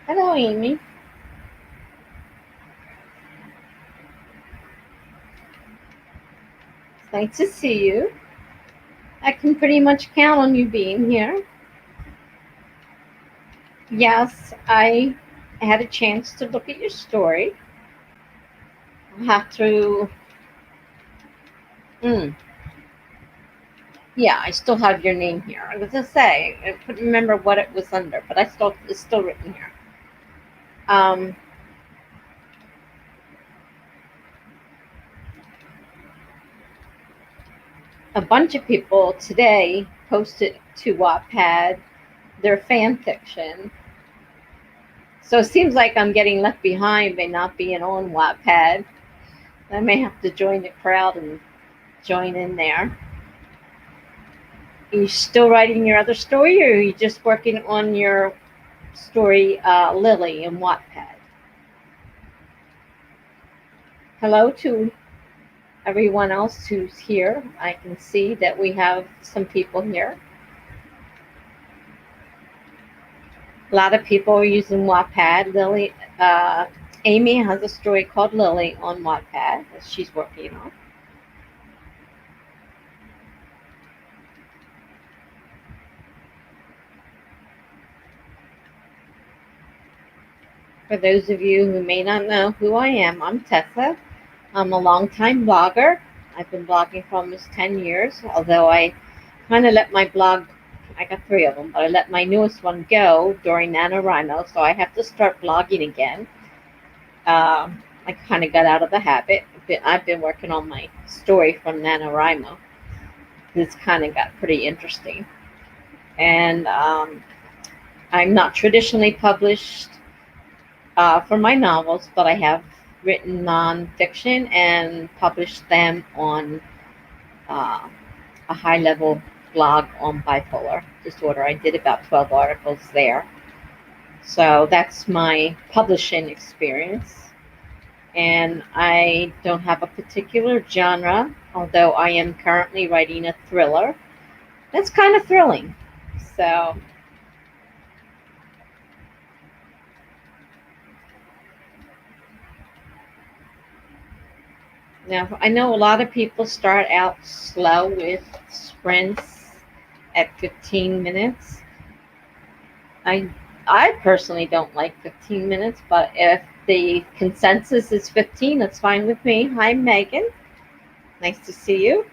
Hello, Amy. It's nice to see you. I can pretty much count on you being here. Yes, I had a chance to look at your story. I'll have to. Mm, yeah, I still have your name here. I was gonna say I couldn't remember what it was under, but it's still written here. Um, a bunch of people today posted to Wattpad their fan fiction. So it seems like I'm getting left behind by not being on Wattpad. I may have to join the crowd and join in there. Are you still writing your other story, or are you just working on your story, Lily, in Wattpad? Hello to everyone else who's here. I can see that we have some people here. A lot of people are using Wattpad. Amy has a story called Lily on Wattpad that she's working on. For those of you who may not know who I am, I'm Tessa. I'm a longtime blogger. I've been blogging for almost 10 years, although I kind of let my blog, I got three of them, but I let my newest one go during NaNoWriMo, so I have to start blogging again. I kind of got out of the habit. I've been working on my story from NaNoWriMo. This kind of got pretty interesting. And I'm not traditionally published for my novels, but I have written nonfiction and published them on uh, a high level blog on bipolar disorder. I did about 12 articles there. So that's my publishing experience. And I don't have a particular genre, although I am currently writing a thriller. That's kind of thrilling. So now I know a lot of people start out slow with sprints at 15 minutes. I I personally don't like 15 minutes, but if the consensus is 15, that's fine with me. Hi, Megan. Nice to see you.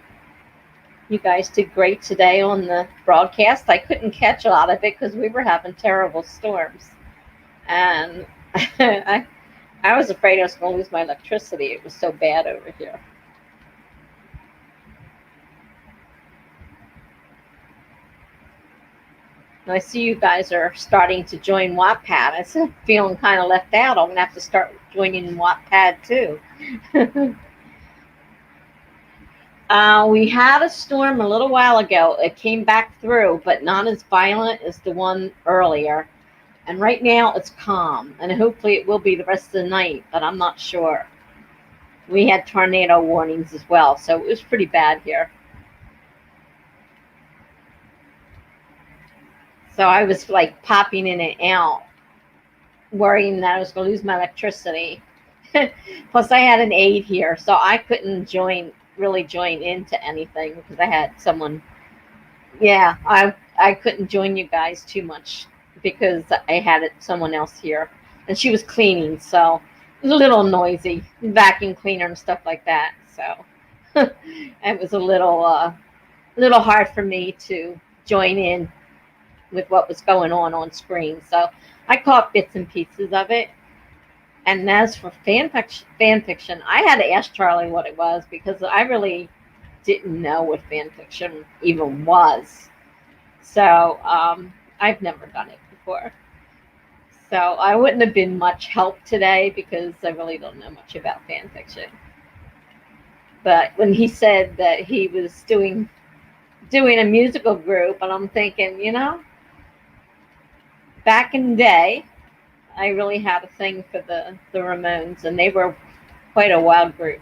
You guys did great today on the broadcast. I couldn't catch a lot of it because we were having terrible storms. And I was afraid I was going to lose my electricity. It was so bad over here. And I see you guys are starting to join Wattpad. I'm feeling kind of left out. I'm going to have to start joining Wattpad too. We had a storm a little while ago. It came back through, but not as violent as the one earlier. And right now it's calm, and hopefully it will be the rest of the night, but I'm not sure. We had tornado warnings as well, so it was pretty bad here. So I was like popping in and out, worrying that I was going to lose my electricity. Plus, I had an aide here, so I couldn't really join into anything because I had someone. Yeah, I couldn't join you guys too much because I had someone else here, and she was cleaning, so it was a little noisy, vacuum cleaner and stuff like that. So it was little hard for me to join in with what was going on screen. So I caught bits and pieces of it. And as for fan fiction, I had to ask Charlie what it was because I really didn't know what fan fiction even was. So I've never done it before. So I wouldn't have been much help today because I really don't know much about fan fiction. But when he said that he was doing a musical group, and I'm thinking, back in the day, I really had a thing for the Ramones, and they were quite a wild group.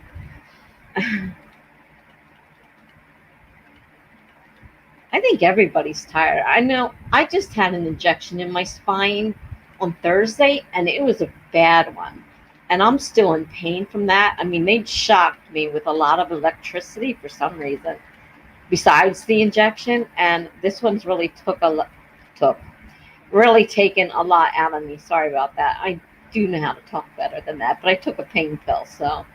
I think everybody's tired. I know I just had an injection in my spine on Thursday, and it was a bad one. And I'm still in pain from that. I mean, they shocked me with a lot of electricity for some reason, besides the injection. And this one's really took really taken a lot out of me. Sorry about that. I do know how to talk better than that, but I took a pain pill, so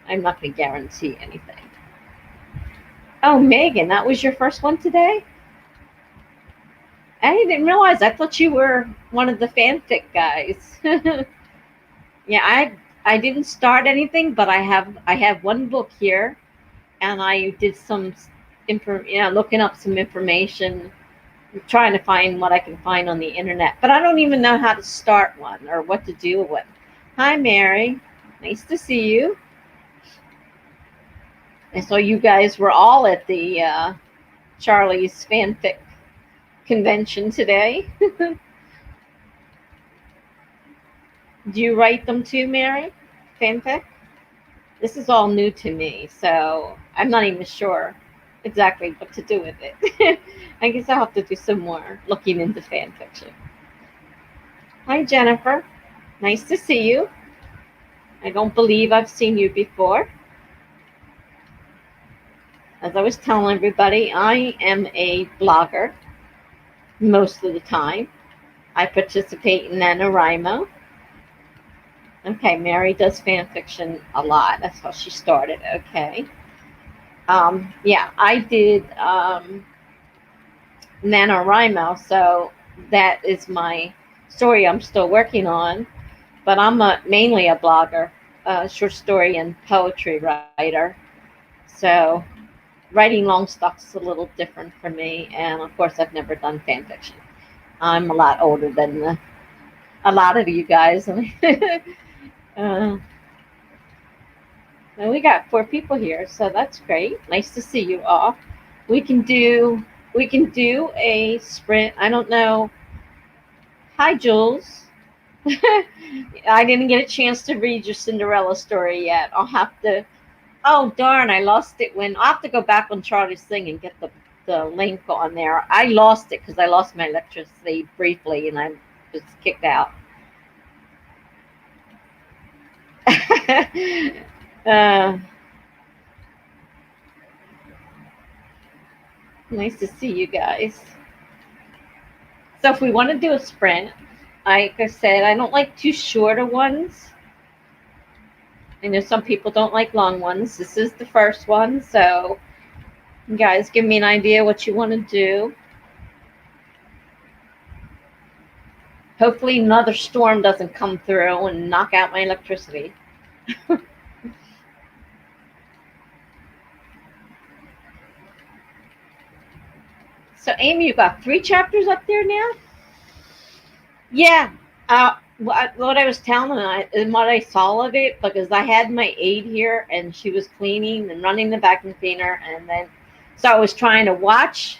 I'm not going to guarantee anything. Oh, Megan, that was your first one today? I didn't realize. I thought you were one of the fanfic guys. Yeah, I didn't start anything, but I have one book here, and I did some looking up some information, trying to find what I can find on the internet. But I don't even know how to start one or what to do with. Hi, Mary. Nice to see you. And so you guys were all at the Charlie's fanfic convention today. Do you write them too, Mary? Fanfic? This is all new to me, so I'm not even sure exactly what to do with it. I guess I'll have to do some more looking into fan fiction. Hi, Jennifer. Nice to see you. I don't believe I've seen you before. As I was telling everybody, I am a blogger most of the time. I participate in NaNoWriMo. Okay, Mary does fan fiction a lot. That's how she started. Okay. Yeah, I did NaNoWriMo, so that is my story I'm still working on. But I'm mainly a blogger, short story and poetry writer. So writing long stuff is a little different for me. And of course, I've never done fan fiction. I'm a lot older than a lot of you guys. And we got 4 people here, so that's great. Nice to see you all. We can do a sprint. I don't know. Hi, Jules. I didn't get a chance to read your Cinderella story yet. I'll have to. Oh darn! I lost it when. I'll have to go back on Charlie's thing and get the link on there. I lost it because I lost my electricity briefly and I was kicked out. Nice to see you guys. So if we want to do a sprint, like I said, I don't like too shorter ones. I know some people don't like long ones. This is the first one, so you guys give me an idea what you want to do. Hopefully another storm doesn't come through and knock out my electricity. So Amy, you got 3 chapters up there now? Yeah. What I was telling them and what I saw of it, because I had my aide here and she was cleaning and running the vacuum cleaner, and then so I was trying to watch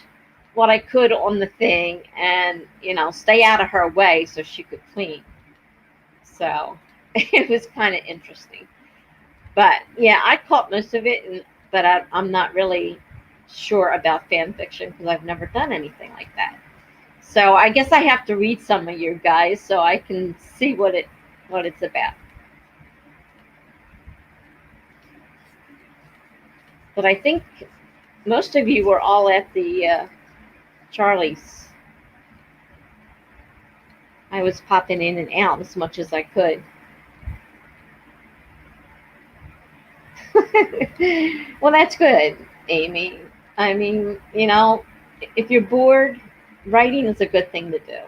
what I could on the thing and stay out of her way so she could clean. So it was kind of interesting. But yeah, I caught most of it, but I'm not really sure about fan fiction because I've never done anything like that. So I guess I have to read some of you guys so I can see what it's about. But I think most of you were all at the Charlie's. I was popping in and out as much as I could. Well, that's good, Amy. I mean, if you're bored, writing is a good thing to do.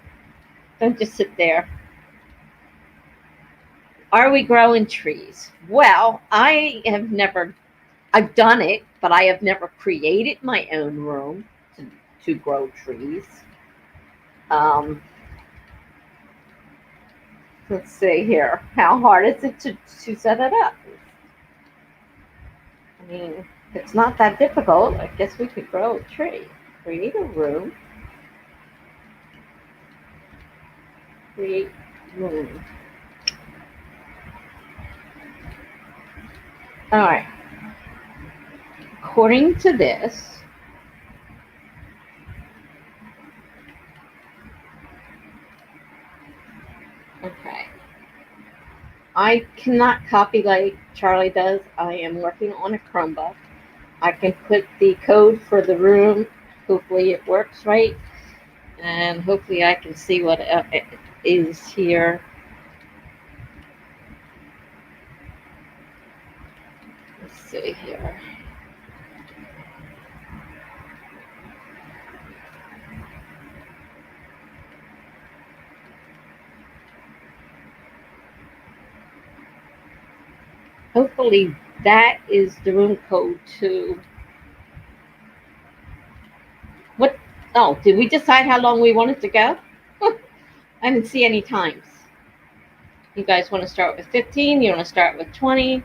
Don't just sit there. Are we growing trees? Well, I've done it, but I have never created my own room to grow trees. Let's see here. How hard is it to set it up? I mean, it's not that difficult. I guess we could grow a tree. Create a room. Create room. All right. According to this, Okay. I cannot copy like Charlie does. I am working on a Chromebook. I can put the code for the room. Hopefully it works right. And hopefully I can see what it is here. Let's see here. Hopefully that is the room code too. What? Oh, did we decide how long we wanted to go? I didn't see any times. You guys want to start with 15? You want to start with 20?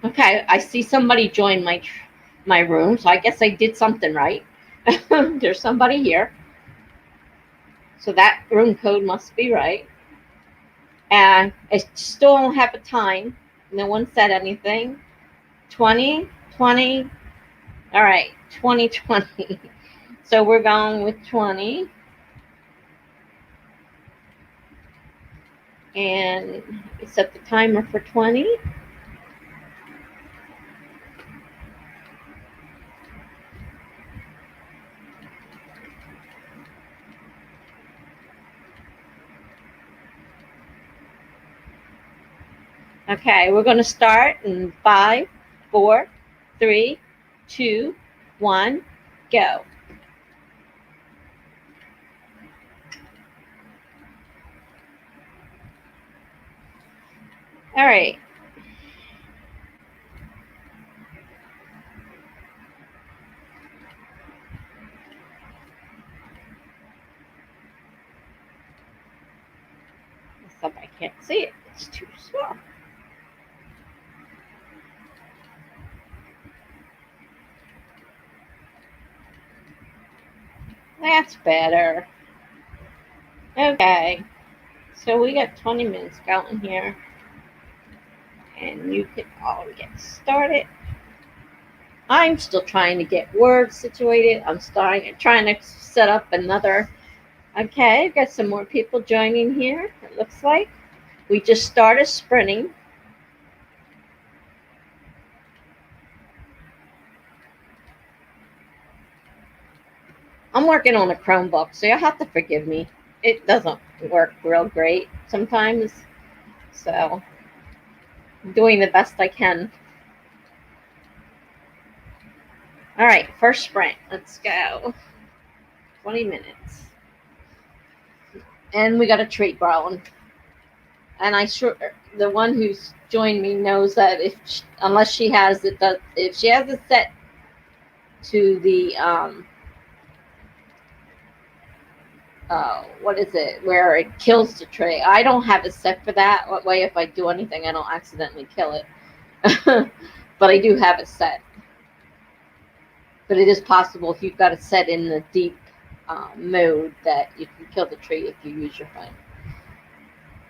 Okay, I see somebody join my room, so I guess I did something right. There's somebody here. So that room code must be right. And I still don't have a time. No one said anything. 20, 20. All right, 2020. So we're going with 20. And set the timer for 20. Okay, we're going to start in 5, 4, 3, 2, 1, go. All right. I can't see it. It's too small. That's better. Okay. So we got 20 minutes going here. And you can all get started. I'm still trying to get words situated. I'm trying to set up another. Okay, I've got some more people joining here, it looks like. We just started sprinting. I'm working on a Chromebook, so you'll have to forgive me. It doesn't work real great sometimes. So I'm doing the best I can. All right, first sprint. Let's go. 20 minutes. And we got a treat growing. And the one who's joined me knows that unless she has it, if she has it set to the what is it, where it kills the tree. I don't have it set for that. That way, if I do anything, I don't accidentally kill it. But I do have it set. But it is possible if you've got it set in the deep mode that you can kill the tree if you use your phone.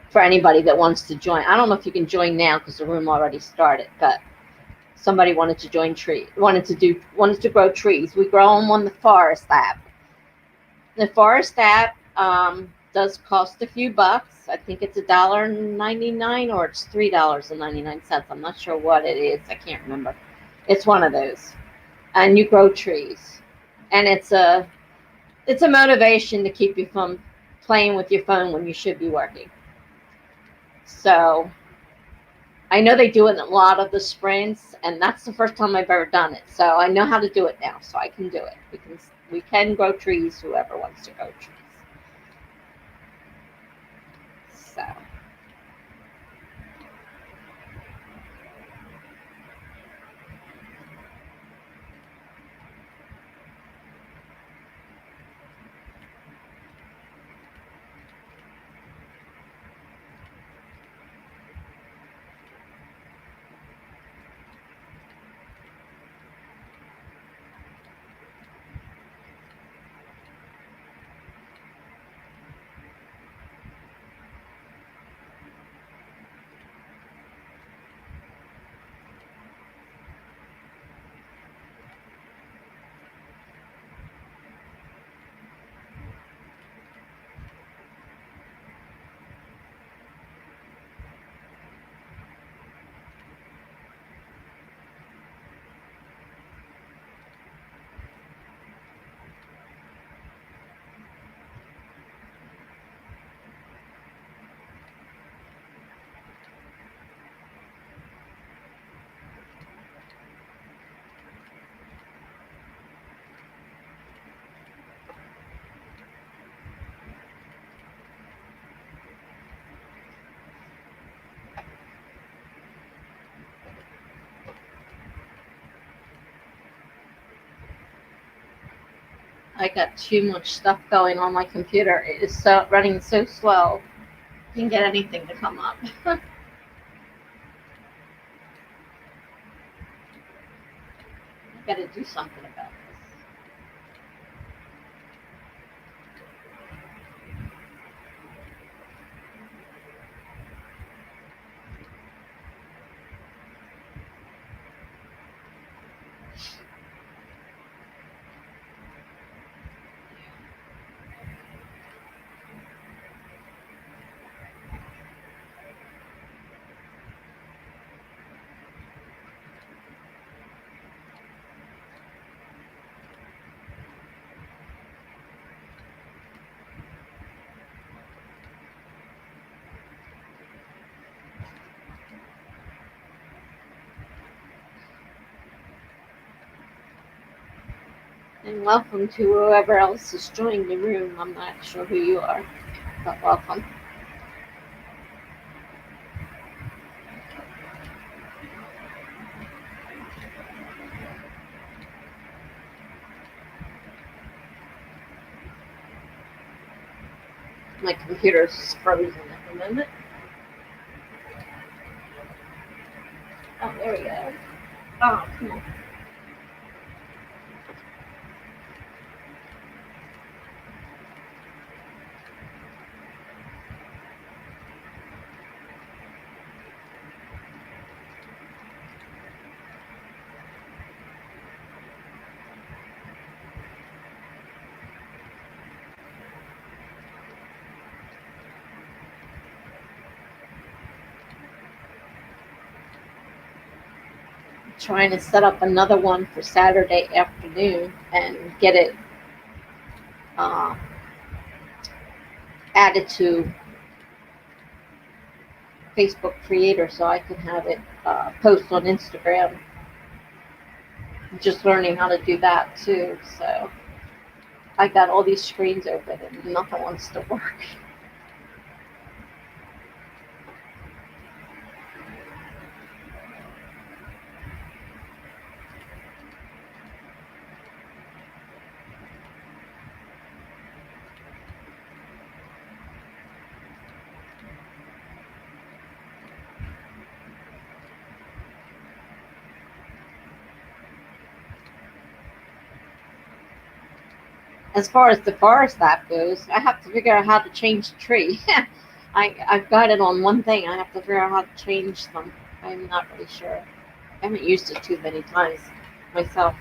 For anybody that wants to join, I don't know if you can join now because the room already started. But somebody wanted to join wanted to grow trees. We grow them on the Forest app. The Forest app does cost a few bucks. I think it's $1.99 or it's $3.99. I'm not sure what it is. I can't remember. It's one of those. And you grow trees. And it's a motivation to keep you from playing with your phone when you should be working. So I know they do it in a lot of the sprints, and that's the first time I've ever done it. So I know how to do it now, so I can do it. We can grow trees, whoever wants to grow trees. So. I got too much stuff going on my computer. It is so running so slow. You can get anything to come up. I got to do something about this. And welcome to whoever else is joining the room. I'm not sure who you are, but welcome. My computer's frozen at the moment. Oh, there we go. Oh, come on. Trying to set up another one for Saturday afternoon and get it uh, added to Facebook Creator so I can have it post on Instagram. I'm just learning how to do that too. So I got all these screens open and nothing wants to work. As far as the forest app goes, I have to figure out how to change the tree. I've got it on one thing. I have to figure out how to change them. I'm not really sure. I haven't used it too many times myself.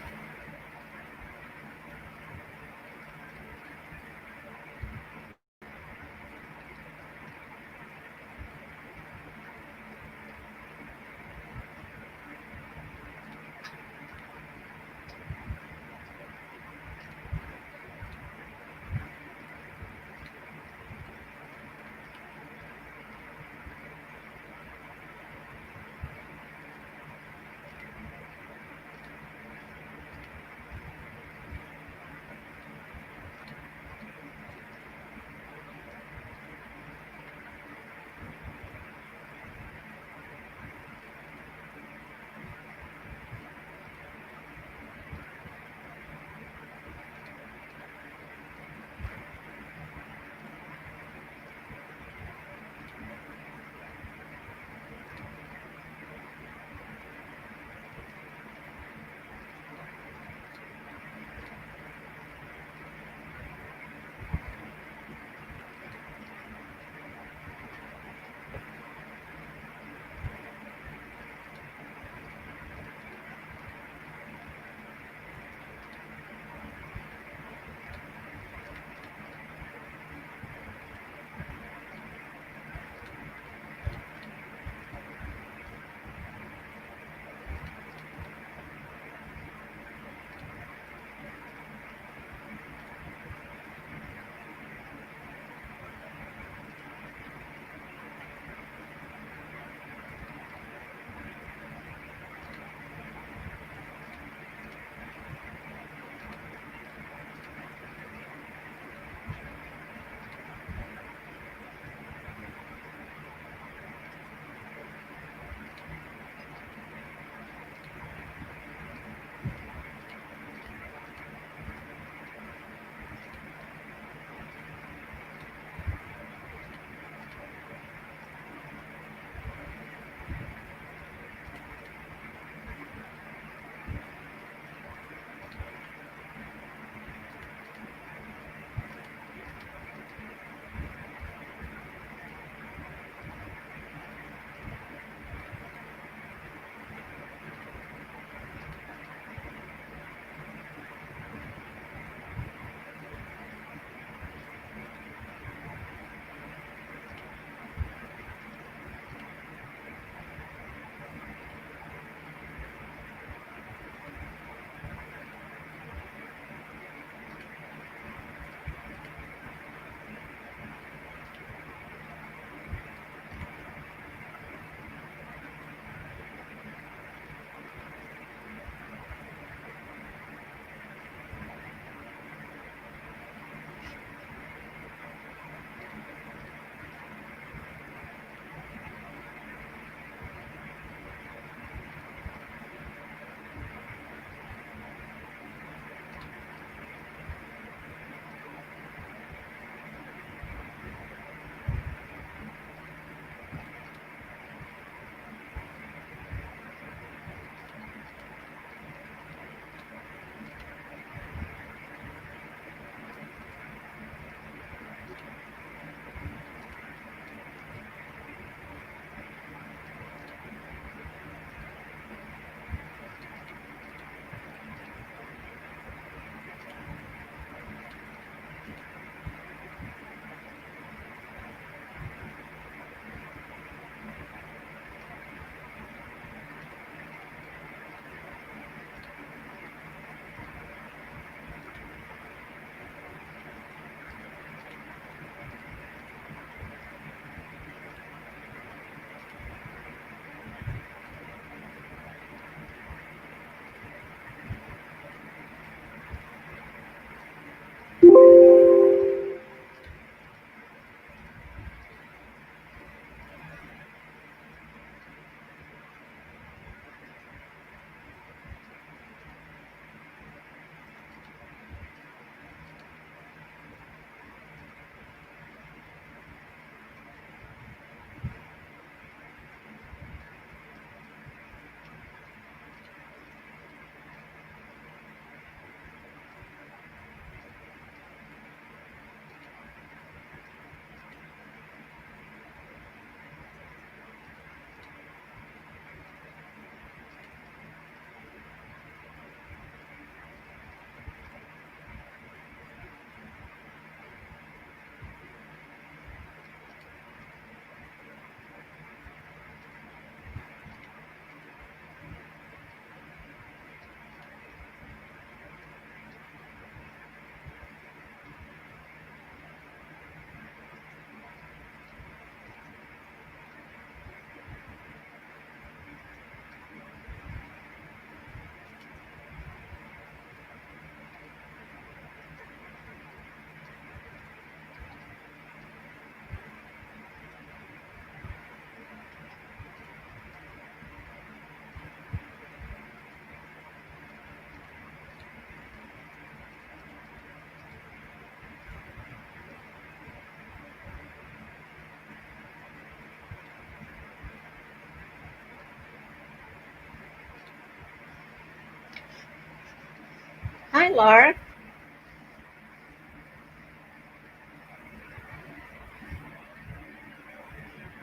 Hi, Laura.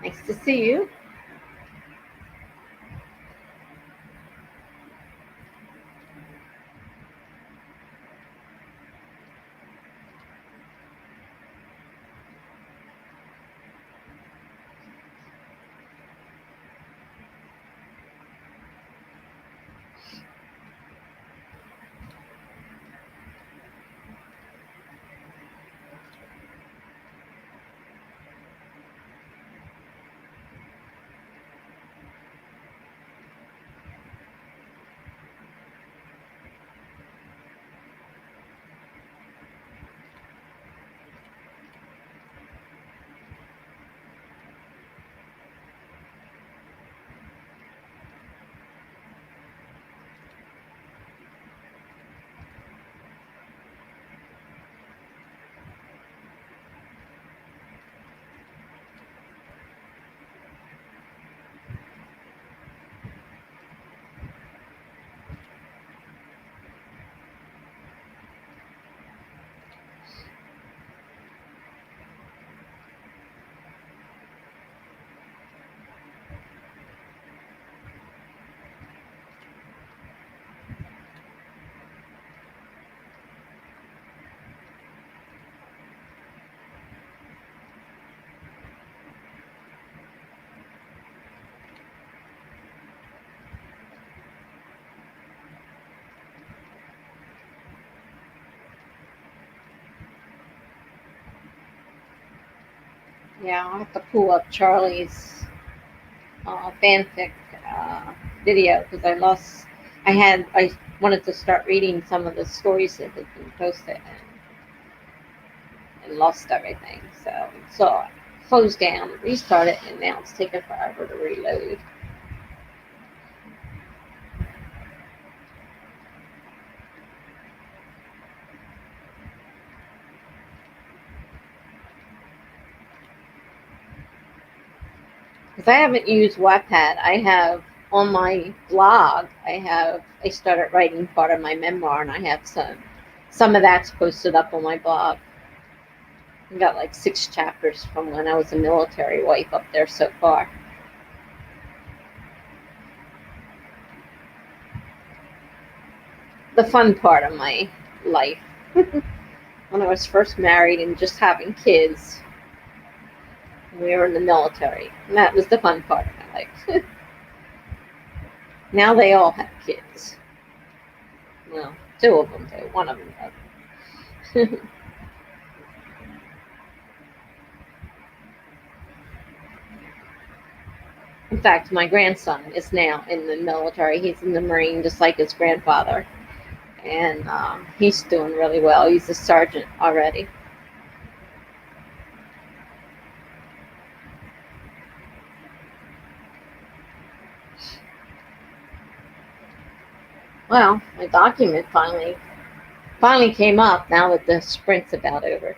Nice to see you. Yeah, I'll have to pull up Charlie's fanfic uh, video because I wanted to start reading some of the stories that had been posted and lost everything. So closed down, restarted, and now it's taking forever to reload. Because I haven't used Wattpad. I have on my blog. I started writing part of my memoir, and I have some of that's posted up on my blog. I got like 6 chapters from when I was a military wife up there so far. The fun part of my life. When I was first married and just having kids. We were in the military. And that was the fun part of my life. Now they all have kids. Well, 2 of them do. One of them doesn't. In fact, my grandson is now in the military. He's in the Marine, just like his grandfather. And he's doing really well. He's a sergeant already. Well, my document finally came up now that the sprint's about over.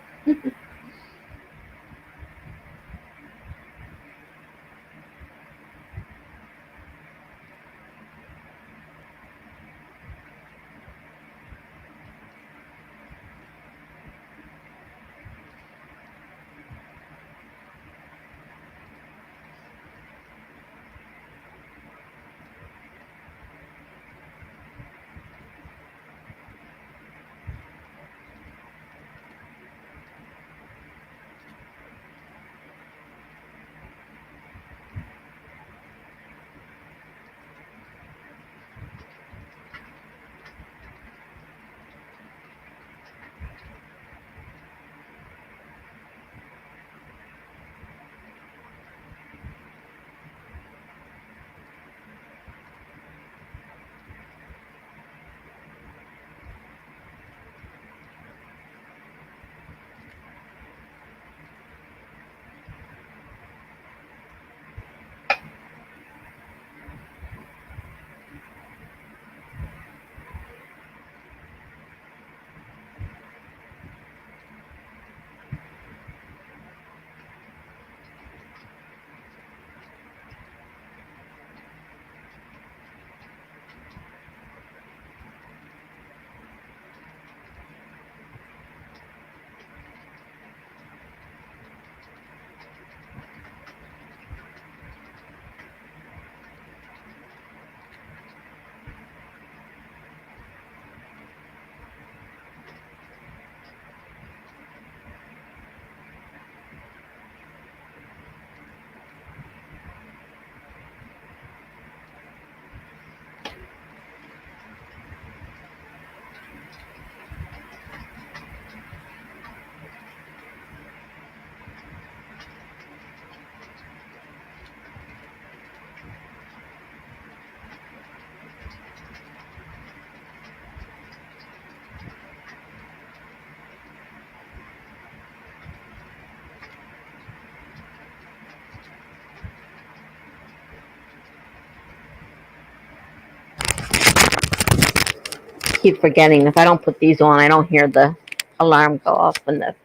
keep forgetting. If I don't put these on, I don't hear the alarm go off when the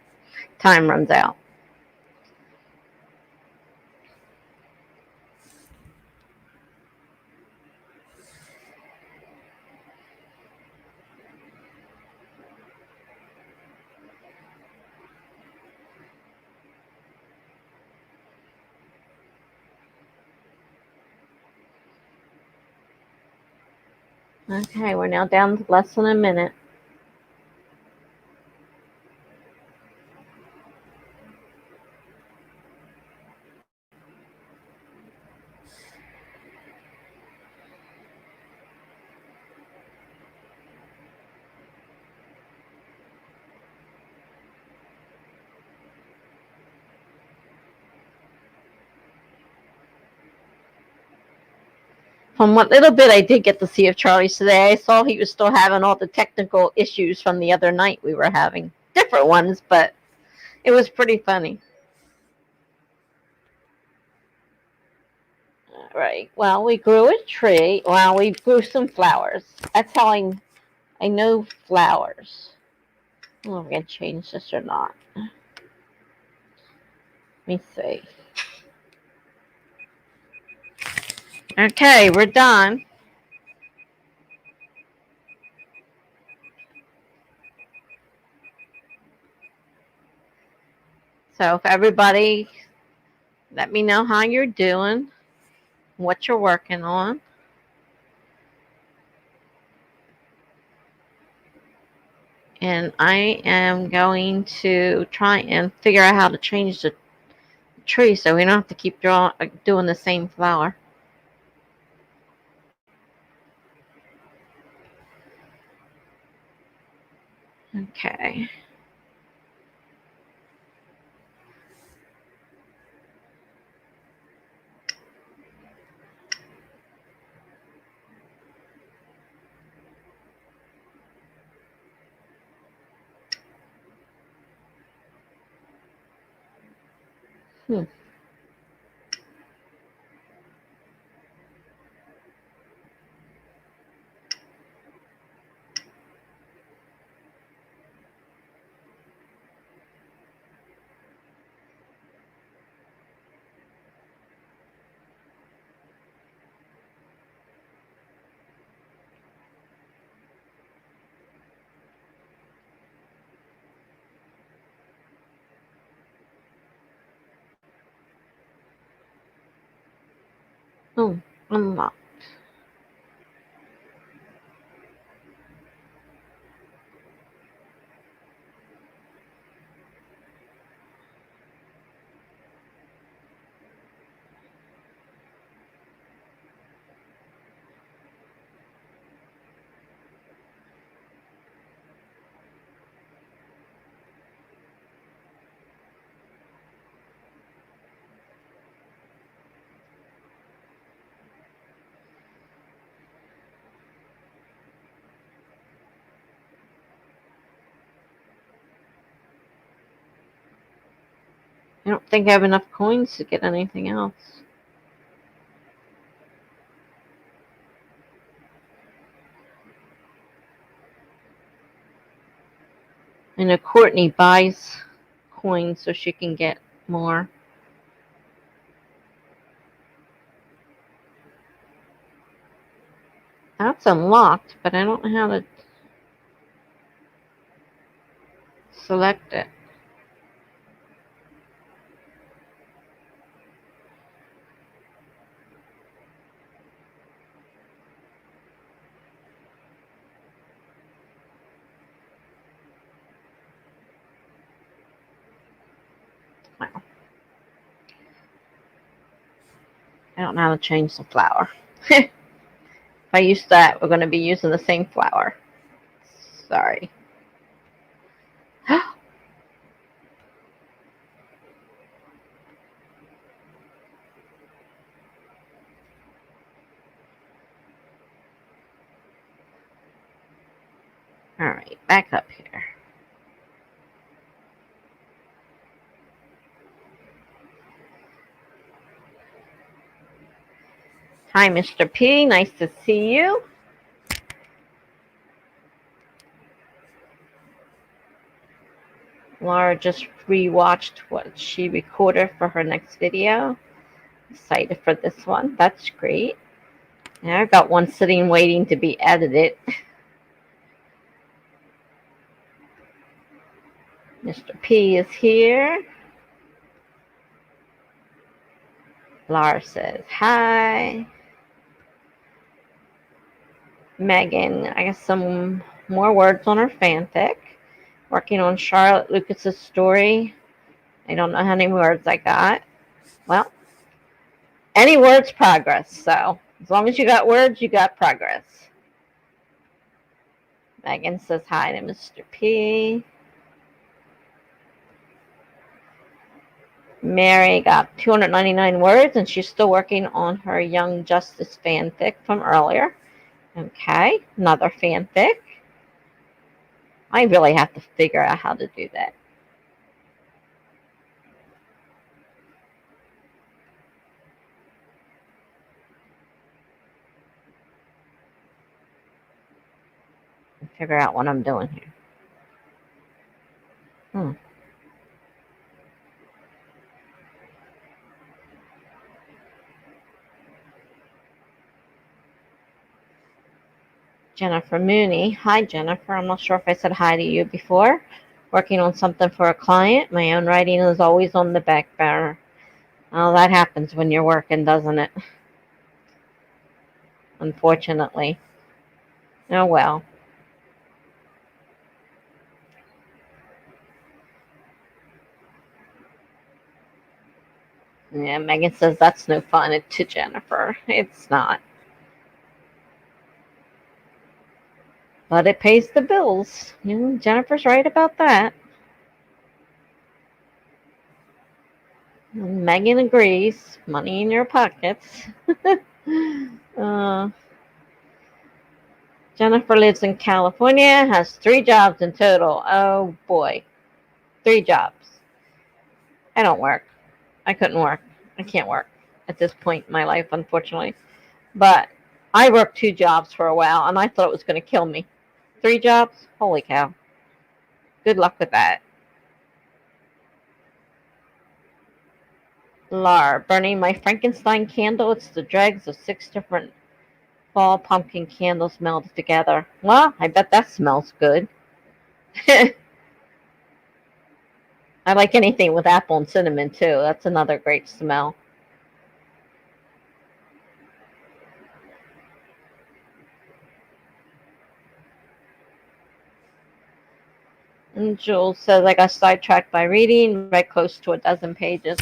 time runs out. Okay, we're now down to less than a minute. From what little bit I did get to see of Charlie today, I saw he was still having all the technical issues from the other night we were having. Different ones, but it was pretty funny. All right. Well, we grew a tree. Well, we grew some flowers. That's how I know flowers. I don't know if I'm going to change this or not. Let me see. Okay, we're done. So if everybody, let me know how you're doing, what you're working on. And I am going to try and figure out how to change the tree so we don't have to keep doing the same flower. Okay. Hmm. Oh, unlocked. I don't think I have enough coins to get anything else. I know Courtney buys coins so she can get more. That's unlocked, but I don't know how to select it. Well, I don't know how to change the flower. If I use that, we're going to be using the same flower. Sorry. All right, back up here. Hi, Mr. P. Nice to see you. Laura just rewatched what she recorded for her next video. Excited for this one. That's great. And I've got one sitting waiting to be edited. Mr. P is here. Laura says hi. Megan, I got some more words on her fanfic. Working on Charlotte Lucas's story. I don't know how many words I got. Well, any word's progress. So as long as you got words, you got progress. Megan says hi to Mr. P. Mary got 299 words, and she's still working on her Young Justice fanfic from earlier. Okay, another fanfic. I really have to figure out how to do that. Figure out what I'm doing here. Jennifer Mooney. Hi, Jennifer. I'm not sure if I said hi to you before. Working on something for a client. My own writing is always on the back burner. Oh, that happens when you're working, doesn't it? Unfortunately. Oh, well. Yeah, Megan says that's no fun to Jennifer. It's not. But it pays the bills. Jennifer's right about that. And Megan agrees. Money in your pockets. Jennifer lives in California, has 3 jobs in total. Oh, boy. 3 jobs. I don't work. I couldn't work. I can't work at this point in my life, unfortunately. But I worked 2 jobs for a while, and I thought it was going to kill me. 3 jobs? Holy cow. Good luck with that. Lar, burning my Frankenstein candle. It's the dregs of 6 different fall pumpkin candles melted together. Well, I bet that smells good. I like anything with apple and cinnamon, too. That's another great smell. And Jules says, I got sidetracked by reading, read close to a dozen pages.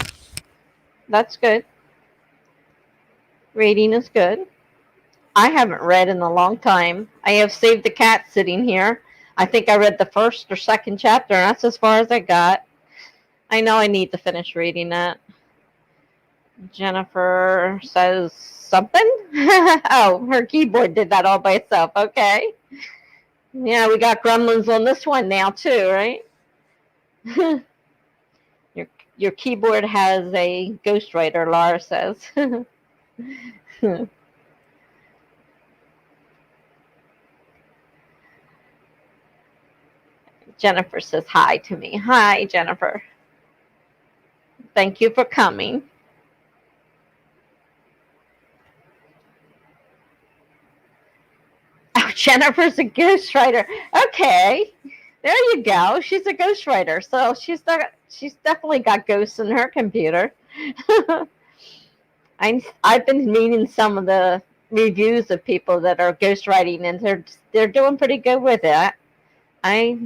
That's good. Reading is good. I haven't read in a long time. I have Saved the Cat sitting here. I think I read the first or second chapter, and that's as far as I got. I know I need to finish reading that. Jennifer says something? Oh, her keyboard did that all by itself. Okay. Yeah, we got gremlins on this one now, too, right? Your keyboard has a ghostwriter, Laura says. Jennifer says hi to me. Hi, Jennifer. Thank you for coming. Oh, Jennifer's a ghostwriter. Okay, there you go. She's a ghostwriter, so she's definitely got ghosts in her computer. I've been reading some of the reviews of people that are ghostwriting, and they're doing pretty good with it. I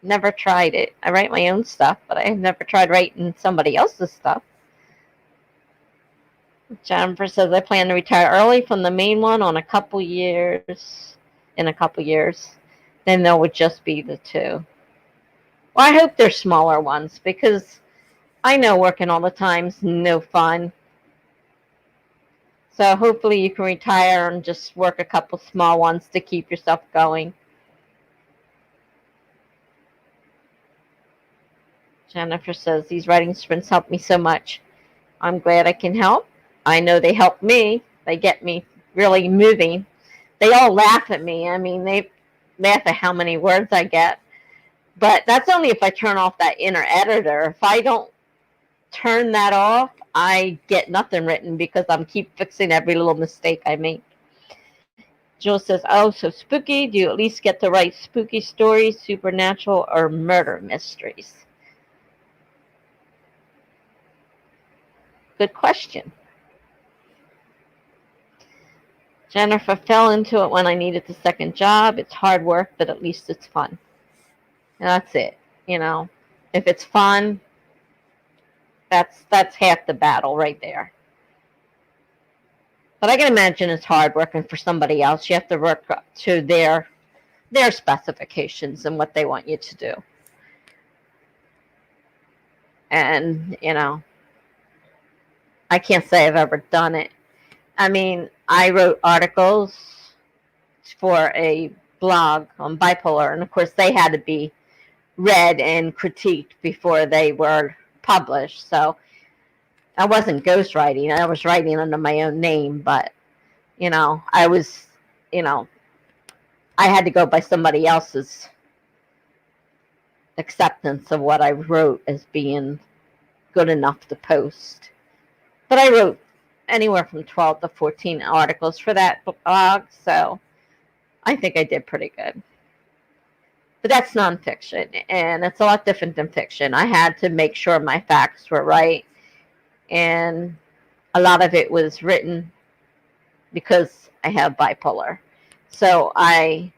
never tried it. I write my own stuff, but I've never tried writing somebody else's stuff. Jennifer says, I plan to retire early from the main one in a couple years. Then there would just be the 2. Well, I hope they're smaller ones, because I know working all the time's no fun. So hopefully you can retire and just work a couple small ones to keep yourself going. Jennifer says, these writing sprints help me so much. I'm glad I can help. I know they help me. They get me really moving. They all laugh at me. I mean, they laugh at how many words I get. But that's only if I turn off that inner editor. If I don't turn that off, I get nothing written because I'm keep fixing every little mistake I make. Jill says, oh, so spooky. Do you at least get to write spooky stories, supernatural, or murder mysteries? Good question. Jennifer fell into it when I needed the second job. It's hard work, but at least it's fun. And that's it. You know, if it's fun, that's half the battle right there. But I can imagine it's hard working for somebody else. You have to work up to their specifications and what they want you to do. And, you know, I can't say I've ever done it. I mean, I wrote articles for a blog on bipolar, and of course they had to be read and critiqued before they were published. So I wasn't ghostwriting. I was writing under my own name, but, you know, I was, you know, I had to go by somebody else's acceptance of what I wrote as being good enough to post. But I wrote anywhere from 12 to 14 articles for that blog, so I think I did pretty good. But that's nonfiction, and it's a lot different than fiction. I had to make sure my facts were right, and a lot of it was written because I have bipolar. So I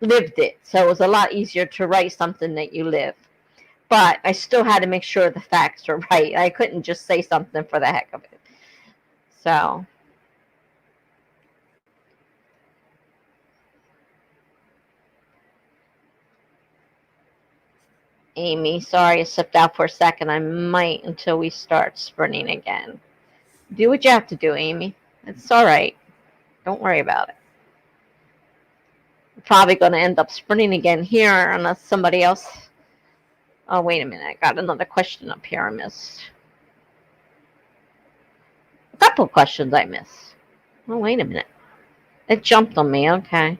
lived it. So it was a lot easier to write something that you live. But I still had to make sure the facts were right. I couldn't just say something for the heck of it. So Amy, sorry I slipped out for a second. I might until we start sprinting again. Do what you have to do, Amy. It's all right. Don't worry about it. We're probably going to end up sprinting again here unless somebody else... Oh, wait a minute. I got another question up here I missed. A couple of questions I missed. Oh, wait a minute. It jumped on me. Okay.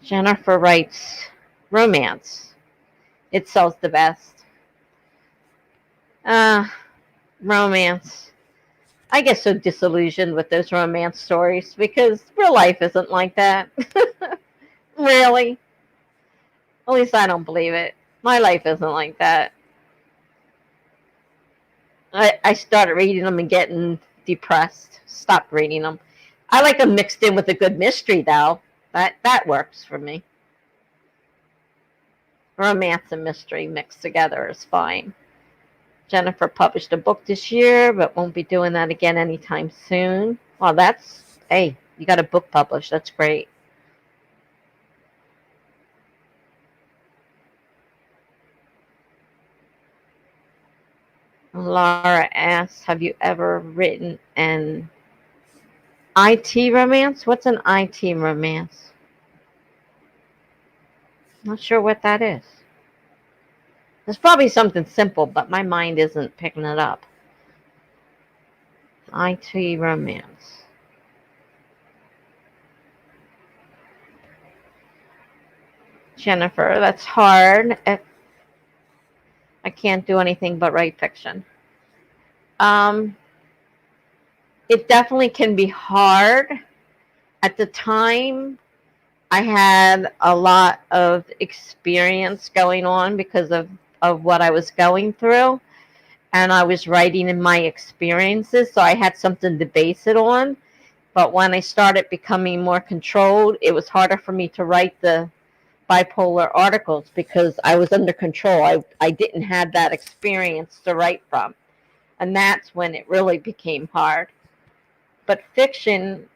Jennifer writes romance. It sells the best. Romance. I get so disillusioned with those romance stories because real life isn't like that. Really? At least I don't believe it. My life isn't like that. I started reading them and getting depressed. Stopped reading them. I like them mixed in with a good mystery, though. That works for me. Romance and mystery mixed together is fine. Jennifer published a book this year, but won't be doing that again anytime soon. Well, hey, you got a book published. That's great. Laura asks, have you ever written an IT romance? What's an IT romance? Not sure what that is. It's probably something simple, but my mind isn't picking it up. IT romance. Jennifer, that's hard. I can't do anything but write fiction. It definitely can be hard. At the time, I had a lot of experience going on because of what I was going through. And I was writing in my experiences, so I had something to base it on. But when I started becoming more controlled, it was harder for me to write the bipolar articles because I was under control. I didn't have that experience to write from. And that's when it really became hard. But fiction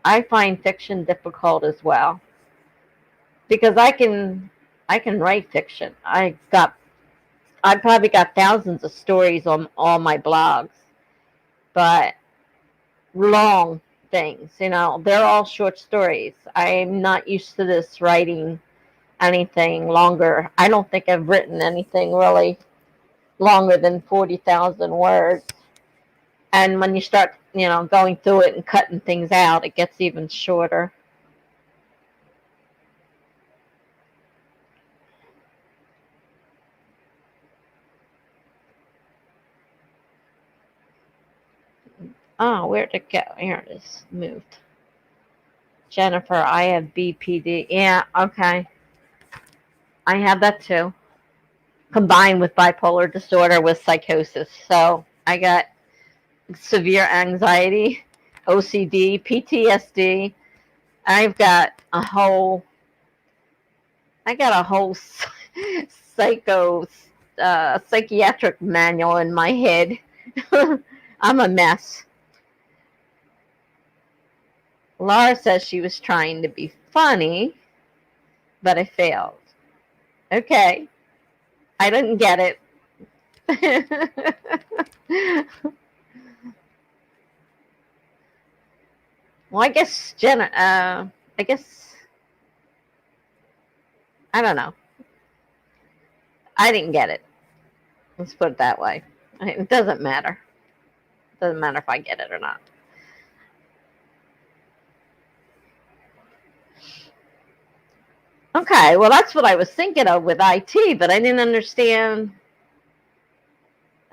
I find fiction difficult as well. Because I can write fiction. I probably got thousands of stories on all my blogs. But long things, they're all short stories. I'm not used to this writing anything longer. I don't think I've written anything really longer than 40,000 words. And when you start, going through it and cutting things out, it gets even shorter. Oh, where'd it go? Here it is. Moved. Jennifer, I have BPD. Yeah, okay. I have that too. Combined with bipolar disorder with psychosis. So I got severe anxiety, OCD, PTSD. I've got a whole psycho psychiatric manual in my head. I'm a mess. Laura says she was trying to be funny, but I failed. Okay. I didn't get it. Well, I guess Jenna, I guess, I don't know. I didn't get it. Let's put it that way. It doesn't matter. It doesn't matter if I get it or not. Okay, well, that's what I was thinking of with IT, but I didn't understand.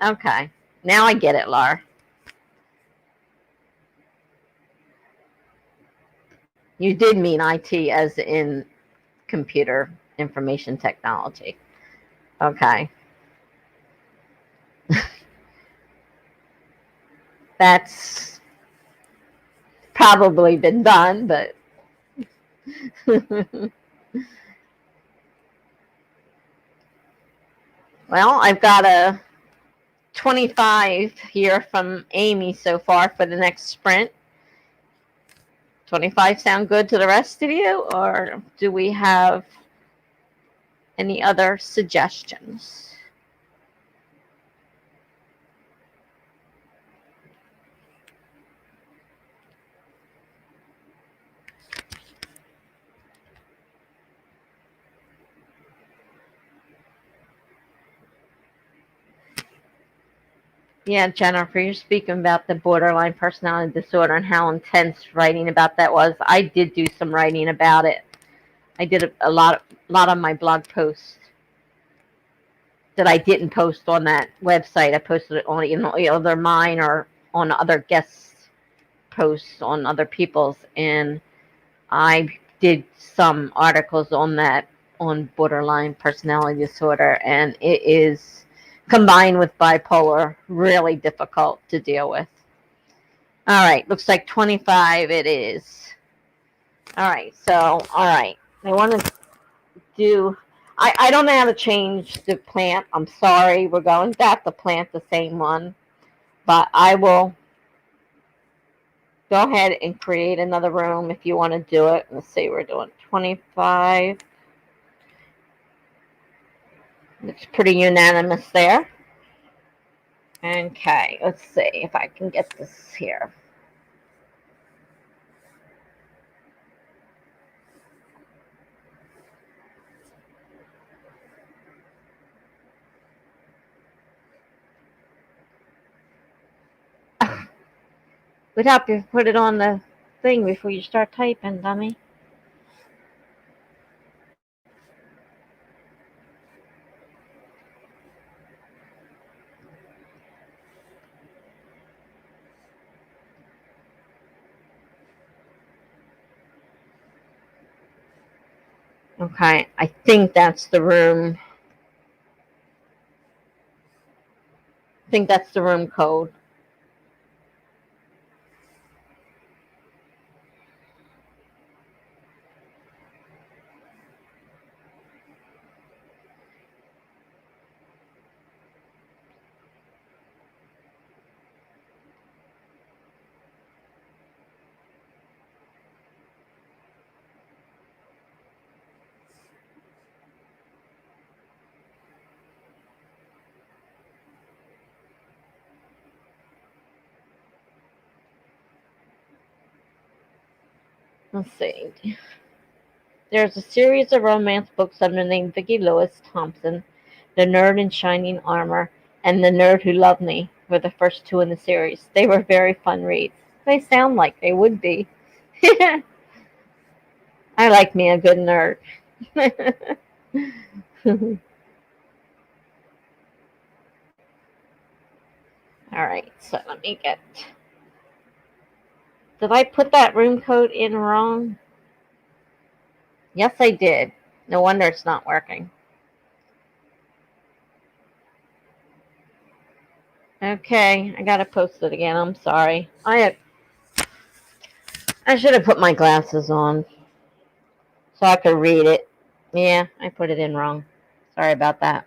Okay, now I get it, Laura. You did mean IT as in computer information technology. Okay. That's probably been done, but well, I've got a 25 here from Amy so far for the next sprint. 25 sound good to the rest of you, or do we have any other suggestions? Yeah, Jennifer, you're speaking about the borderline personality disorder and how intense writing about that was. I did do some writing about it. I did a lot of my blog posts that I didn't post on that website. I posted it on either mine or on other guest posts on other people's, and I did some articles on that, on borderline personality disorder, and it is, combined with bipolar, really difficult to deal with. All right, looks like 25 it is. All right, I want to do, I don't know how to change the plant. I'm sorry, we're going back to plant the same one, but I will go ahead and create another room if you want to do it. Let's see, we're doing 25. It's pretty unanimous there. Okay, let's see if I can get this here. Would help you put it on the thing before you start typing, dummy. Okay, I think that's the room. I think that's the room code. Let's see. There's a series of romance books under the name Vicki Lewis Thompson, The Nerd in Shining Armor, and The Nerd Who Loved Me. were the first two in the series. They were very fun reads. They sound like they would be. I like me a good nerd. All right, so let me get. Did I put that room code in wrong? Yes, I did. No wonder it's not working. Okay, I gotta post it again. I'm sorry. I should have put my glasses on so I could read it. Yeah, I put it in wrong. Sorry about that.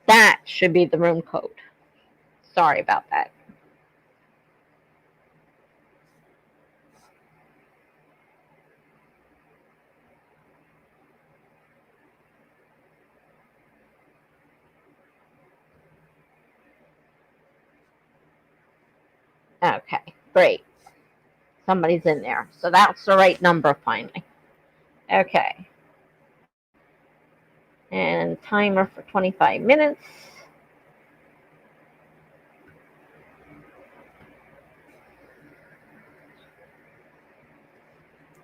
That should be the room code. Sorry about that. Okay, great. Somebody's in there. So that's the right number finally. Okay. And timer for 25 minutes.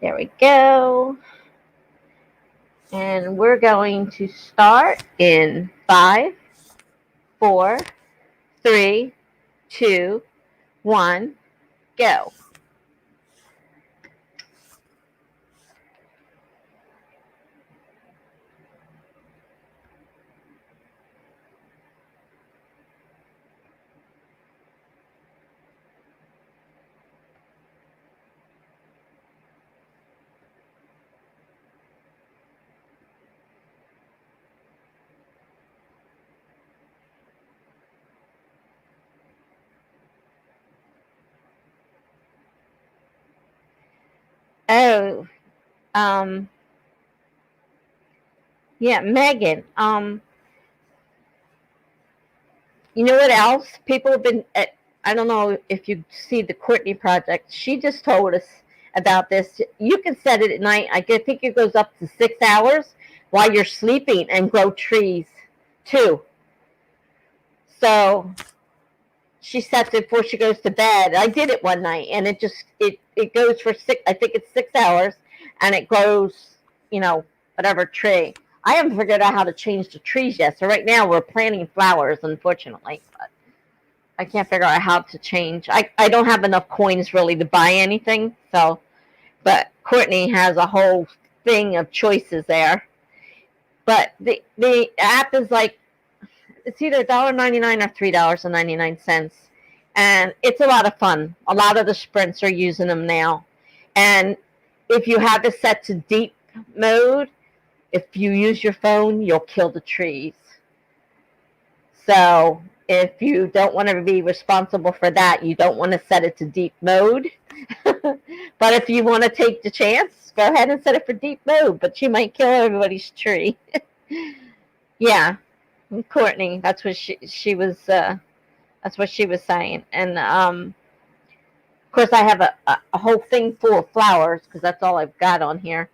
There we go. And we're going to start in 5, 4, 3, 2, 1, go. Oh, um, yeah, Megan. You know what else? People have been. I don't know if you see the Courtney project. She just told us about this. You can set it at night. I think it goes up to 6 hours while you're sleeping and grow trees too. So she sets it before she goes to bed. I did it one night, and it goes for 6. I think it's 6 hours, and it grows, whatever tree. I haven't figured out how to change the trees yet. So right now we're planting flowers, unfortunately. But I can't figure out how to change. I don't have enough coins really to buy anything. So, but Courtney has a whole thing of choices there. But the app is like, it's either $1.99 or $3.99, and it's a lot of fun. A lot of the sprints are using them now, and if you have it set to deep mode, if you use your phone, you'll kill the trees. So if you don't want to be responsible for that, you don't want to set it to deep mode. But if you want to take the chance, go ahead and set it for deep mode, but you might kill everybody's tree. Yeah. Courtney, that's what she was. That's what she was saying, and of course I have a whole thing full of flowers because that's all I've got on here.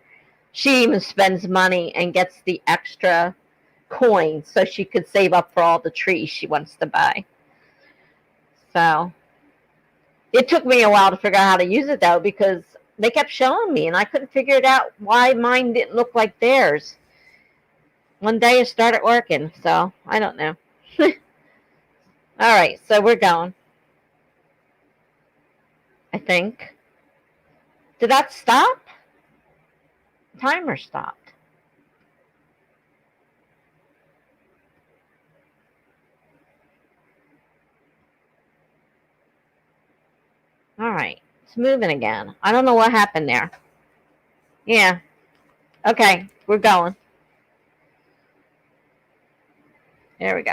She even spends money and gets the extra coins so she could save up for all the trees she wants to buy. So it took me a while to figure out how to use it though because they kept showing me and I couldn't figure it out why mine didn't look like theirs. One day it started working, so I don't know. All right, so we're going. I think. Did that stop? Timer stopped. All right, it's moving again. I don't know what happened there. Yeah. Okay, we're going. There we go.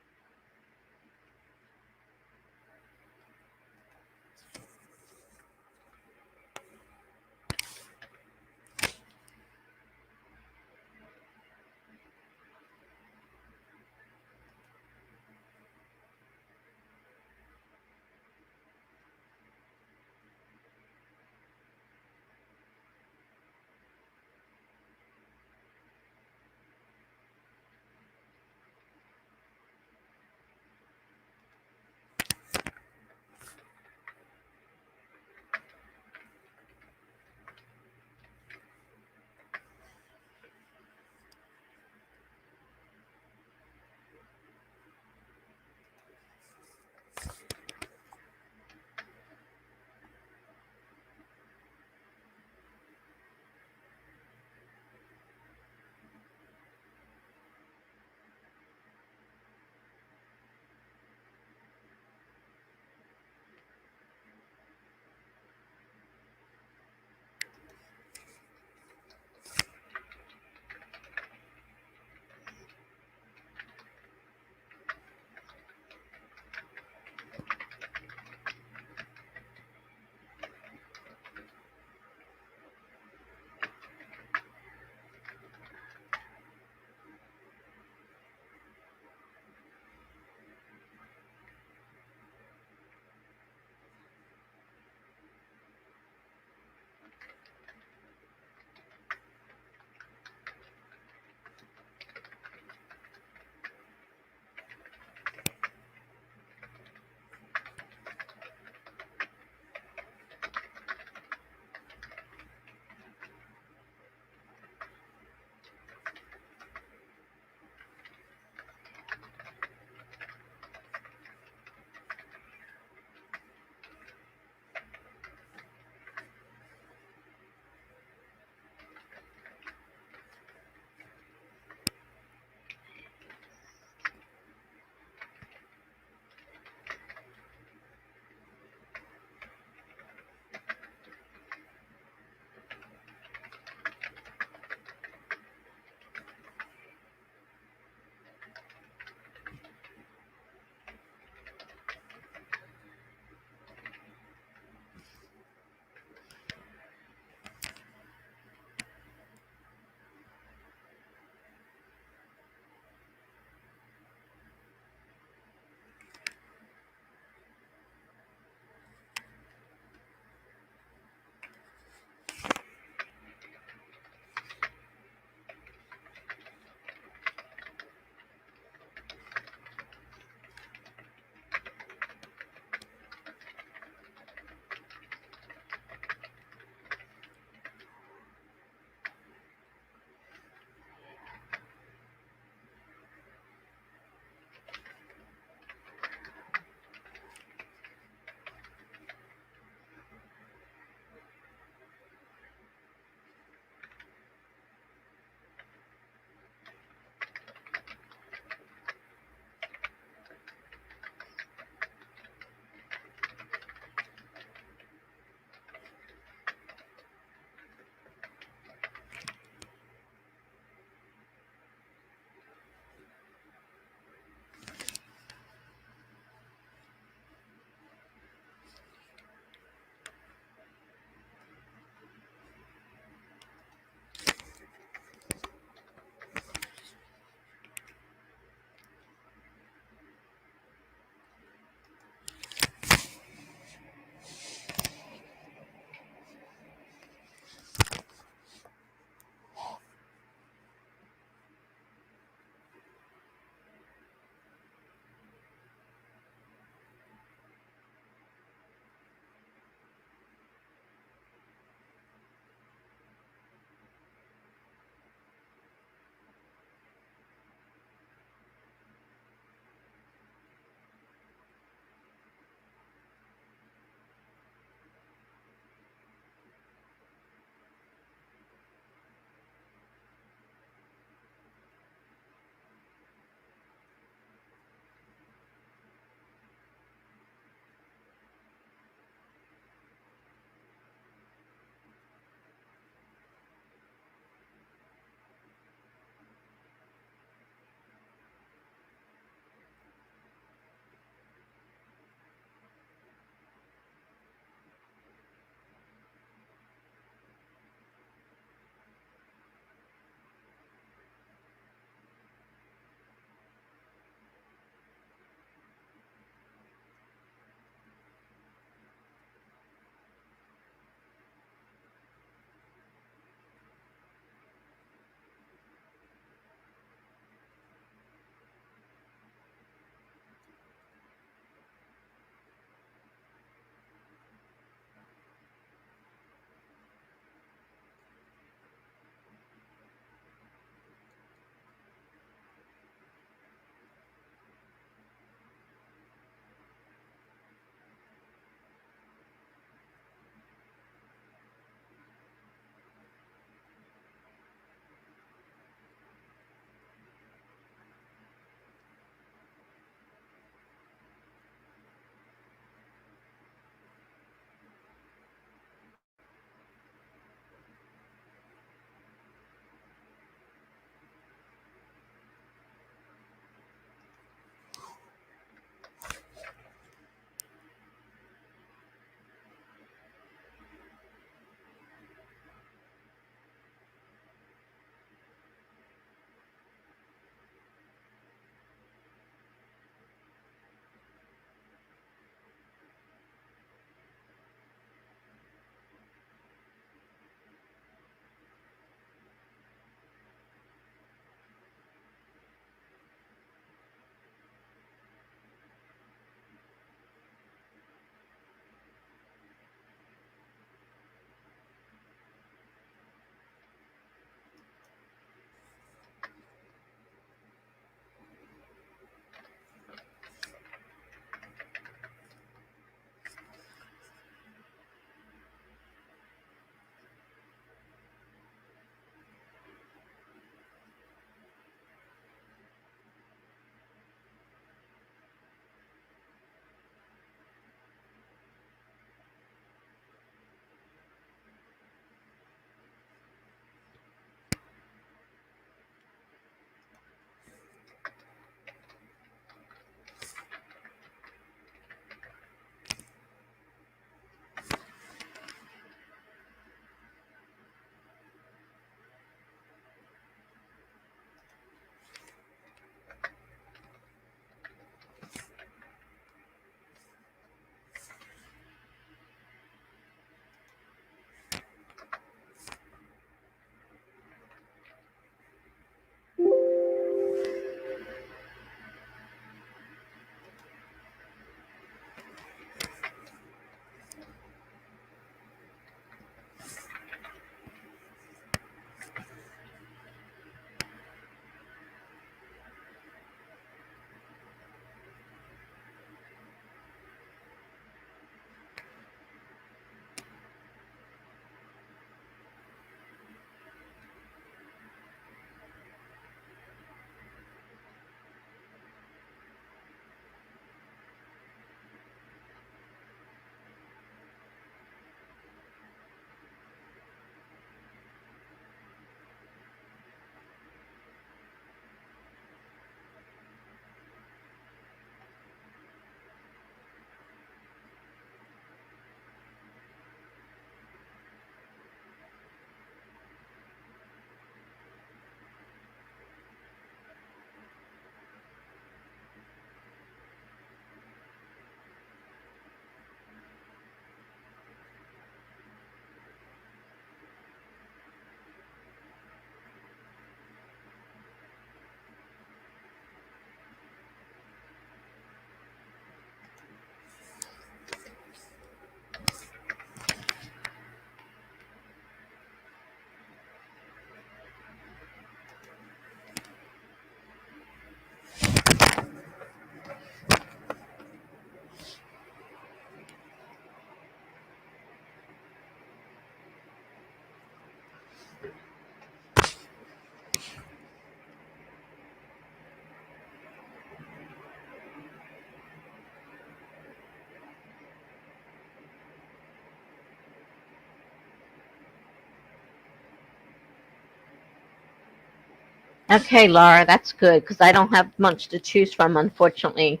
Okay, Laura, that's good because I don't have much to choose from, unfortunately.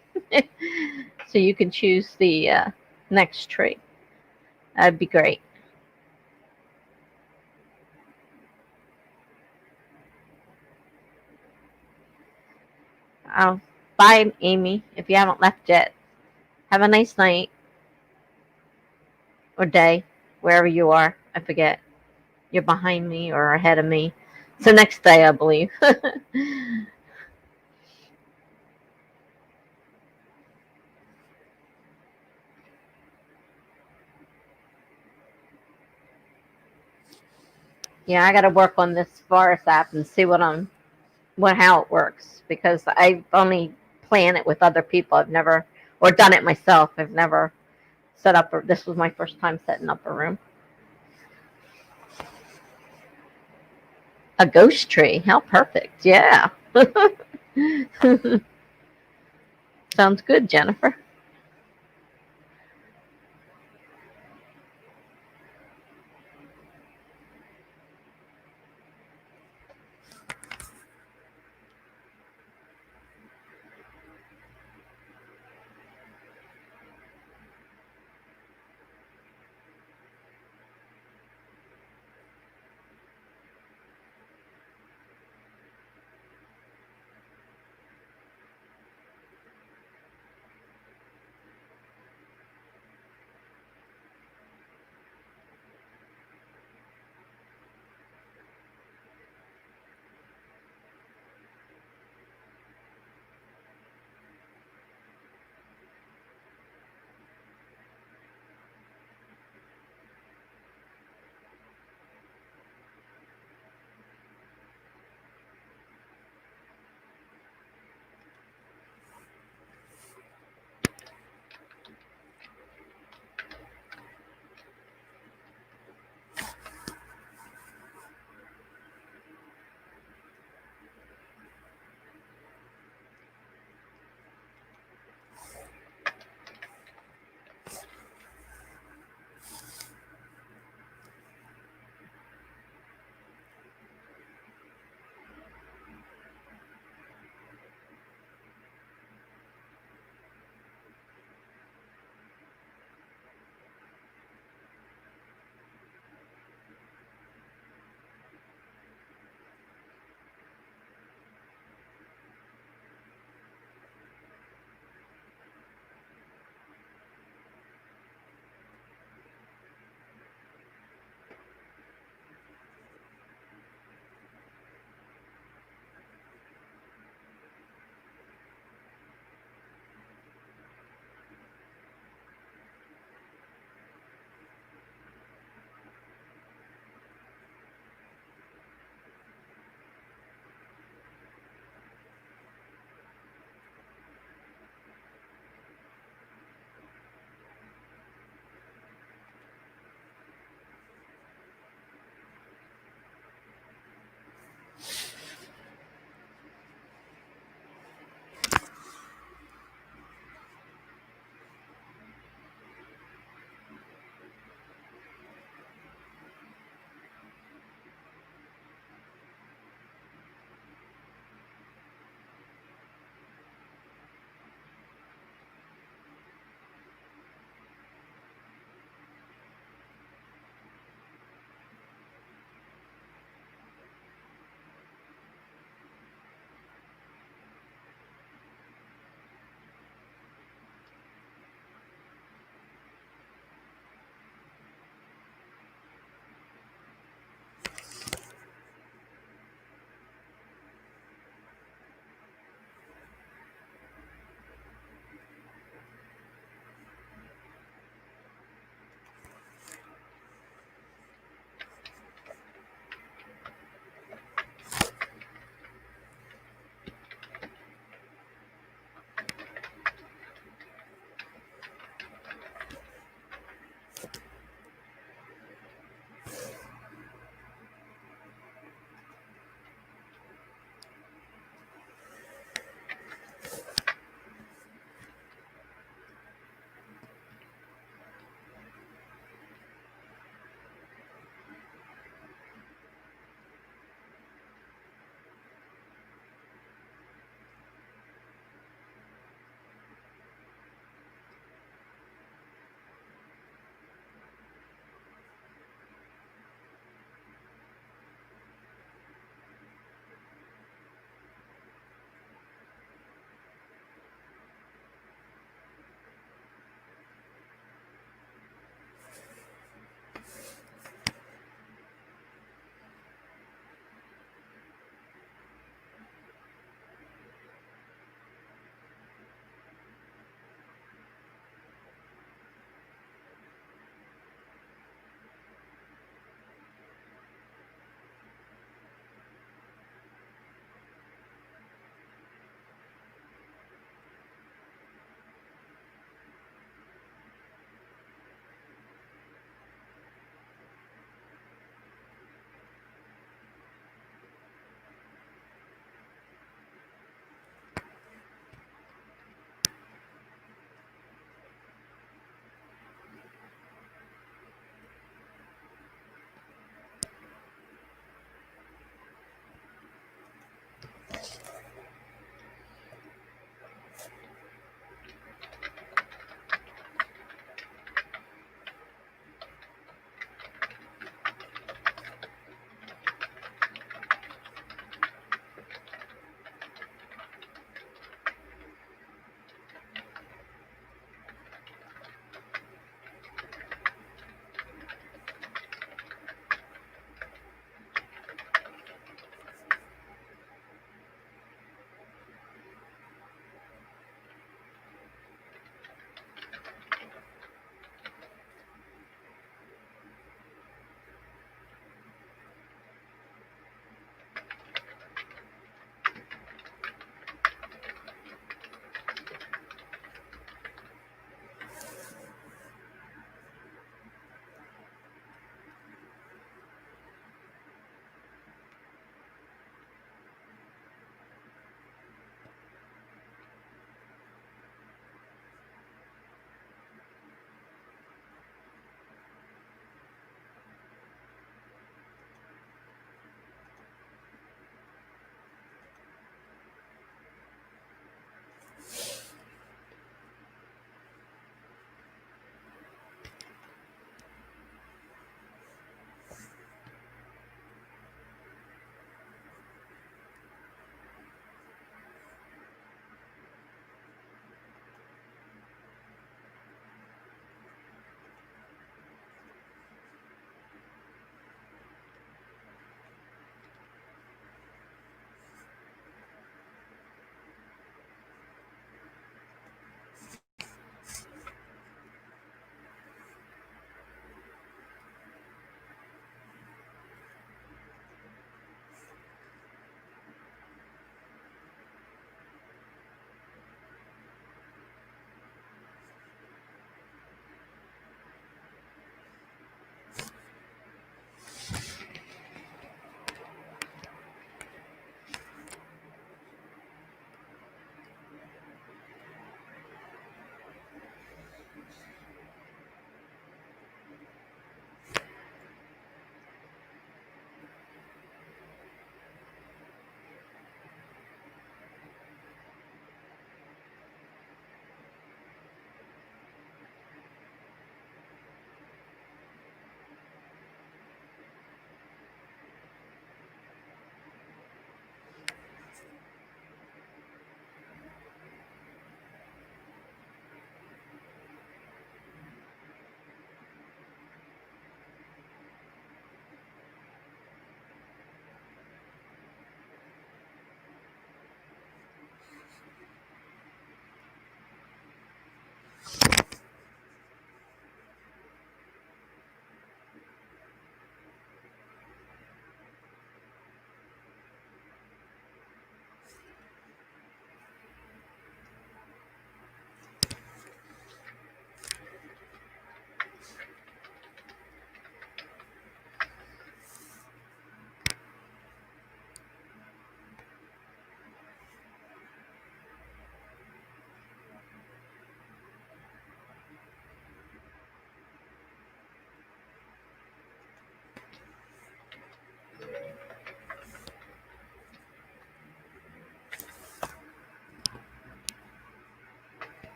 So you can choose the next tree. That'd be great. Bye, Amy, if you haven't left yet. Have a nice night or day, wherever you are. I forget. You're behind me or ahead of me. It's the next day, I believe. Yeah, I got to work on this Forest app and see how it works because I've only planned it with other people. I've never or done it myself. I've never set up. This was my first time setting up a room. A ghost tree. How perfect. Yeah. Sounds good, Jennifer.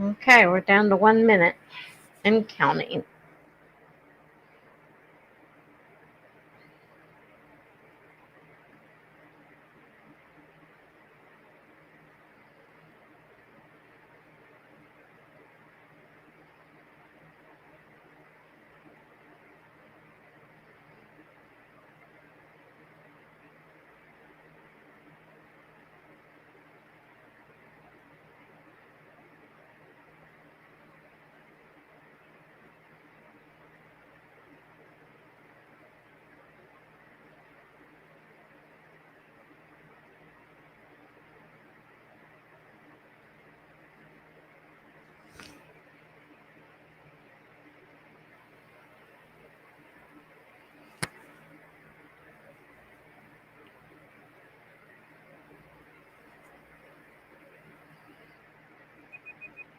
Okay, we're down to 1 minute and counting.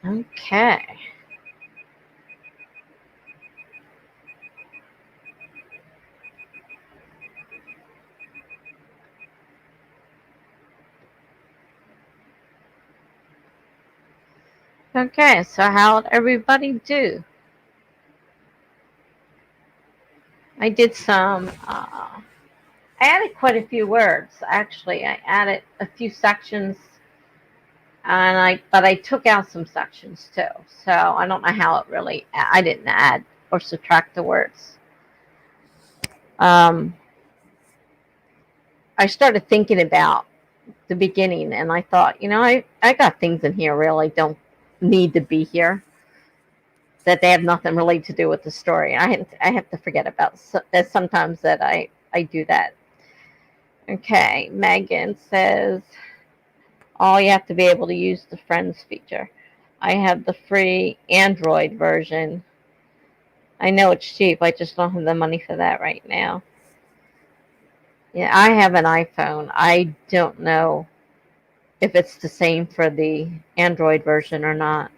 Okay. Okay, so how'd everybody do? I did some, I added quite a few words, actually. I added a few sections, but I took out some sections too. So I don't know how it really, I didn't add or subtract the words. I started thinking about the beginning, and I thought, I got things in here really don't need to be here, that they have nothing really to do with the story. I have to forget about that sometimes that I do that. Okay, Megan says, oh, you have to be able to use the Friends feature. I have the free Android version. I know it's cheap. I just don't have the money for that right now. Yeah, I have an iPhone. I don't know if it's the same for the Android version or not.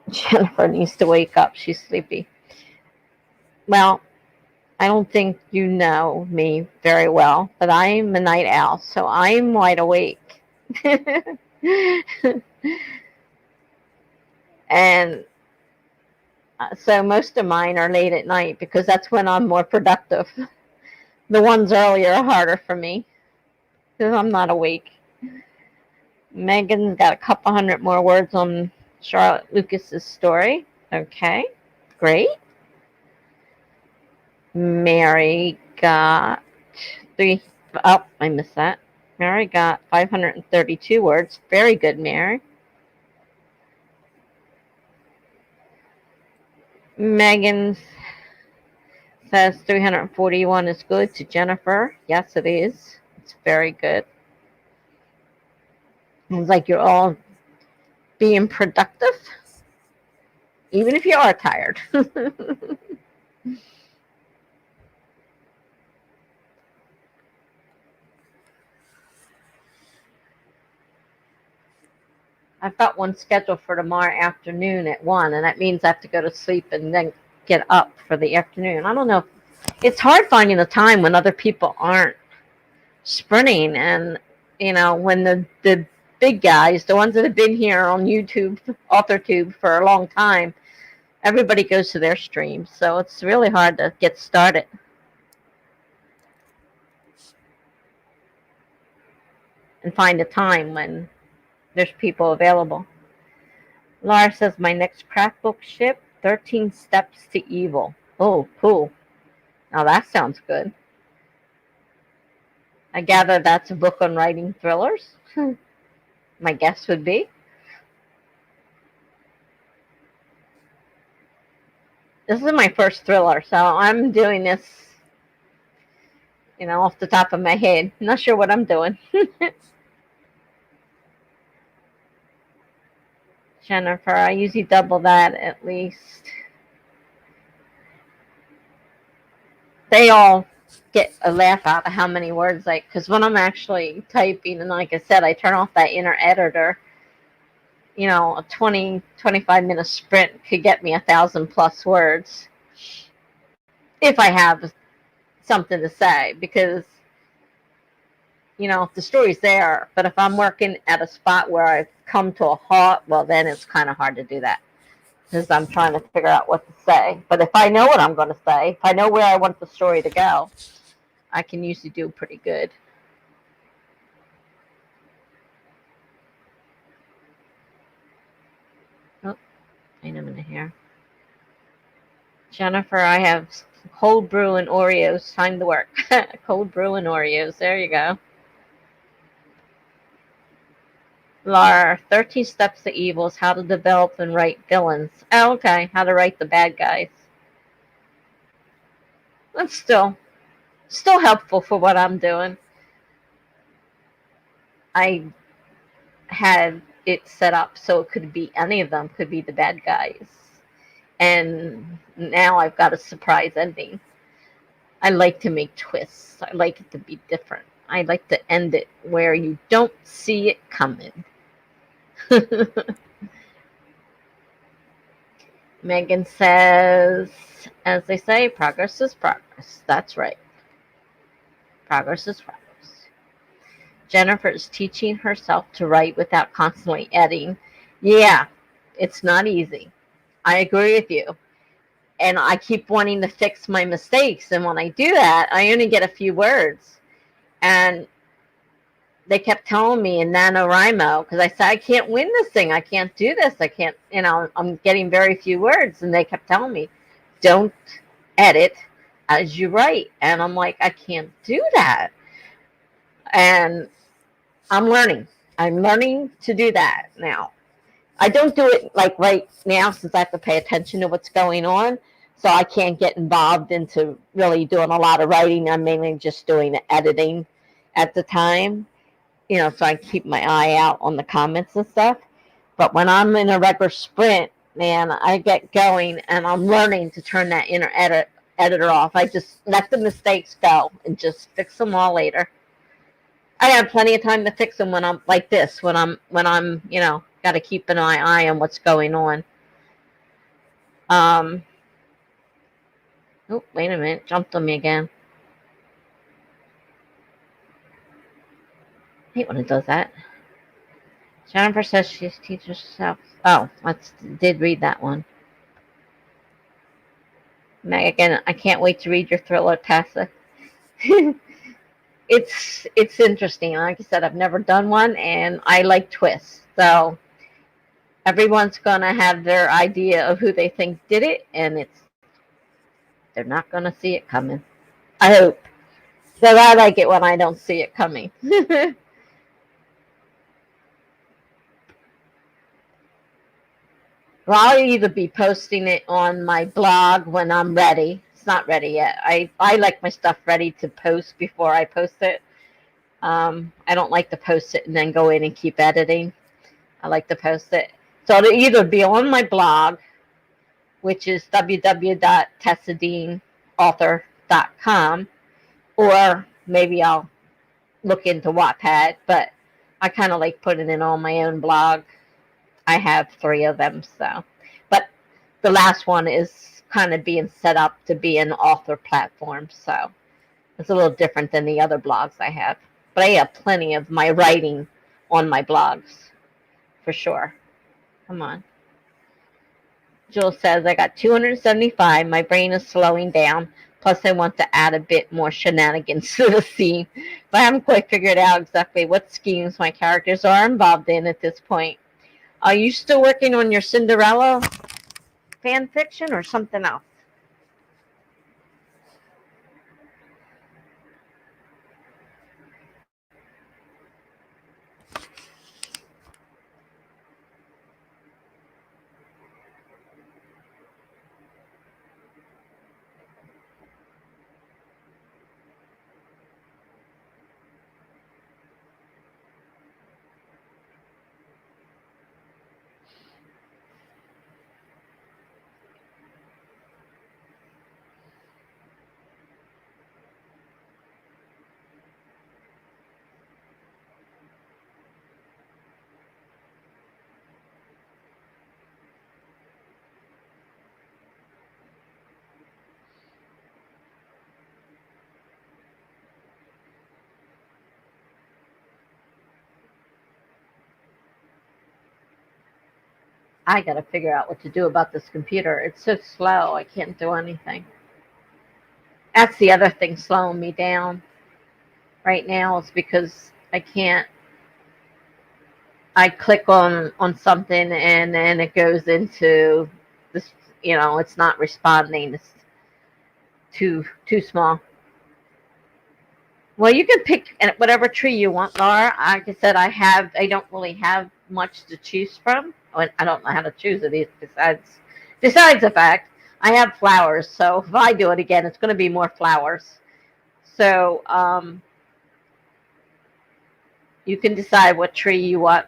Jennifer needs to wake up. She's sleepy. Well, I don't think you know me very well, but I'm a night owl, so I'm wide awake. And so most of mine are late at night because that's when I'm more productive. The ones earlier are harder for me because I'm not awake. Megan's got a couple hundred more words on Charlotte Lucas's story. Okay, great. Mary got three. Oh, I missed that. Mary got 532 words. Very good, Mary. Megan says 341 is good to Jennifer. Yes, it is. It's very good. It's like you're all being productive, even if you are tired. I've got one scheduled for tomorrow afternoon at 1, and that means I have to go to sleep and then get up for the afternoon. I don't know. It's hard finding the time when other people aren't sprinting, and when the big guys, the ones that have been here on YouTube, Authortube for a long time, everybody goes to their streams, so it's really hard to get started and find a time when there's people available. Laura says, my next craft book ship, 13 Steps to Evil. Oh, cool. Now that sounds good. I gather that's a book on writing thrillers. My guess would be. This is my first thriller, so I'm doing this, off the top of my head. Not sure what I'm doing. Jennifer, I usually double that at least. They all get a laugh out of how many words because when I'm actually typing, and like I said, I turn off that inner editor, a 20-25 minute sprint could get me 1,000+ words if I have something to say because, the story's there. But if I'm working at a spot where I've come to a halt, well, then it's kind of hard to do that because I'm trying to figure out what to say. But if I know what I'm going to say, if I know where I want the story to go, I can usually do pretty good. Oh, wait a minute here. Jennifer, I have cold brew and Oreos. Time to work. Cold brew and Oreos. There you go. Laura, 13 Steps to Evil is how to develop and write villains. Oh, okay. How to write the bad guys. That's still helpful for what I'm doing. I had it set up so it could be any of them could be the bad guys. And now I've got a surprise ending. I like to make twists. I like it to be different. I like to end it where you don't see it coming. Megan says, as they say, progress is progress. That's right. Progress is progress. Jennifer is teaching herself to write without constantly editing. Yeah, it's not easy. I agree with you. And I keep wanting to fix my mistakes. And when I do that, I only get a few words. And they kept telling me in NaNoWriMo, because I said, I can't win this thing. I can't do this. I can't, I'm getting very few words. And they kept telling me, don't edit as you write. And I'm like, I can't do that. And I'm learning. I'm learning to do that now. I don't do it like right now since I have to pay attention to what's going on. So I can't get involved into really doing a lot of writing. I'm mainly just doing the editing at the time, so I keep my eye out on the comments and stuff. But when I'm in a regular sprint, man, I get going and I'm learning to turn that inner editor off. I just let the mistakes go and just fix them all later. I have plenty of time to fix them when I'm like this, when I'm got to keep an eye on what's going on. Oh, wait a minute, jumped on me again. I hate when it does that. Jennifer says she teaches herself. Oh, did read that one. Megan, I can't wait to read your thriller, Tessa. It's interesting. Like I said, I've never done one, and I like twists. So everyone's gonna have their idea of who they think did it, and they're not gonna see it coming. I hope. So I like it when I don't see it coming. Well, I'll either be posting it on my blog when I'm ready. It's not ready yet. I like my stuff ready to post before I post it. I don't like to post it and then go in and keep editing. I like to post it. So it'll either be on my blog, which is www.tessadeanauthor.com, or maybe I'll look into Wattpad, but I kind of like putting it on my own blog. I have 3 of them, so. But the last one is kind of being set up to be an author platform, so it's a little different than the other blogs I have. But I have plenty of my writing on my blogs, for sure. Come on. Jill says, I got 275. My brain is slowing down. Plus, I want to add a bit more shenanigans to the scene. But I haven't quite figured out exactly what schemes my characters are involved in at this point. Are you still working on your Cinderella fan fiction or something else? I got to figure out what to do about this computer. It's so slow. I can't do anything. That's the other thing slowing me down right now is because I can't. I click on something and then it goes into this. It's not responding. It's too small. Well, you can pick whatever tree you want, Laura. Like I said, I don't really have much to choose from. I don't know how to choose it besides the fact I have flowers. So if I do it again, it's going to be more flowers. So you can decide what tree you want.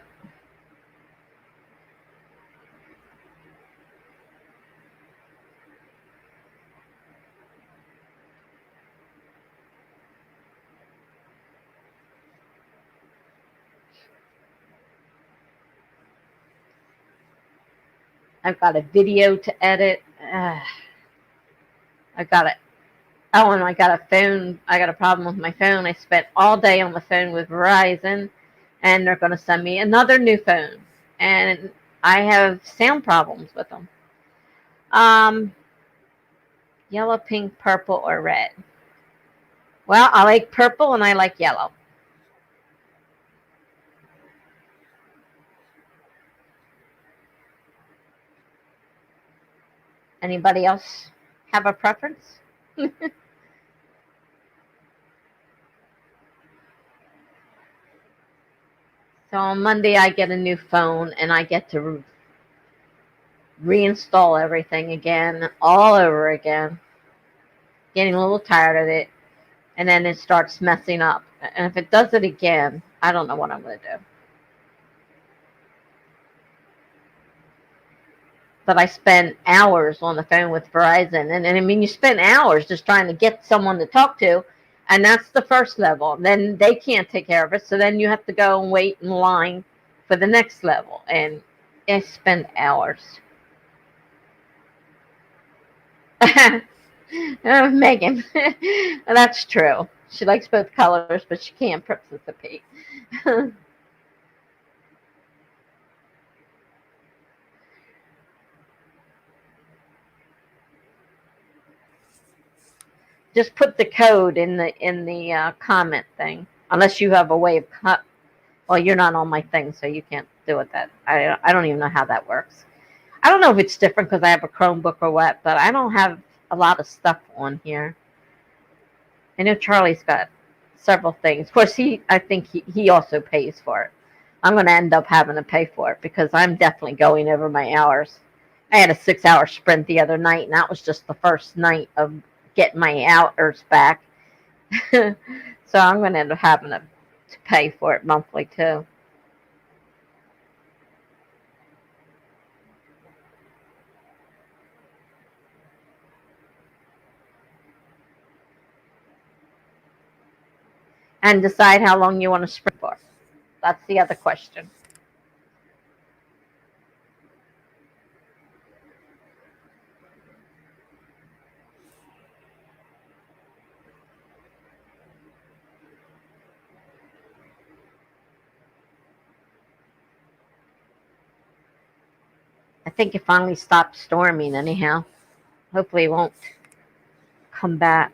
I've got a video to edit. I've got it. Oh, and I got a phone. I got a problem with my phone. I spent all day on the phone with Verizon, and they're going to send me another new phone. And I have sound problems with them. Yellow, pink, purple, or red? Well, I like purple and I like yellow. Anybody else have a preference? So on Monday, I get a new phone and I get to reinstall everything again, all over again. Getting a little tired of it. And then it starts messing up. And if it does it again, I don't know what I'm going to do. But I spend hours on the phone with Verizon. And I mean, you spend hours just trying to get someone to talk to. And that's the first level. Then they can't take care of it. So then you have to go and wait in line for the next level. And I spend hours. Megan. That's true. She likes both colors, but she can't participate. Just put the code in the comment thing, unless you have a way of well, you're not on my thing, so you can't do it. That I don't even know how that works. I don't know if it's different because I have a Chromebook or what, but I don't have a lot of stuff on here. I know Charlie's got several things. Of course, I think he also pays for it. I'm going to end up having to pay for it because I'm definitely going over my hours. I had a 6-hour sprint the other night, and that was just the first night of getting my hours back. So I'm going to end up having to pay for it monthly too. And decide how long you want to sprint for. That's the other question. 'I think it finally stopped storming anyhow. Hopefully it won't come back.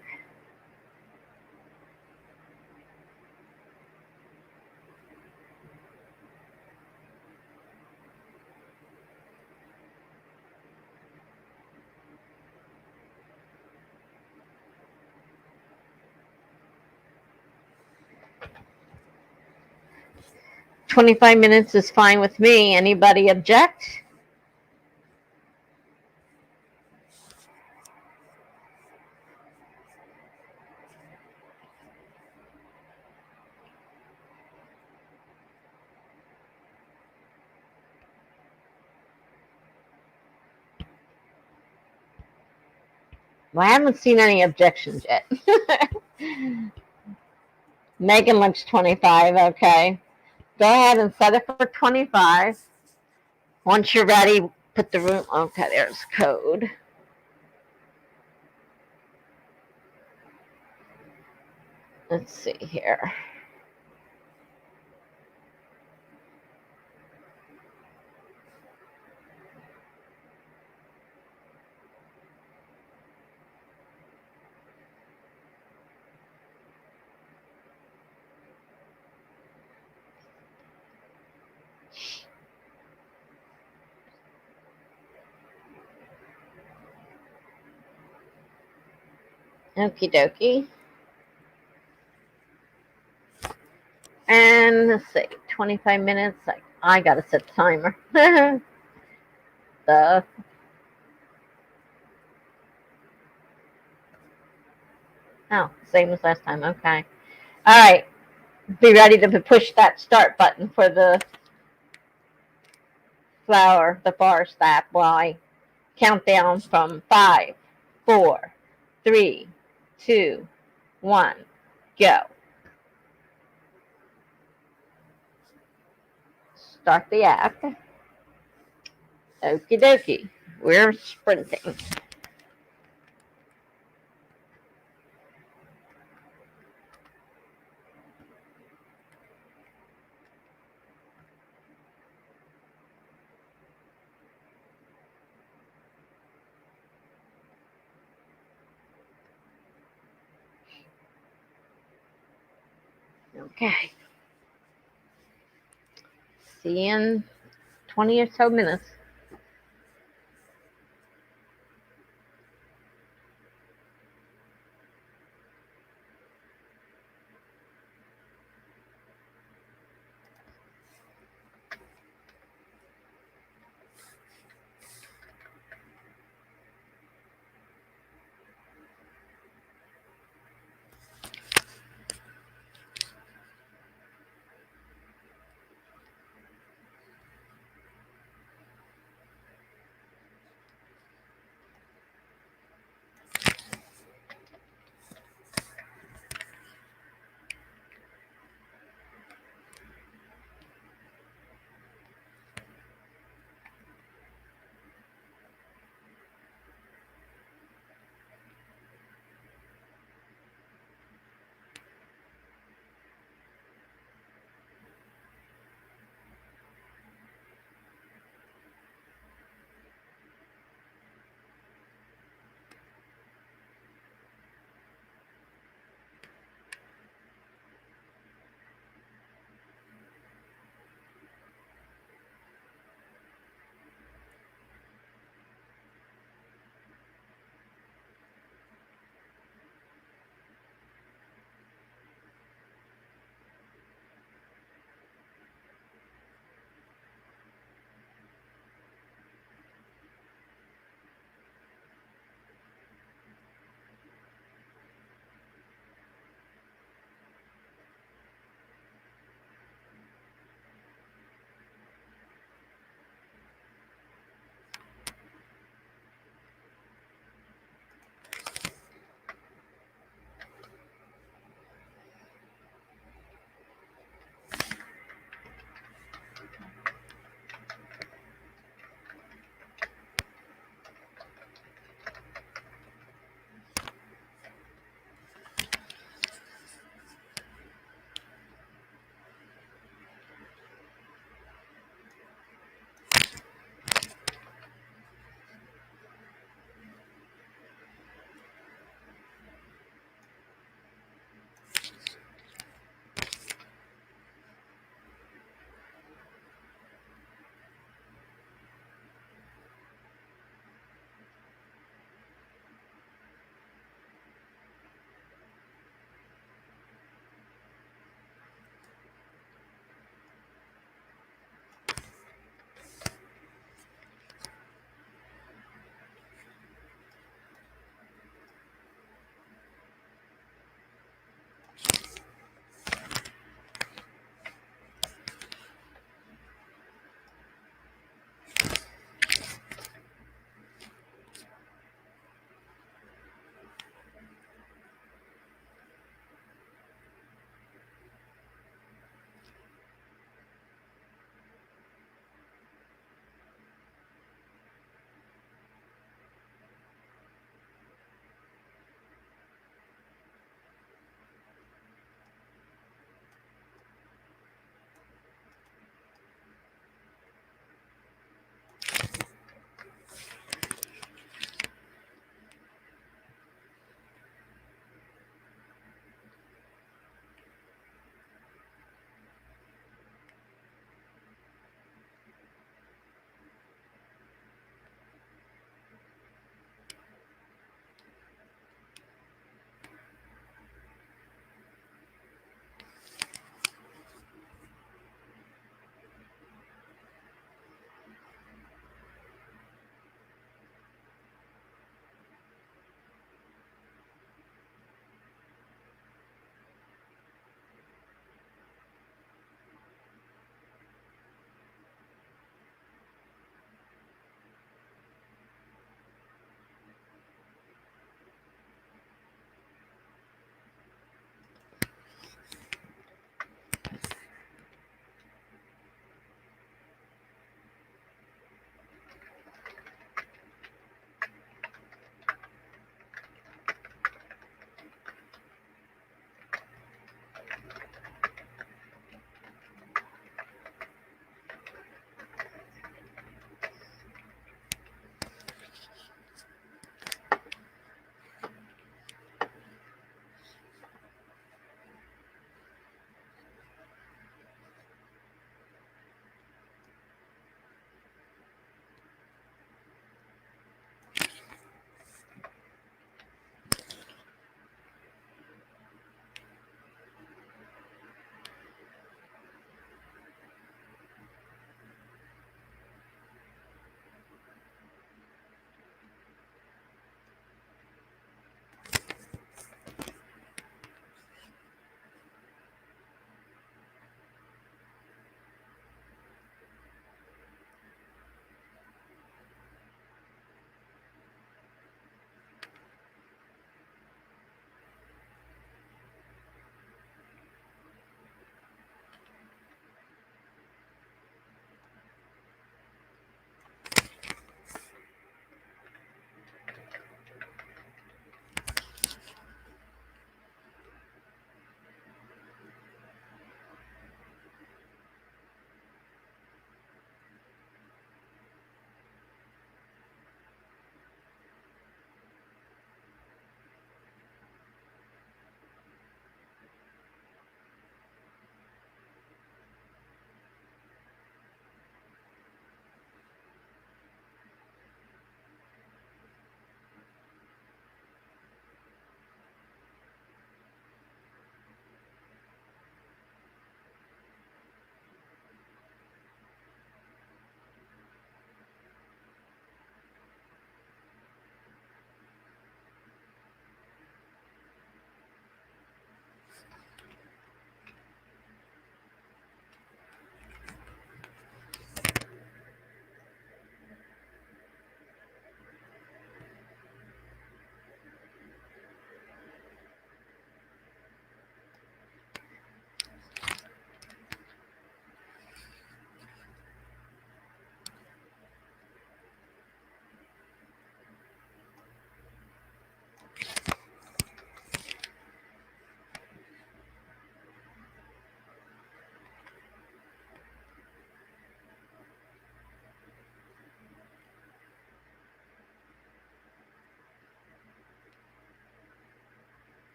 25 minutes is fine with me. Anybody object? Well, I haven't seen any objections yet. Megan looks 25. Okay. Go ahead and set it for 25. Once you're ready, put the room. Okay, there's code. Let's see here. Okie dokie. And let's see, 25 minutes. I gotta set the timer. the Oh, same as last time. Okay. All right. Be ready to push that start button for the flower, the bar staff, while I count down from 5, 4, 3, 2, 1, go. Start the act. Okie dokie. We're sprinting. Okay. See you in 20 or so minutes.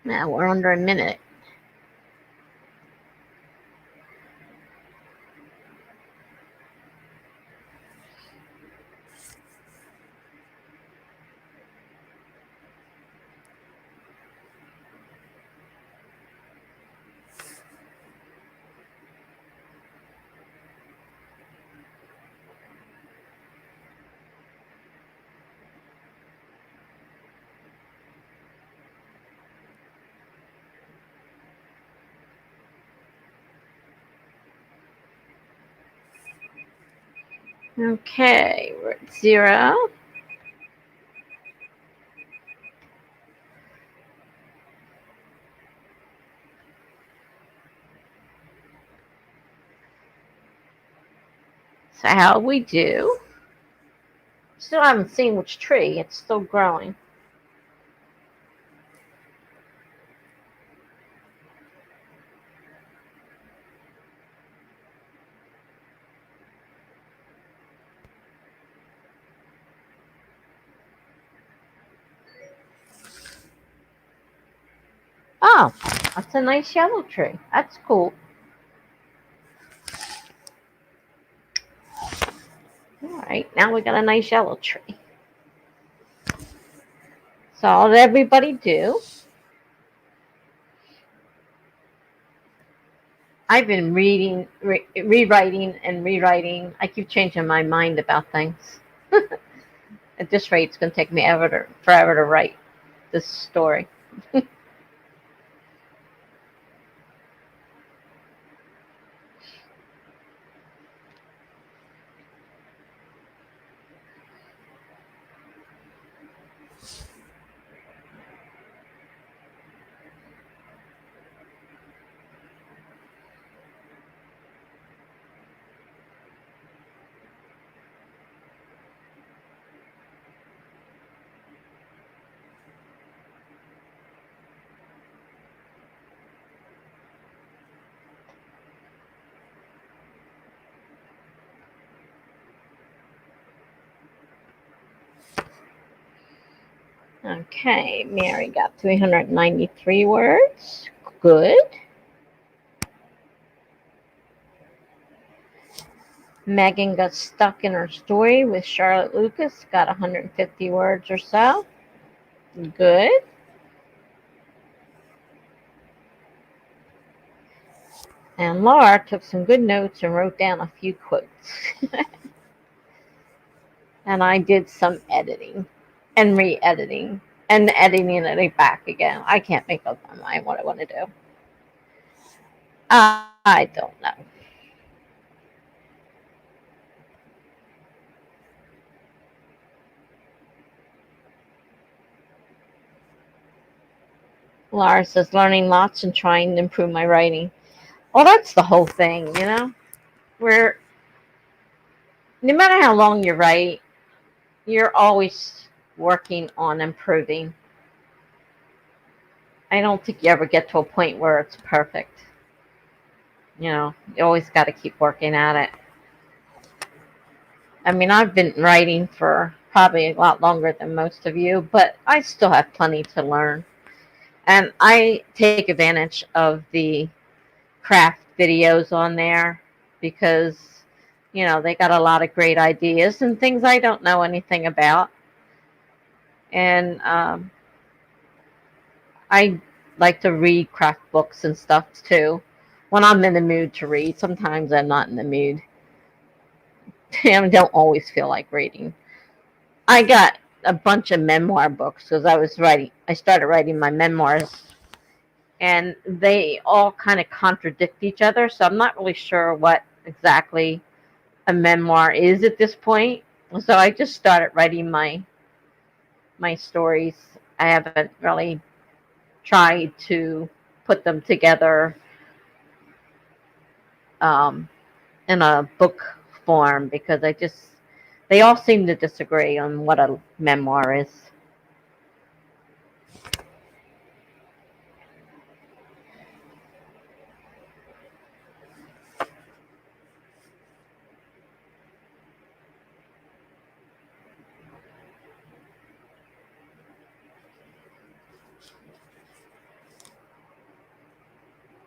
Now we're under a minute. Okay, we're at 0. So how we do? Still haven't seen which tree. It's still growing. Oh, that's a nice yellow tree. That's cool. All right, now we got a nice yellow tree. So what did everybody do? I've been reading, rewriting, and rewriting. I keep changing my mind about things. At this rate, it's going to take me forever to write this story. Okay, Mary got 393 words. Good. Megan got stuck in her story with Charlotte Lucas, got 150 words or so. Good. And Laura took some good notes and wrote down a few quotes. And I did some editing and re-editing and editing it back again. I can't make up my mind what I want to do. I don't know. Laura says learning lots and trying to improve my writing. Well, that's the whole thing, you know? Where no matter how long you write, you're always working on improving. I don't think you ever get to a point where it's perfect. You know, you always got to keep working at it. I mean, I've been writing for probably a lot longer than most of you, but I still have plenty to learn. And I take advantage of the craft videos on there because, you know, they got a lot of great ideas and things I don't know anything about. And I like to read craft books and stuff too when I'm in the mood to read. Sometimes I'm not in the mood. I don't always feel like reading. I got a bunch of memoir books because I started writing my memoirs, and they all kind of contradict each other. So I'm not really sure what exactly a memoir is at this point. So I just started writing my stories. I haven't really tried to put them together um, in a book form because they all seem to disagree on what a memoir is.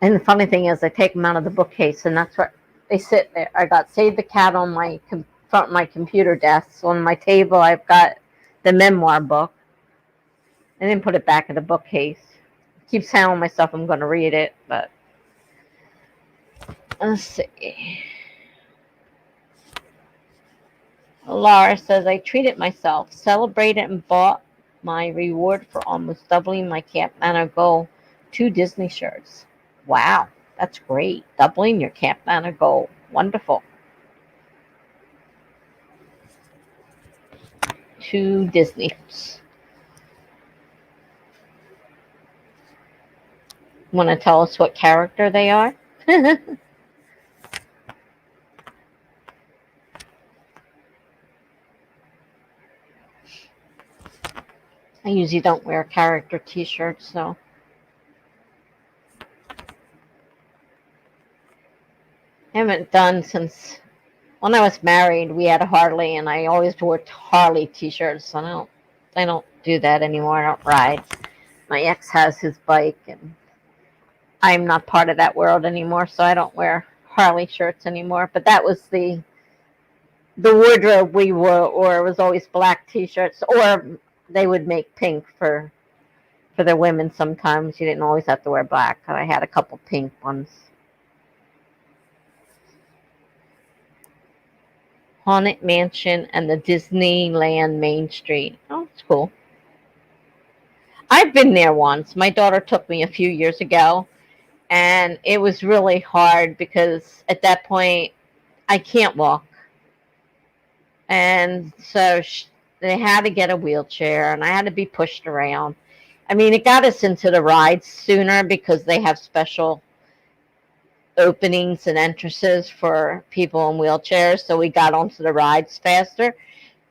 And the funny thing is, I take them out of the bookcase, and that's where they sit there. I got Save the Cat on my front of my computer desk. On my table, I've got the Memoir book. I didn't put it back in the bookcase. I keep telling myself I'm going to read it, but let's see. Laura says, I treated myself, celebrated, and bought my reward for almost doubling my Camp Nano goal, 2 Disney shirts. Wow, that's great. Doubling your Camp Nano goal. Wonderful. 2 Disney shirts. Want to tell us what character they are? I usually don't wear character t-shirts, so. I haven't done since when I was married. We had a Harley, and I always wore Harley t-shirts. So I don't do that anymore. I don't ride. My ex has his bike, and I'm not part of that world anymore, so I don't wear Harley shirts anymore. But that was the wardrobe we wore, or it was always black t-shirts, or they would make pink for the women sometimes. You didn't always have to wear black. I had a couple pink ones. Haunted Mansion and the Disneyland Main Street. Oh, it's cool. I've been there once. My daughter took me a few years ago, and it was really hard because at that point I can't walk. And so they had to get a wheelchair, and I had to be pushed around. I mean, it got us into the rides sooner because they have special openings and entrances for people in wheelchairs, so we got onto the rides faster.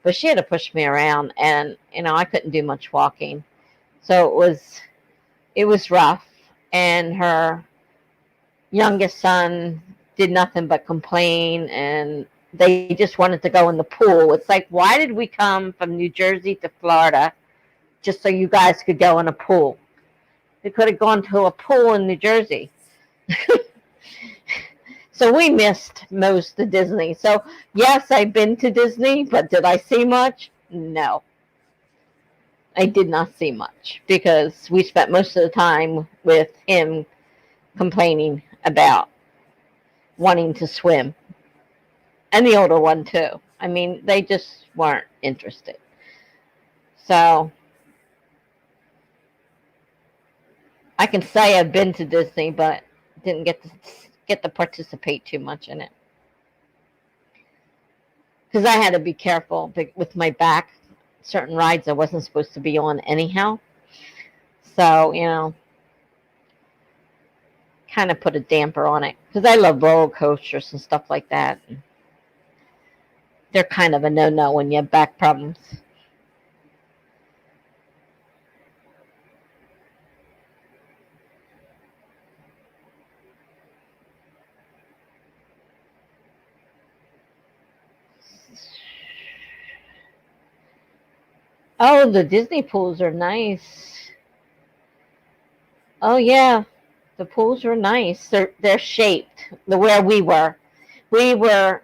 But she had to push me around, and I couldn't do much walking, so it was rough. And her youngest son did nothing but complain, and they just wanted to go in the pool. It's like, why did we come from New Jersey to Florida just so you guys could go in a pool? They could have gone to a pool in New Jersey. So we missed most of Disney. So yes, I've been to Disney, but did I see much? No. I did not see much because we spent most of the time with him complaining about wanting to swim. And the older one too. I mean, they just weren't interested. So I can say I've been to Disney, but didn't get to participate too much in it because I had to be careful with my back. Certain rides I wasn't supposed to be on anyhow, so kind of put a damper on it because I love roller coasters and stuff like that. They're kind of a no-no when you have back problems. Oh, the Disney pools are nice. Oh yeah, the pools are nice. They're shaped where we were. We weren't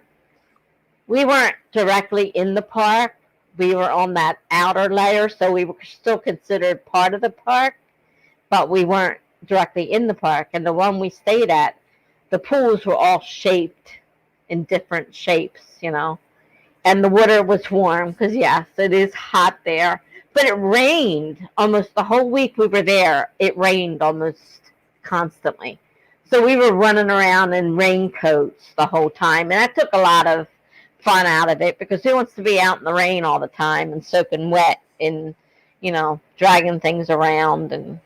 directly in the park. We were on that outer layer, so we were still considered part of the park, but we weren't directly in the park. And the one we stayed at, the pools were all shaped in different shapes, and the water was warm because, yes, it is hot there. But it rained almost the whole week we were there. It rained almost constantly. So we were running around in raincoats the whole time. And that took a lot of fun out of it because who wants to be out in the rain all the time and soaking wet and, dragging things around and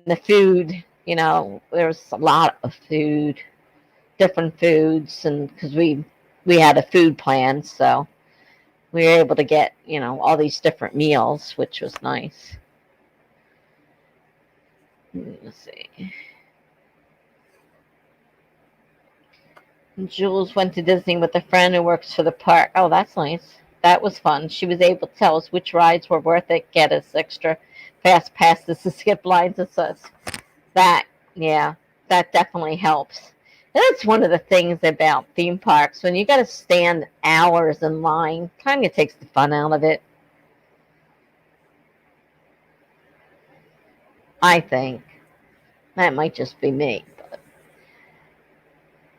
the food, there was a lot of food. Different foods, and because we had a food plan, so we were able to get all these different meals, which was nice. Let's see. Jules went to Disney with a friend who works for the park. Oh, that's nice. That was fun. She was able to tell us which rides were worth it, get us extra fast passes to skip lines and such. That, yeah, that definitely helps. That's one of the things about theme parks. When you got to stand hours in line, kind of takes the fun out of it, I think. That might just be me.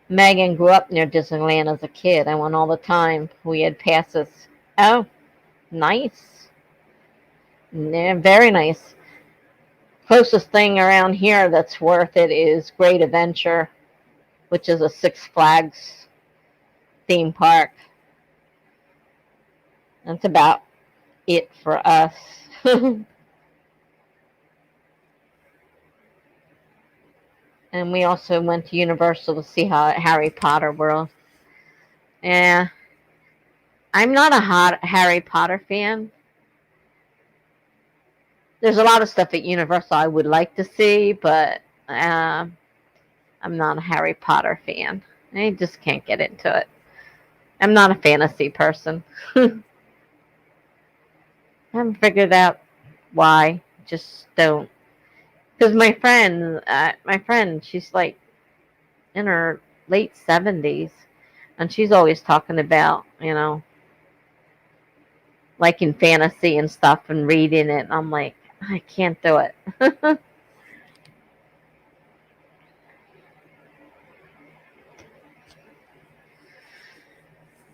Megan grew up near Disneyland as a kid. I went all the time. We had passes. Oh, nice. Yeah, very nice. Closest thing around here that's worth it is Great Adventure, which is a Six Flags theme park. That's about it for us. And we also went to Universal to see Harry Potter World. Yeah, I'm not a hot Harry Potter fan. There's a lot of stuff at Universal I would like to see, but I'm not a Harry Potter fan. I just can't get into it. I'm not a fantasy person. I haven't figured out why. Just don't. Because my friend, she's like in her late 70s, and she's always talking about, liking fantasy and stuff and reading it. And I'm like, I can't do it.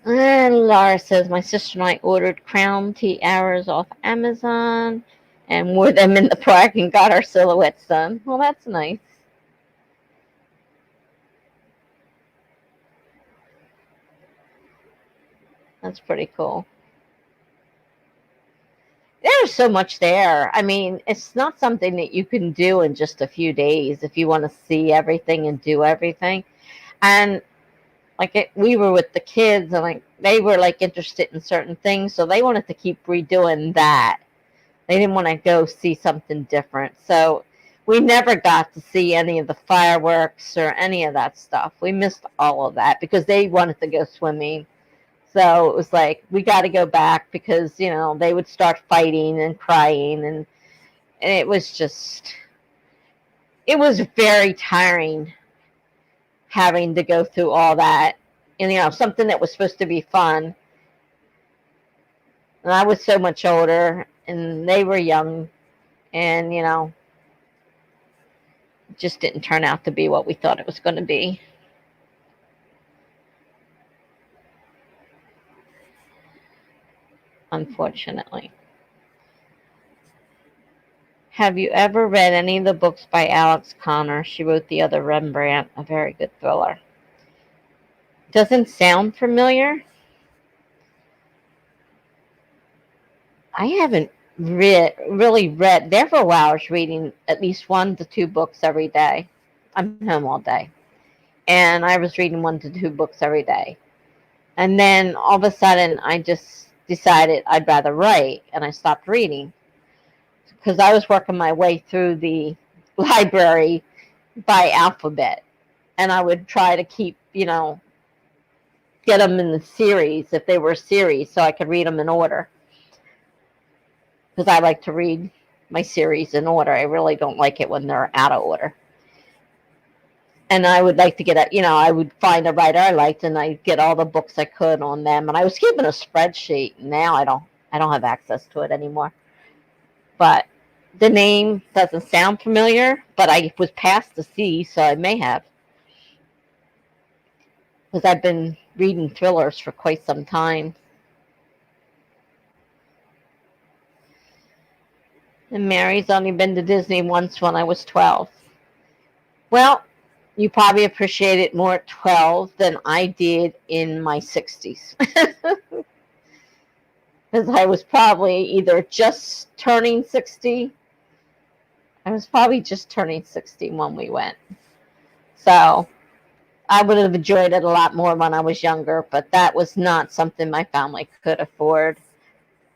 And Laura says, my sister and I ordered crown tiaras off Amazon and wore them in the park and got our silhouettes done. Well, that's nice. That's pretty cool. There's so much there. I mean, it's not something that you can do in just a few days if you want to see everything and do everything. And we were with the kids, and like they were like interested in certain things, so they wanted to keep redoing that. They didn't want to go see something different. So we never got to see any of the fireworks or any of that stuff. We missed all of that because they wanted to go swimming. So it was like, we got to go back because, they would start fighting and crying. And it was very tiring having to go through all that. And, something that was supposed to be fun. And I was so much older and they were young. And, it just didn't turn out to be what we thought it was going to be. Unfortunately. Have you ever read any of the books by Alex Connor? She wrote The Other Rembrandt, a very good thriller. Doesn't sound familiar. I haven't really read. There for a while, I was reading at least 1 to 2 books every day. I'm home all day. And I was reading 1 to 2 books every day. And then all of a sudden, I just decided I'd rather write, and I stopped reading. Because I was working my way through the library by alphabet. And I would try to keep, get them in the series if they were a series so I could read them in order. Because I like to read my series in order. I really don't like it when they're out of order. And I would like to I would find a writer I liked and I'd get all the books I could on them. And I was given a spreadsheet. Now I don't have access to it anymore. But the name doesn't sound familiar, but I was past the C, so I may have. Because I've been reading thrillers for quite some time. And Mary's only been to Disney once when I was 12. Well, you probably appreciate it more at 12 than I did in my 60s. Because I was probably either just turning 60. I was probably just turning 60 when we went. So I would have enjoyed it a lot more when I was younger, but that was not something my family could afford.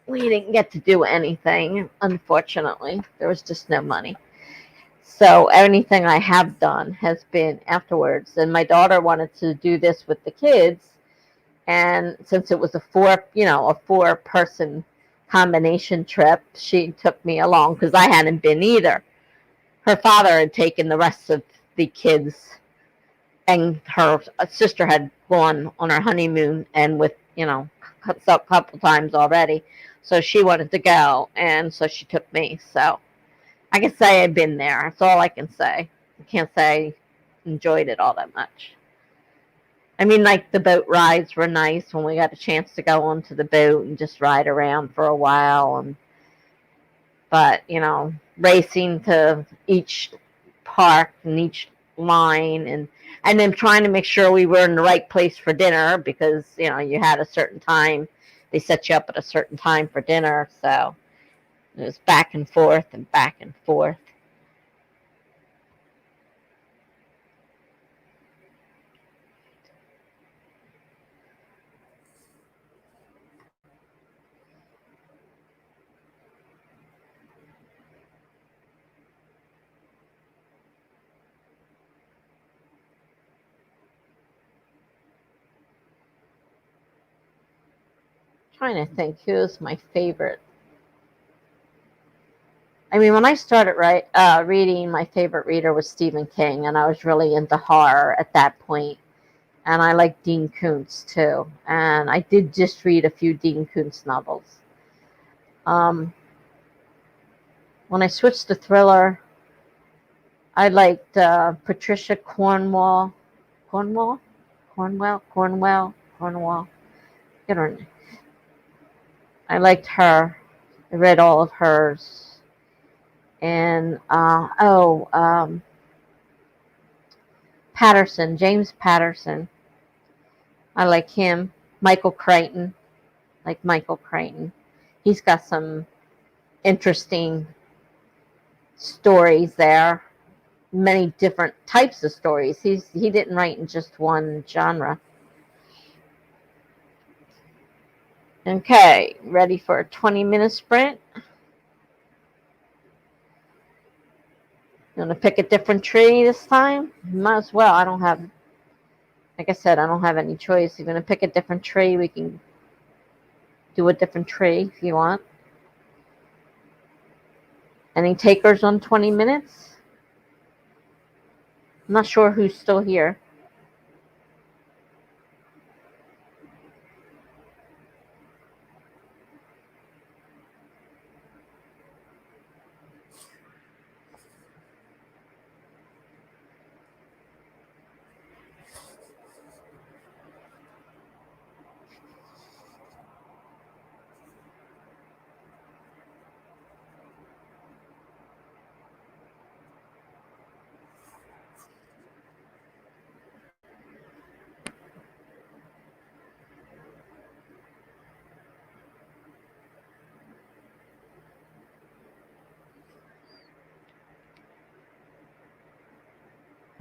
We didn't get to do anything, unfortunately. There was just no money. So anything I have done has been afterwards. And my daughter wanted to do this with the kids. And since it was a 4-person combination trip, she took me along because I hadn't been either. her father had taken the rest of the kids, and her sister had gone on her honeymoon, and with, a couple times already. So she wanted to go, and so she took me. So I can say I've been there. That's all I can say. I can't say I enjoyed it all that much. I mean, like, the boat rides were nice when we got a chance to go onto the boat and just ride around for a while. But, racing to each park and each line, and then trying to make sure we were in the right place for dinner, because, you had a certain time. They set you up at a certain time for dinner. So it was back and forth and back and forth. Trying to think who's my favorite. I mean, when I started reading, my favorite reader was Stephen King, and I was really into horror at that point. And I like Dean Koontz too. And I did just read a few Dean Koontz novels. When I switched to thriller, I liked Patricia Cornwell. Cornwell? Cornwell. Get her name. I liked her. I read all of hers. And, Patterson, James Patterson. I like him. Michael Crichton. Like Michael Crichton. He's got some interesting stories there. Many different types of stories. He didn't write in just one genre. Okay, ready for a 20-minute sprint? You want to pick a different tree this time? Might as well. Like I said, I don't have any choice. If you're going to pick a different tree, we can do a different tree if you want. Any takers on 20 minutes? I'm not sure who's still here.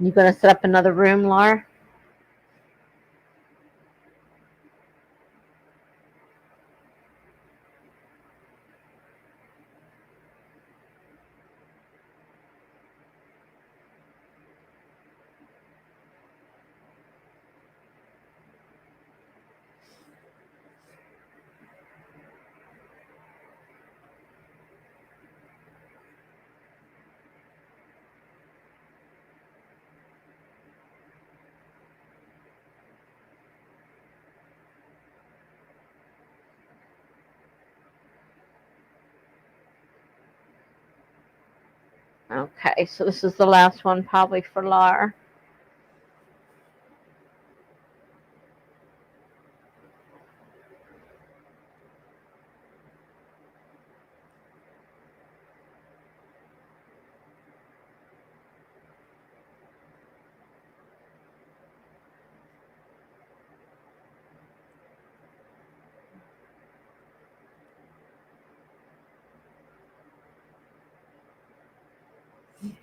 You going to set up another room, Laura? Okay, so this is the last one probably for Laura.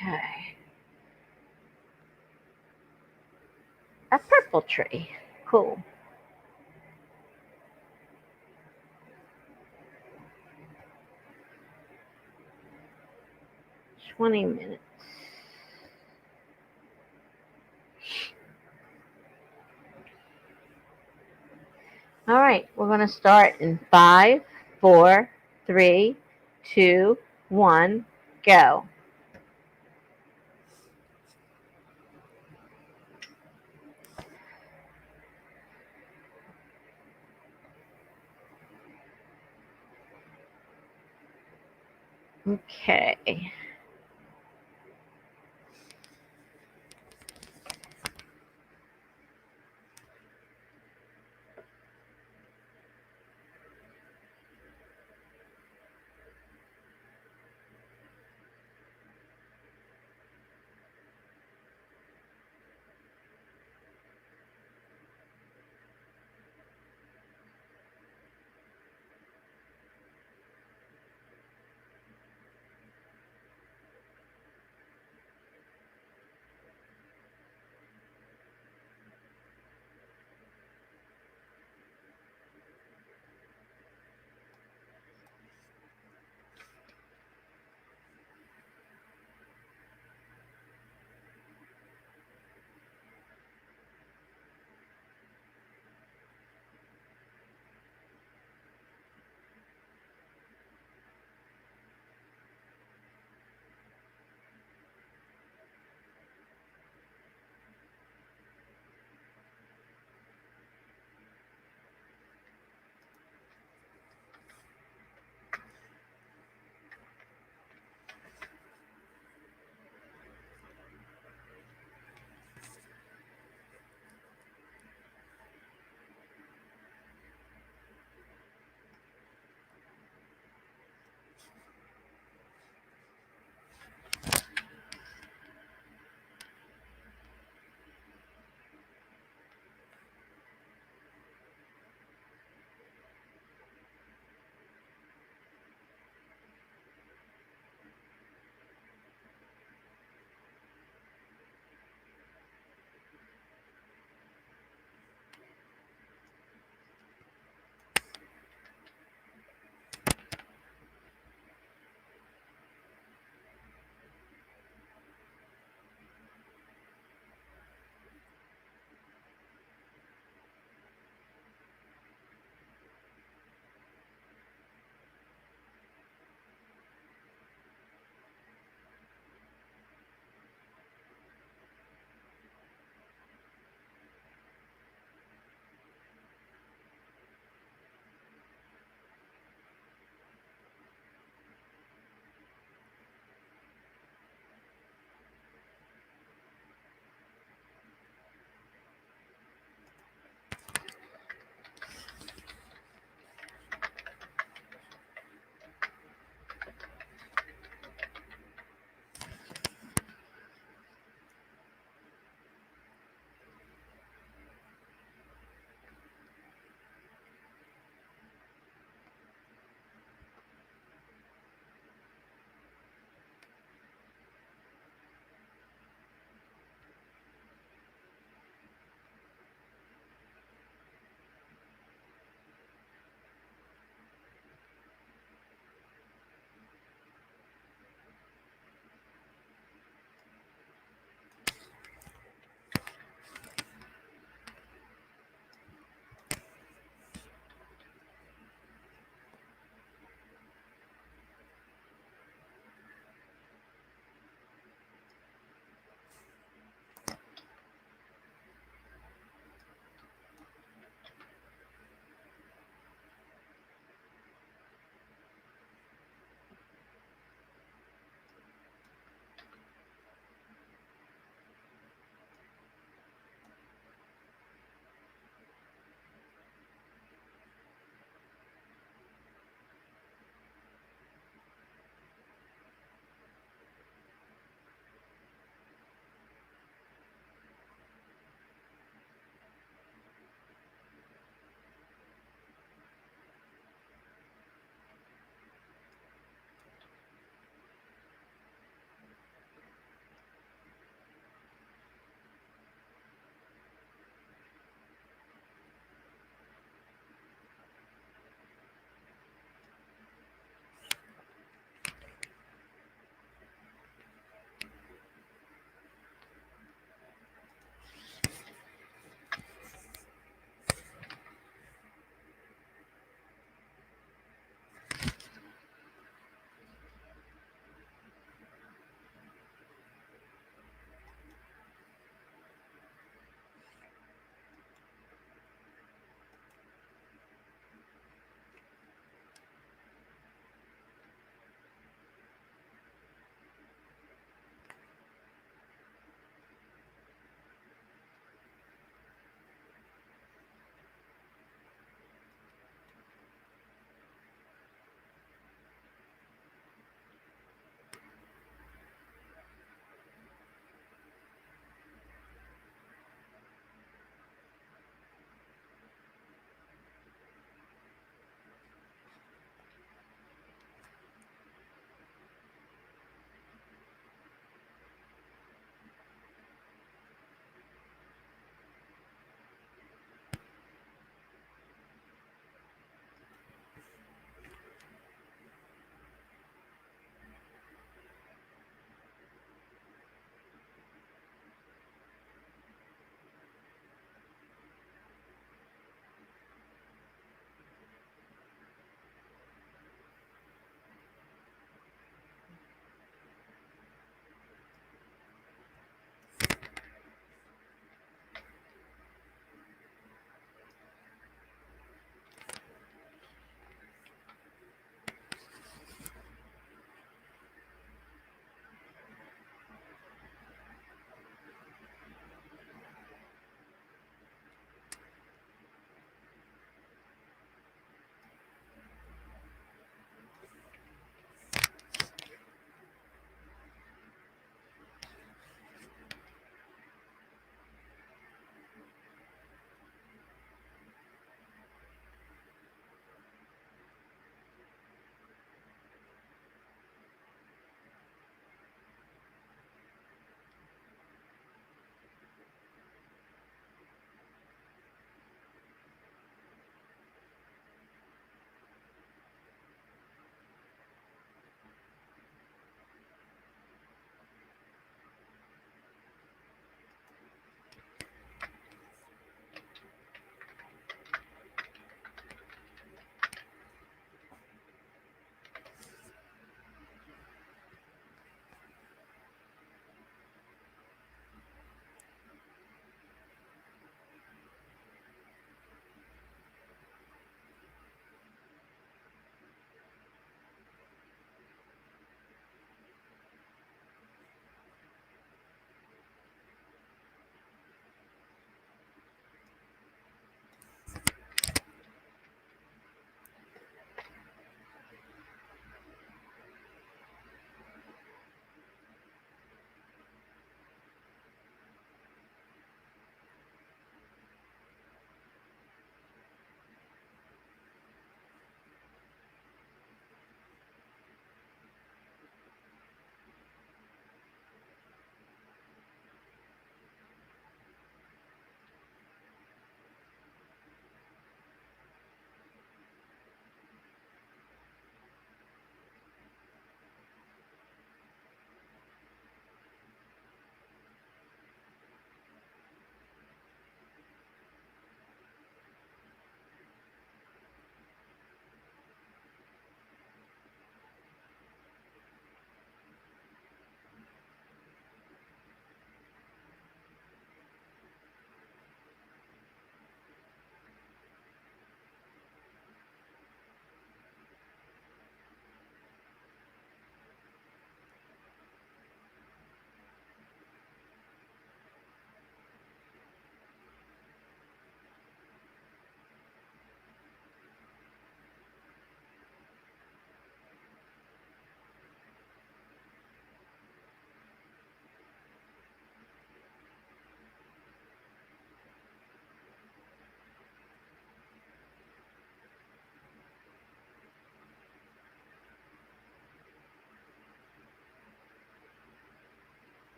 Okay. A purple tree. Cool. "20 minutes. All right, we're going to start in 5, 4, 3, 2, 1, go. Okay.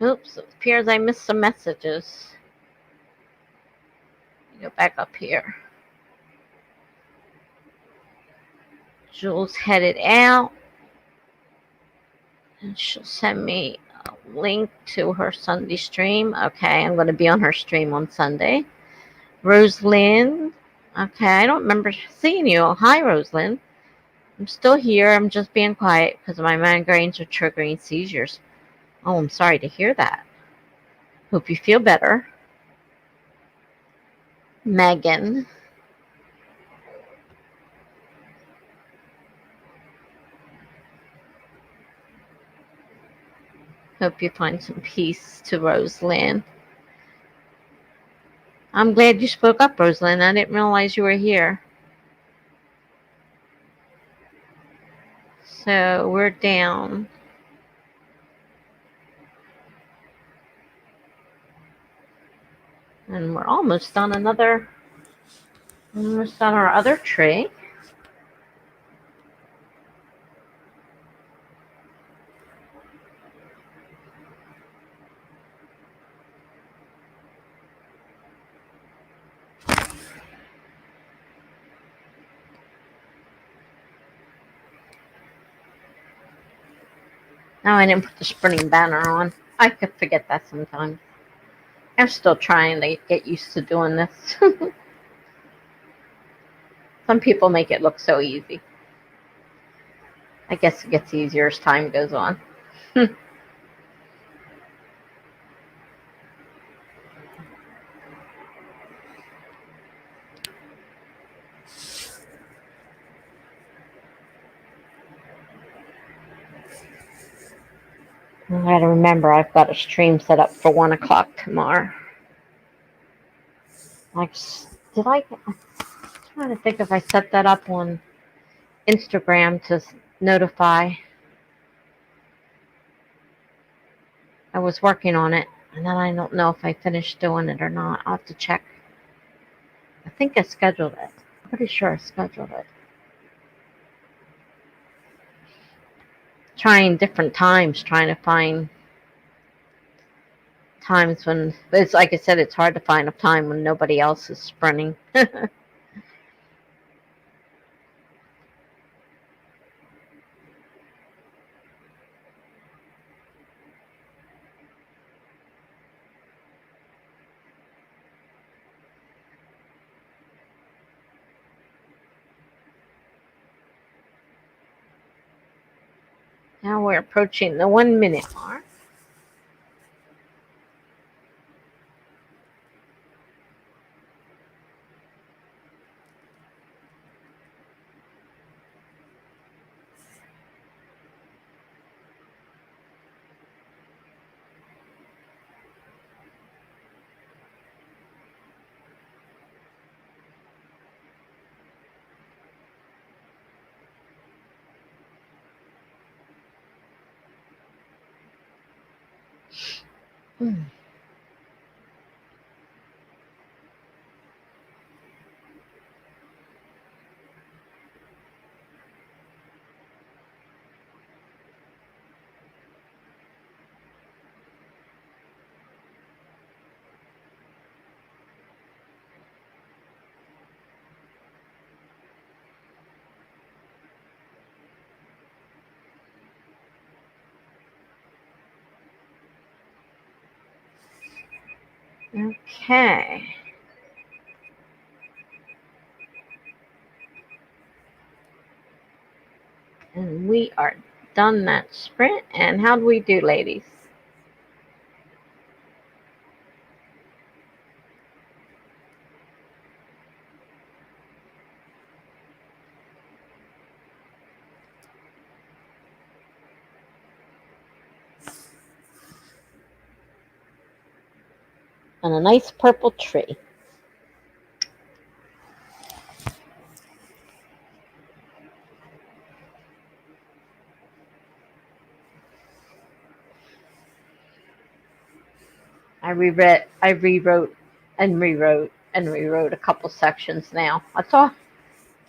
Oops, it appears I missed some messages. Go back up here. Jules headed out. And she'll send me a link to her Sunday stream. Okay, I'm going to be on her stream on Sunday. Rosalind. Okay, I don't remember seeing you. Hi, Rosalind. I'm still here. I'm just being quiet because my migraines are triggering seizures. Oh, I'm sorry to hear that. Hope you feel better. Megan. Hope you find some peace to Rosalind. I'm glad you spoke up, Rosalind. I didn't realize you were here. So we're down. And we're almost on our other tree. Now I didn't put the sprinting banner on. I could forget that sometimes. I'm still trying to get used to doing this. Some people make it look so easy. I guess it gets easier as time goes on. I gotta remember I've got a stream set up for 1 o'clock tomorrow. I'm trying to think if I set that up on Instagram to notify. I was working on it, and then I don't know if I finished doing it or not. I'll have to check. I think I scheduled it. I'm pretty sure I scheduled it. Trying different times, trying to find times when, it's like I said, it's hard to find a time when nobody else is sprinting. Now we're approaching the 1 minute mark. Okay. And we are done that sprint. And how do we do, ladies? And a nice purple tree. I rewrote a couple sections now. That's all.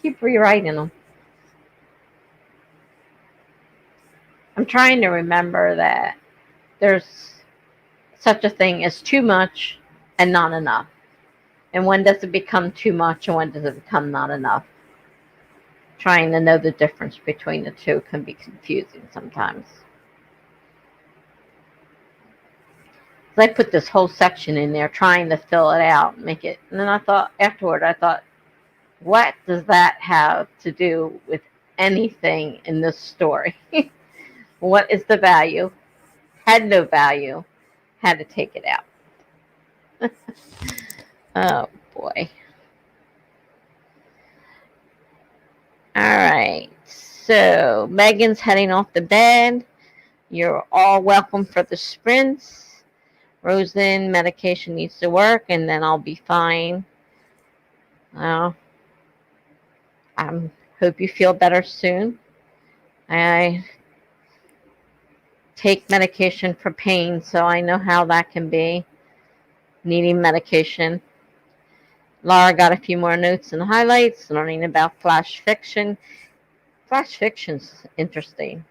Keep rewriting them. I'm trying to remember that there's such a thing as too much and not enough. And when does it become too much and when does it become not enough? Trying to know the difference between the two can be confusing sometimes. So I put this whole section in there trying to fill it out, make it, and then I thought afterward, what does that have to do with anything in this story? What is the value? Had no value, had to take it out. Oh boy. All right. So Megan's heading off to bed. You're all welcome for the sprints. Rosalind, medication needs to work, and then I'll be fine. Well, I hope you feel better soon. I take medication for pain, so I know how that can be, needing medication. Laura got a few more notes and highlights, learning about flash fiction. Flash fiction's interesting.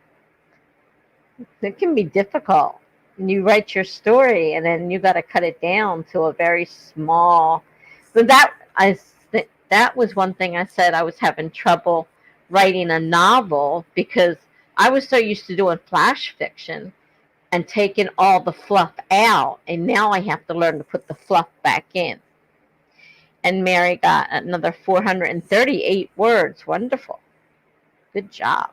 It can be difficult. You write your story, and then you got to cut it down to a very small. So that was one thing I said I was having trouble writing a novel because I was so used to doing flash fiction and taking all the fluff out, and now I have to learn to put the fluff back in. And Mary got another 438 words. Wonderful. Good job.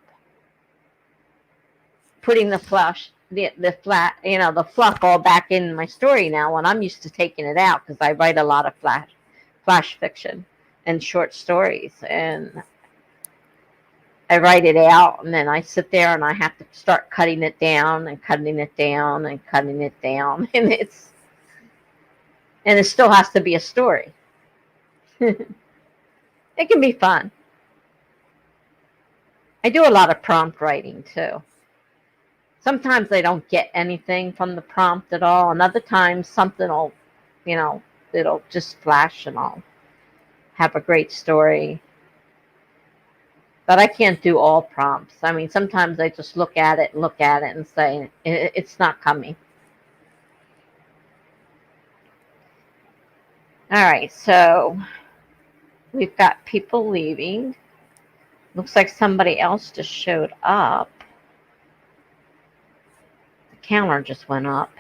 Putting the fluff all back in my story now when I'm used to taking it out because I write a lot of flash fiction and short stories, and I write it out and then I sit there and I have to start cutting it down and cutting it down and cutting it down and it still has to be a story. It can be fun. I do a lot of prompt writing too. Sometimes I don't get anything from the prompt at all, and other times something will, it'll just flash and I'll have a great story. But I can't do all prompts. I mean, sometimes I just look at it and say, it's not coming. All right, so we've got people leaving. Looks like somebody else just showed up. The counter just went up.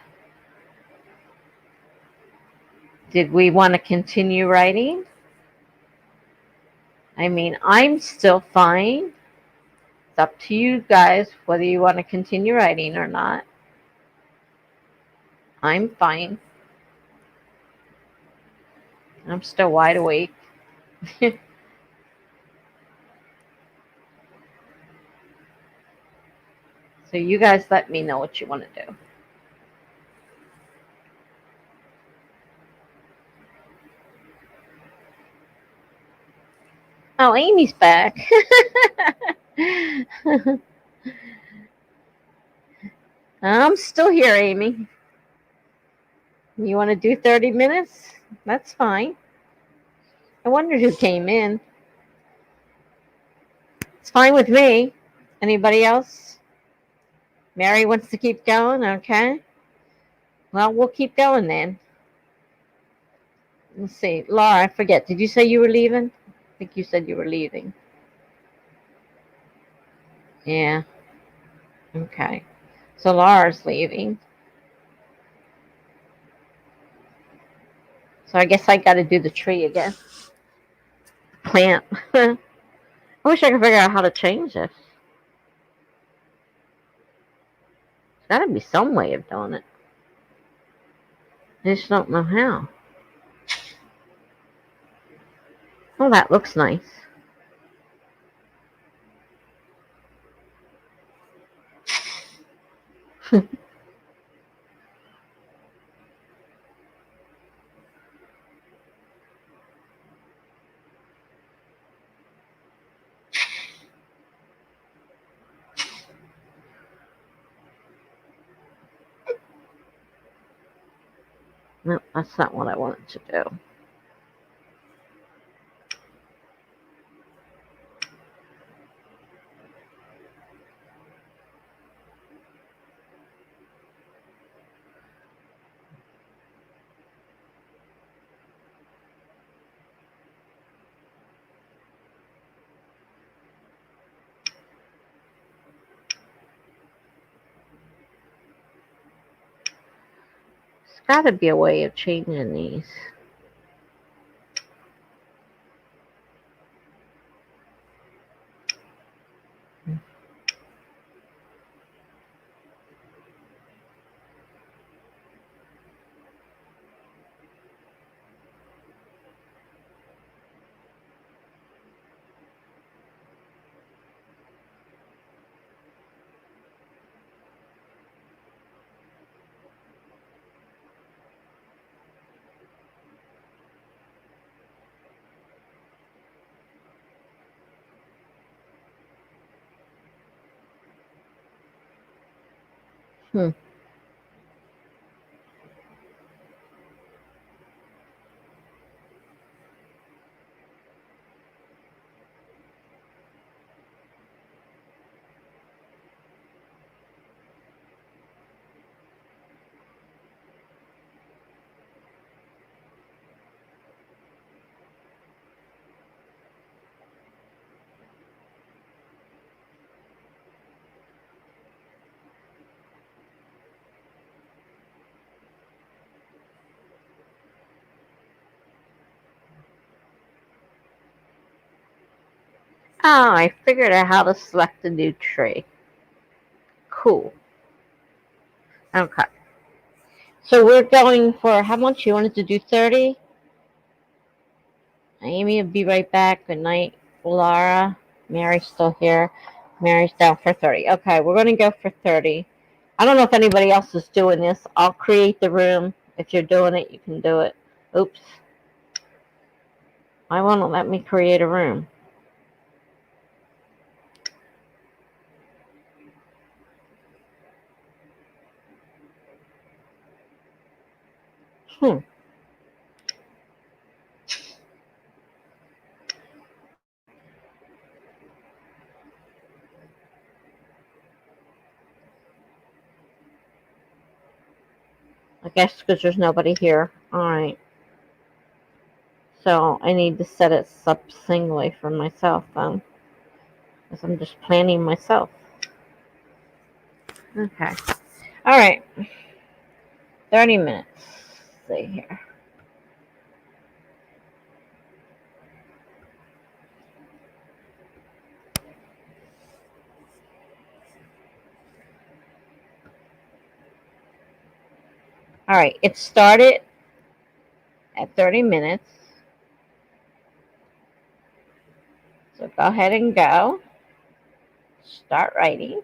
Did we want to continue writing? I mean, I'm still fine. It's up to you guys whether you want to continue writing or not. I'm fine. I'm still wide awake. So you guys let me know what you want to do. Oh, Amy's back. I'm still here, Amy. You want to do 30 minutes? That's fine. I wondered who came in. It's fine with me. Anybody else? Mary wants to keep going? Okay. Well, we'll keep going then. Let's see. Laura, I forget. Did you say you were leaving? I think you said you were leaving. Yeah. Okay. So Laura's leaving. So I guess I got to do the tree again. Plant. I wish I could figure out how to change this. There's got to be some way of doing it. I just don't know how. Oh, that looks nice. No, that's not what I wanted to do. got to be a way of changing these. Hmm. Oh, I figured out how to select a new tree. Cool. Okay. So we're going for how much? You wanted to do 30? Amy will be right back. Good night, Laura. Mary's still here. Mary's down for 30. Okay, we're going to go for 30. I don't know if anybody else is doing this. I'll create the room. If you're doing it, you can do it. Oops. Why won't it let me create a room? Hmm. I guess because there's nobody here. All right. So I need to set it up singly for myself then. Because I'm just planning myself. Okay. All right. 30 minutes. Let's see here. All right. It started at 30 minutes. So go ahead and go. Start writing.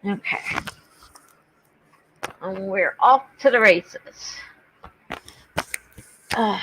Okay. And we're off to the races. Uh,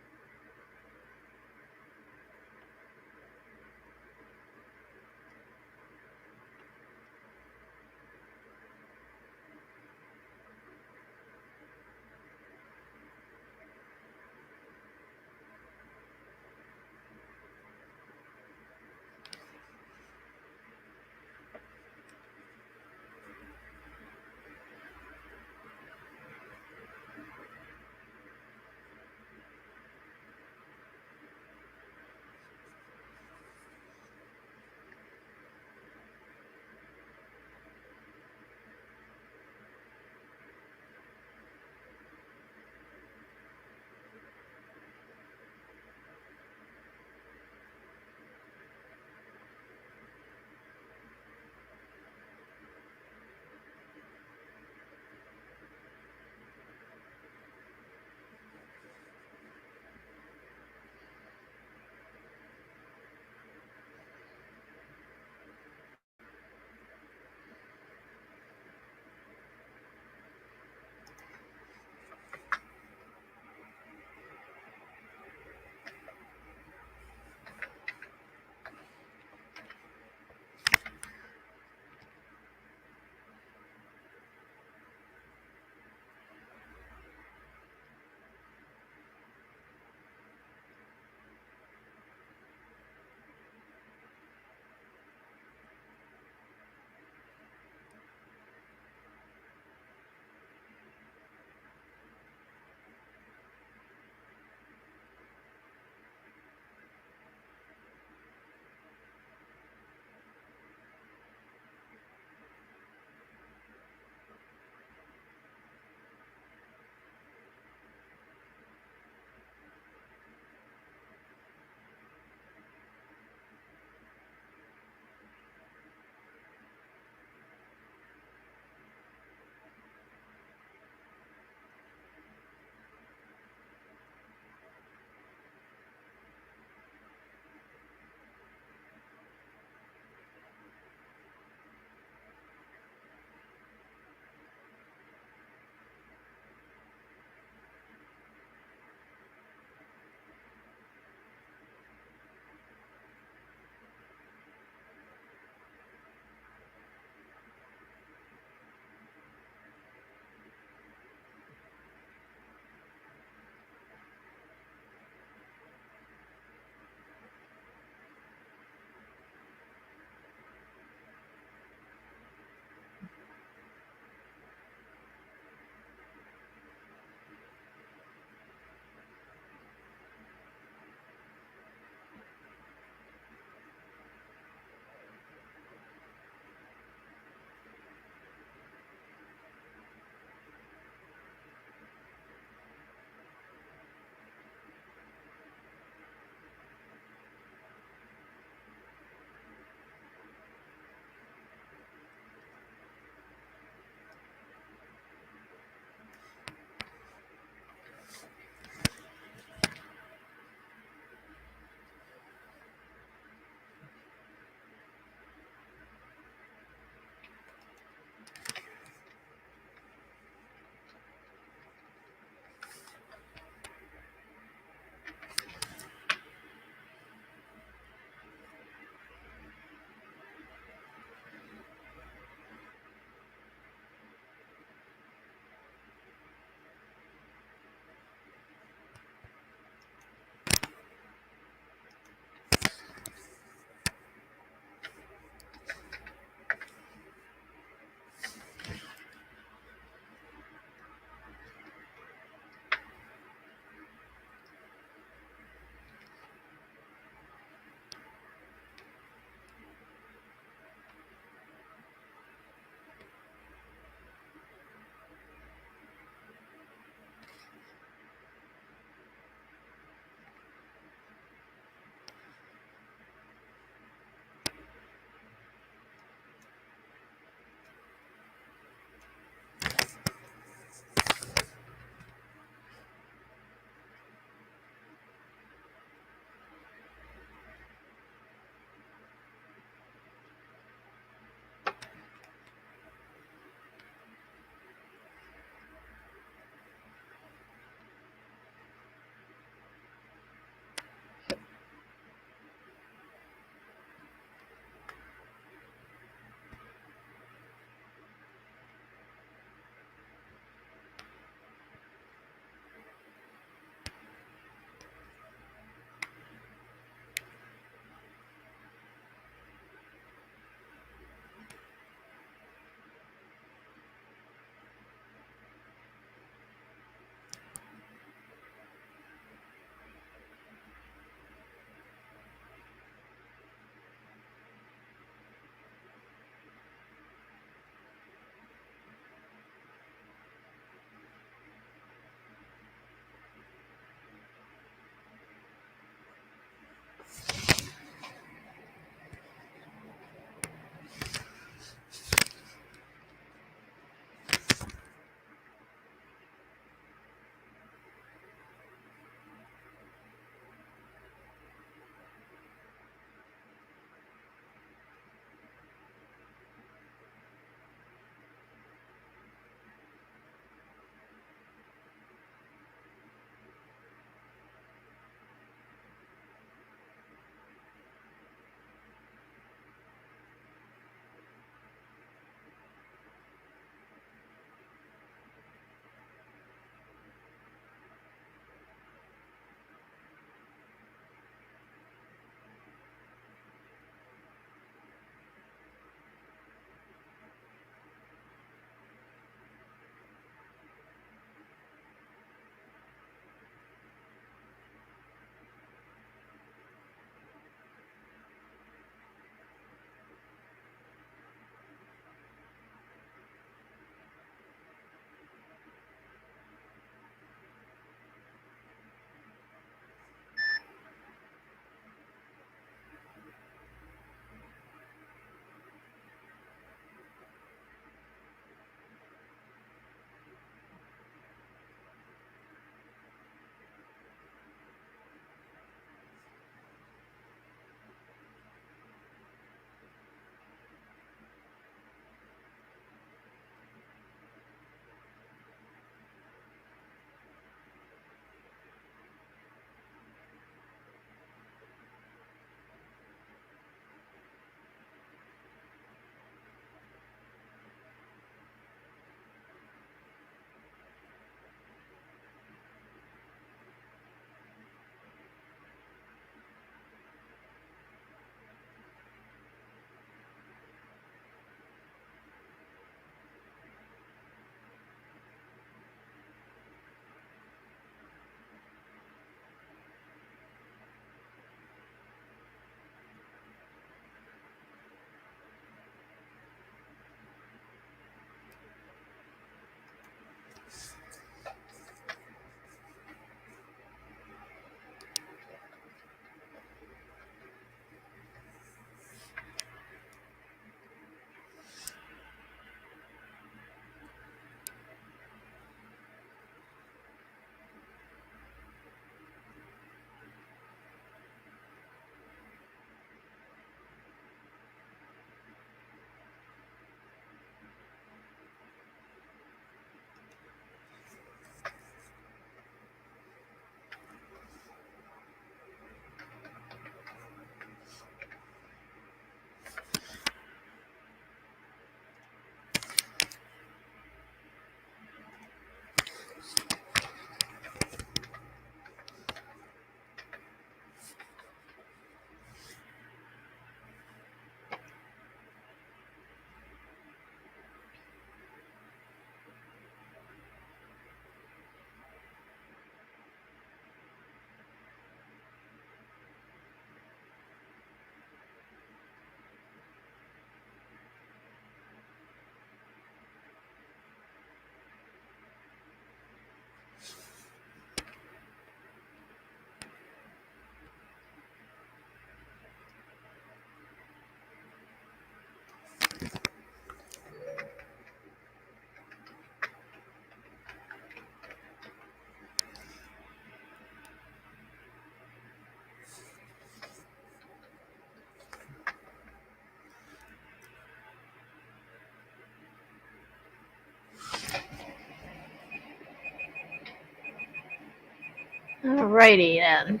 Alrighty then.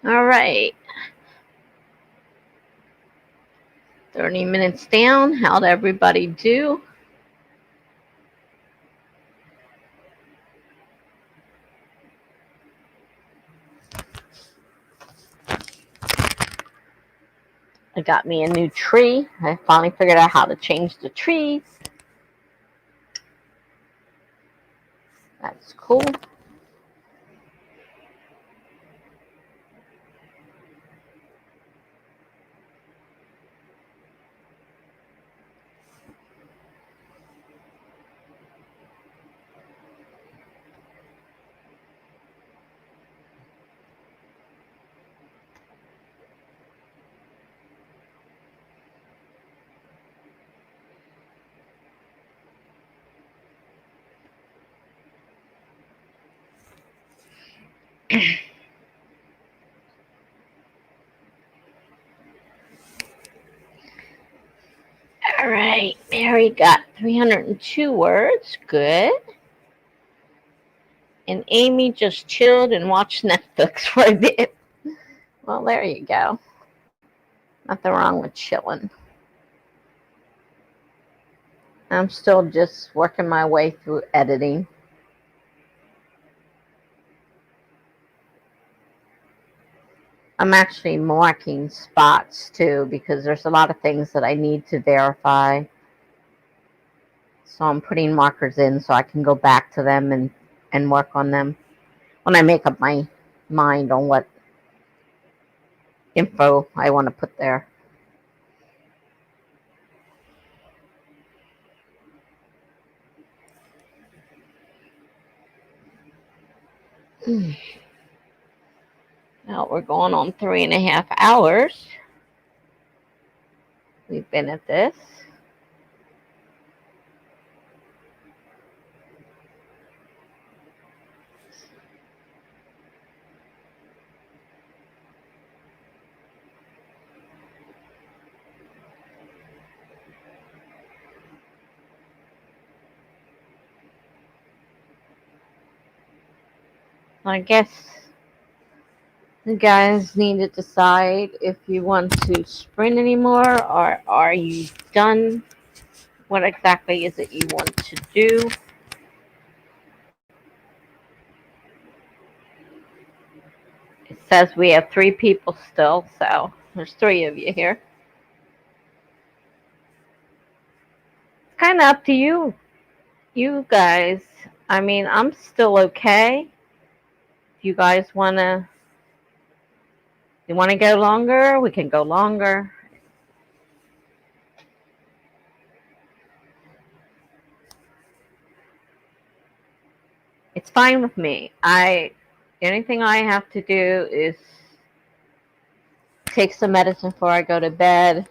All right. 30 minutes down. How'd everybody do? I got me a new tree. I finally figured out how to change the trees. That's cool. All right, Mary got 302 words. Good. And Amy just chilled and watched Netflix for a bit. Well, there you go. Nothing wrong with chilling. I'm still just working my way through editing. I'm actually marking spots too because there's a lot of things that I need to verify. So I'm putting markers in so I can go back to them and work on them when I make up my mind on what info I want to put there. Now we're going on 3.5 hours. We've been at this. I guess you guys need to decide if you want to sprint anymore or are you done? What exactly is it you want to do? It says we have 3 people still, so there's 3 of you here. It's kind of up to you guys. I mean, I'm still okay. If you guys you want to go longer, we can go longer. It's fine with me. Anything I have to do is take some medicine before I go to bed.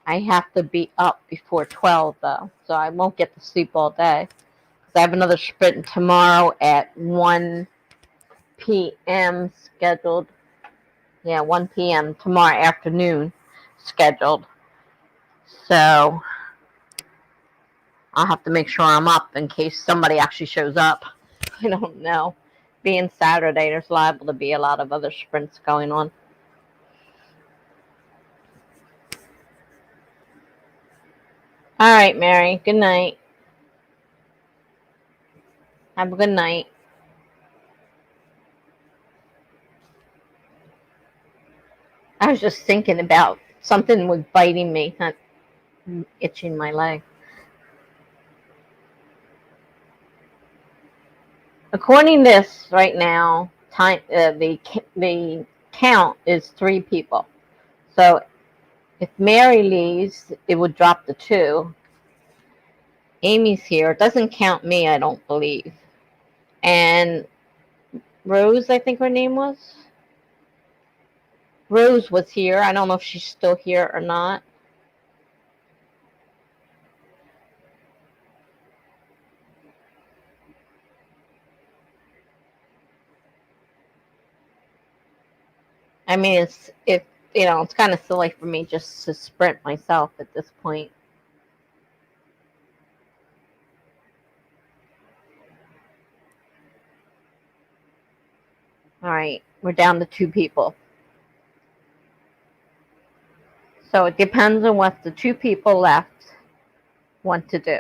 I have to be up before 12 though, so I won't get to sleep all day. I have another sprint tomorrow at 1 p.m. scheduled. Yeah, 1 p.m. tomorrow afternoon scheduled. So I'll have to make sure I'm up in case somebody actually shows up. I don't know. Being Saturday, there's liable to be a lot of other sprints going on. All right, Mary. Good night. Have a good night. I was just thinking about something was biting me, not itching my leg. According to this right now, the count is 3 people. So if Mary leaves, it would drop to 2. Amy's here. It doesn't count me, I don't believe. And Rose, I think her name was. Rose was here. I don't know if she's still here or not. I mean, if it's kind of silly for me just to sprint myself at this point. All right, we're down to 2 people. So it depends on what the 2 people left want to do.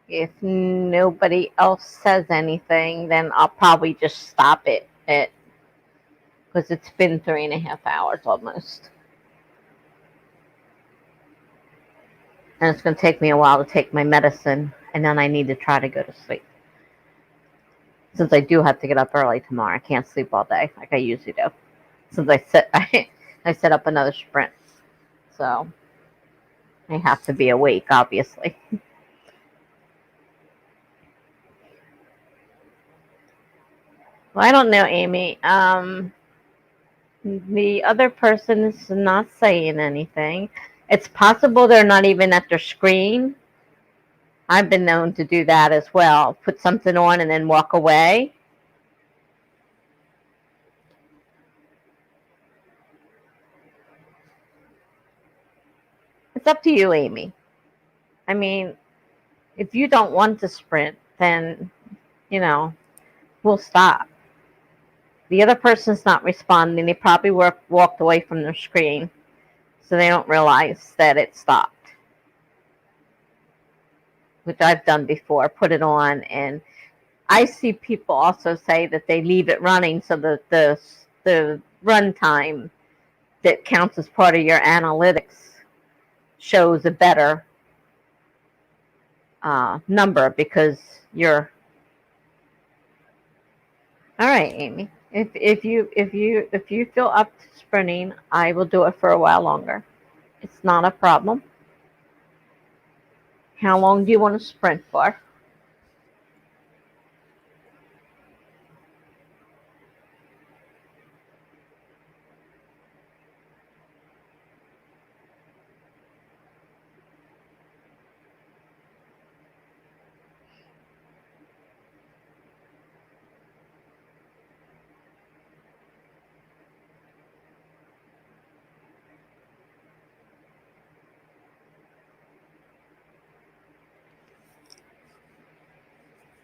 If nobody else says anything, then I'll probably just stop it because it's been 3.5 hours almost. And it's going to take me a while to take my medicine, and then I need to try to go to sleep. Since I do have to get up early tomorrow, I can't sleep all day like I usually do. Since I set up another sprint, so I have to be awake, obviously. Well, I don't know, Amy. The other person is not saying anything. It's possible they're not even at their screen. I've been known to do that as well. Put something on and then walk away. It's up to you, Amy. I mean, if you don't want to sprint, then, we'll stop. The other person's not responding. They probably walked away from their screen, so they don't realize that it stopped, which I've done before. Put it on, and I see people also say that they leave it running so that the run time that counts as part of your analytics shows a better number because you're all right, Amy. If you feel up to sprinting, I will do it for a while longer. It's not a problem. How long do you want to sprint for?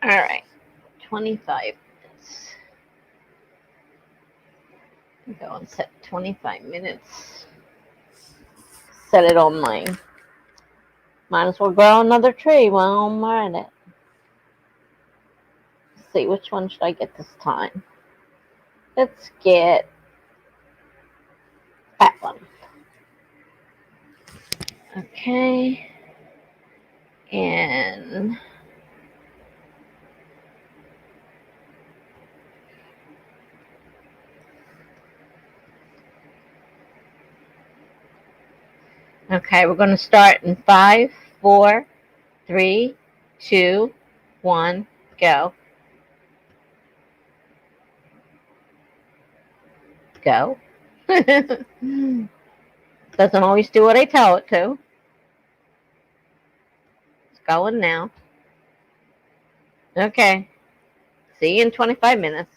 All right, 25 minutes. Go and set 25 minutes. Set it on mine. Might as well grow another tree while I'm at it. Let's see, which one should I get this time? Let's get that one. Okay. And okay, we're going to start in 5, 4, 3, 2, 1, go. Go. Doesn't always do what I tell it to. It's going now. Okay. See you in 25 minutes.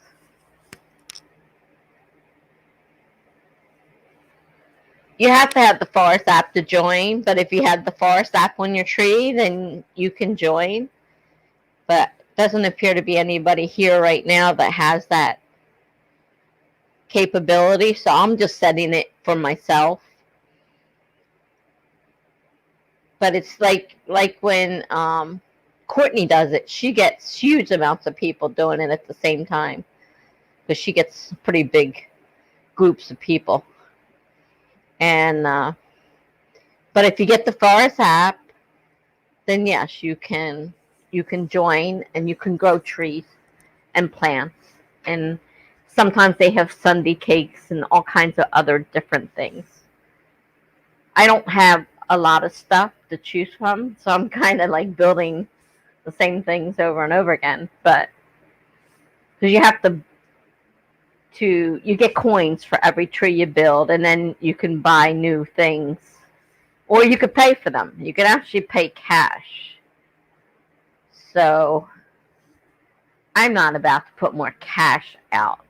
You have to have the Forest app to join, but if you have the Forest app on your tree, then you can join. But doesn't appear to be anybody here right now that has that capability, so I'm just setting it for myself. But it's like when Courtney does it, she gets huge amounts of people doing it at the same time because she gets pretty big groups of people. And but if you get the Forest app, then yes, you can join and you can grow trees and plants. And sometimes they have Sunday cakes and all kinds of other different things. I don't have a lot of stuff to choose from, so I'm kind of like building the same things over and over again. But because you have you get coins for every tree you build, and then you can buy new things Or you could pay for them. You could actually pay cash. So I'm not about to put more cash out.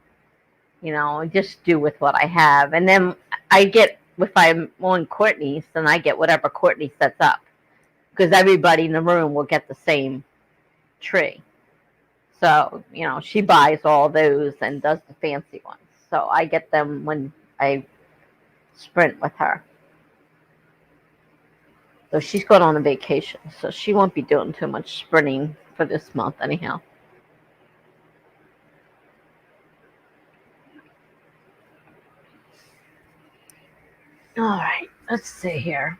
Just do with what I have. And then I get, if I'm on Courtney's, then I get whatever Courtney sets up. Because everybody in the room will get the same tree. So, she buys all those and does the fancy ones. So I get them when I sprint with her. So she's going on a vacation, so she won't be doing too much sprinting for this month anyhow. All right, let's see here.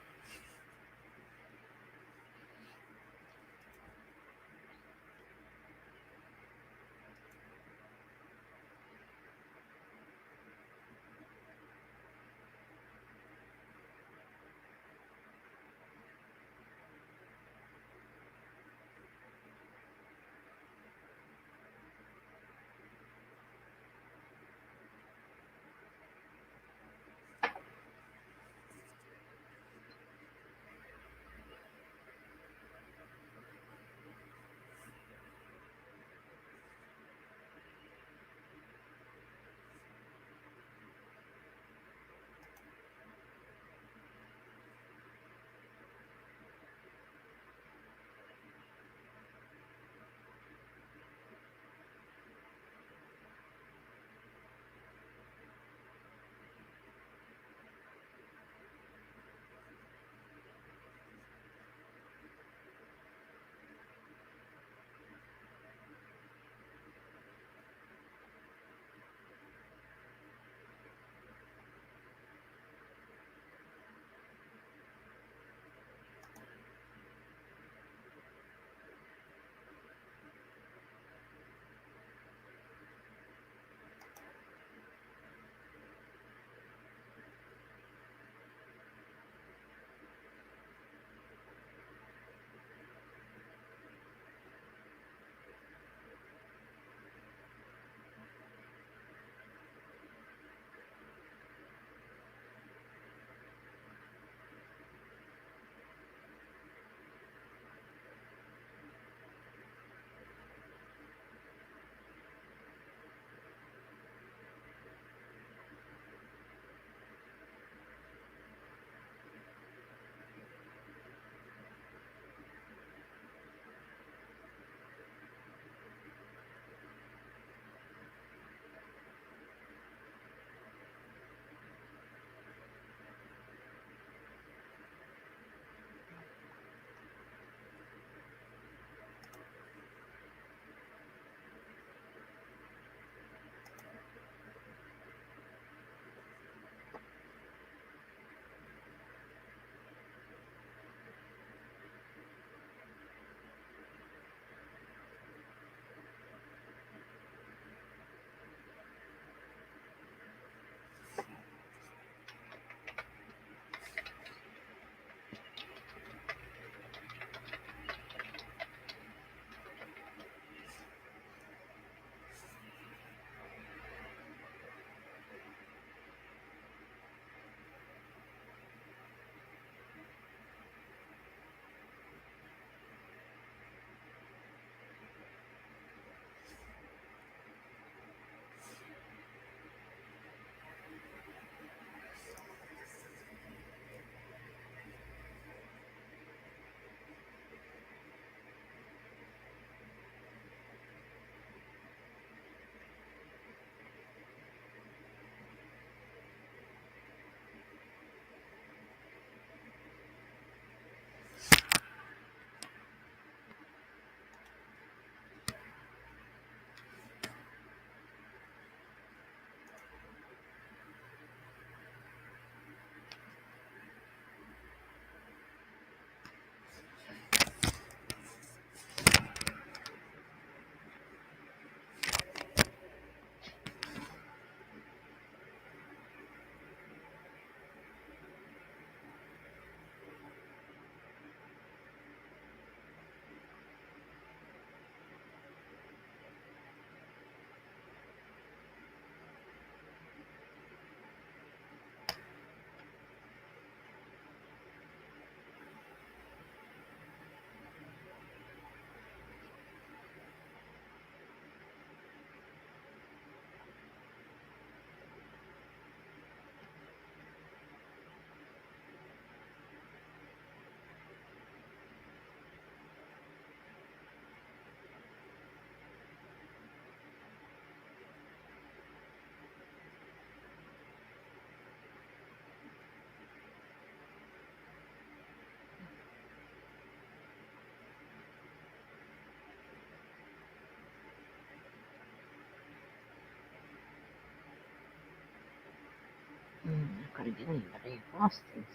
not going to get anybody in Boston.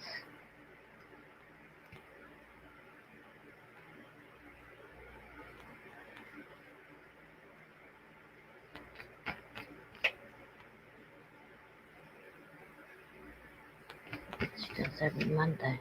She does every Monday.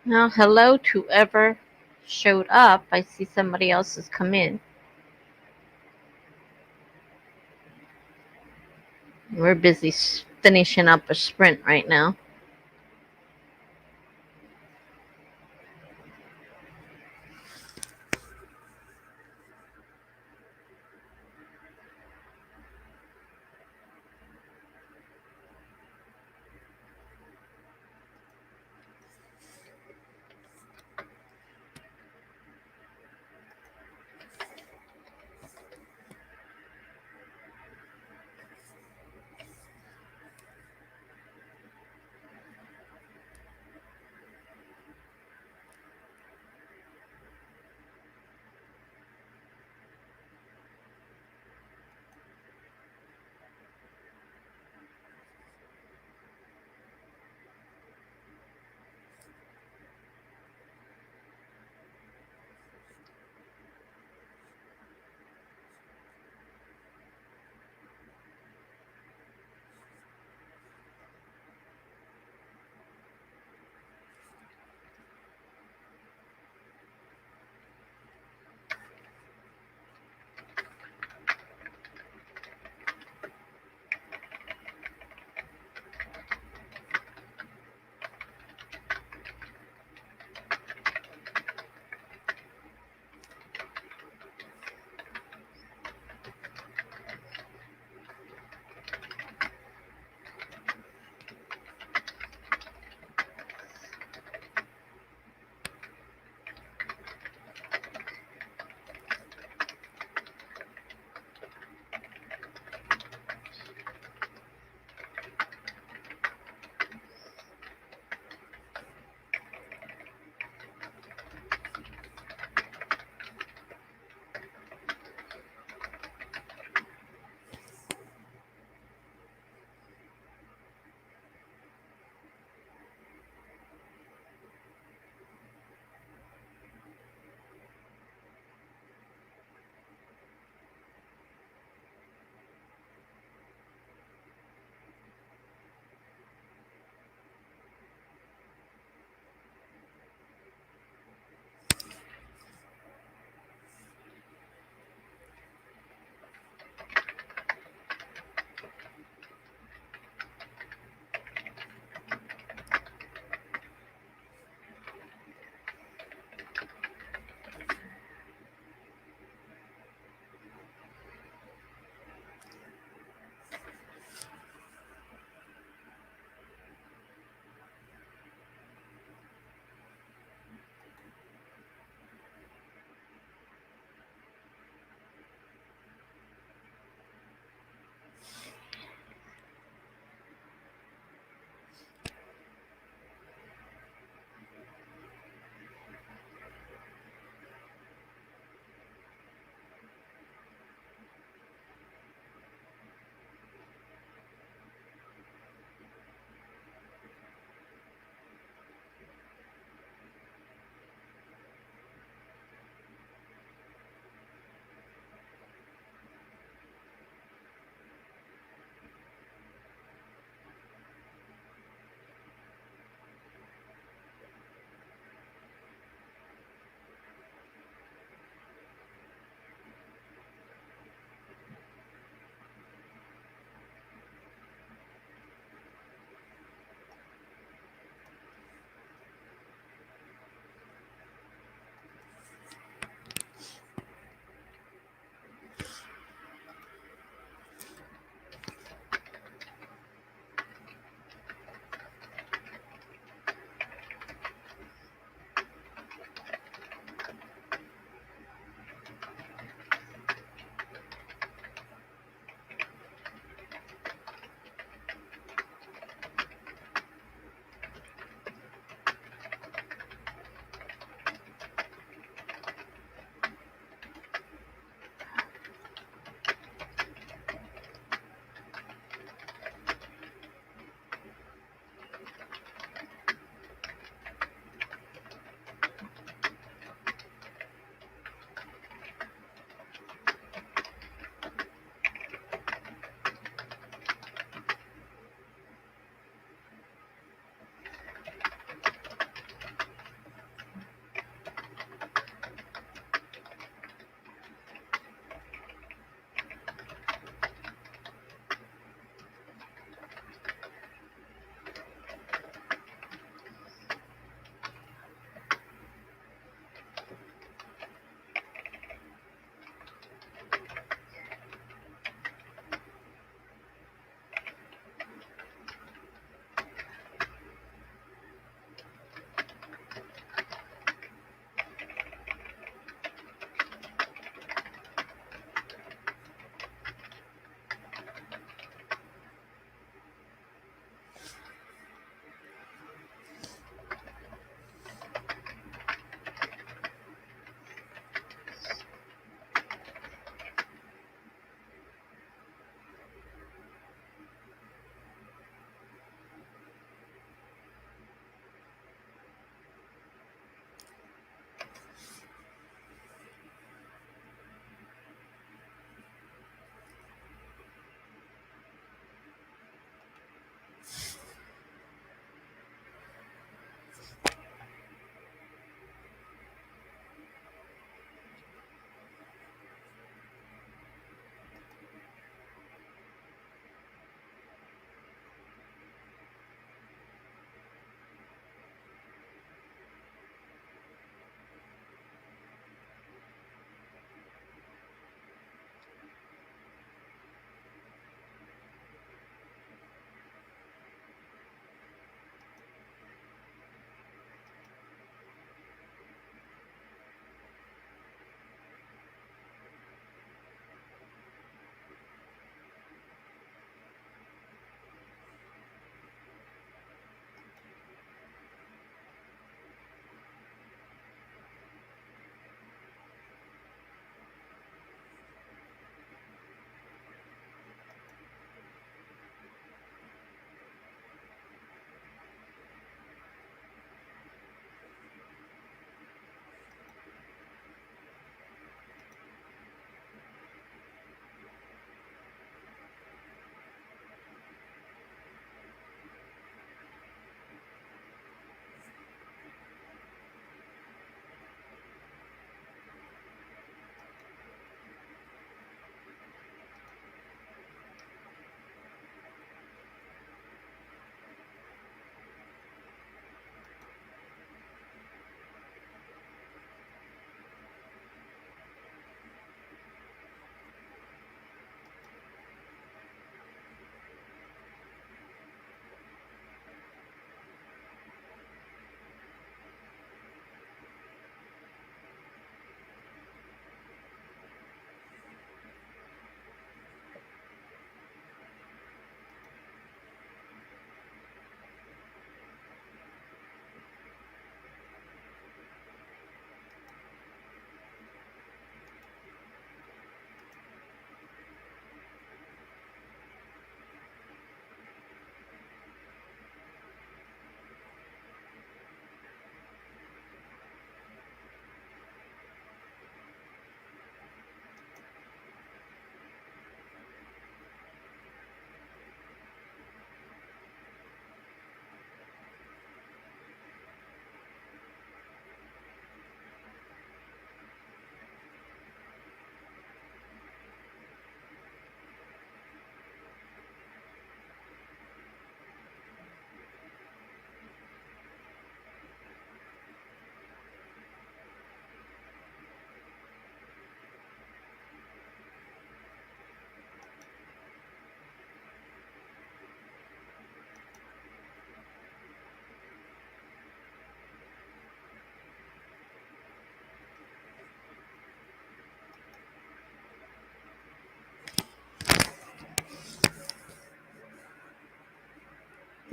Now, hello to whoever showed up. I see somebody else has come in. We're busy finishing up a sprint right now.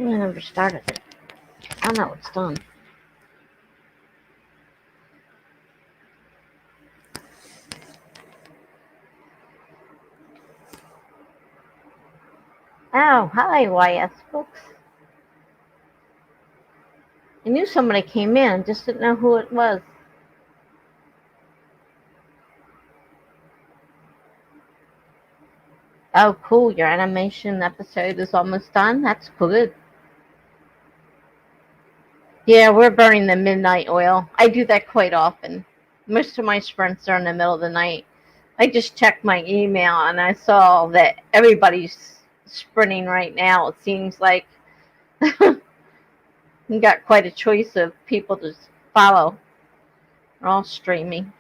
I never started it. Oh no, it's done. Oh, hi, YS Books. I knew somebody came in, just didn't know who it was. Oh, cool. Your animation episode is almost done. That's good. Yeah, we're burning the midnight oil. I do that quite often. Most of my sprints are in the middle of the night. I just checked my email and I saw that everybody's sprinting right now. It seems like you got quite a choice of people to follow. They're all streaming.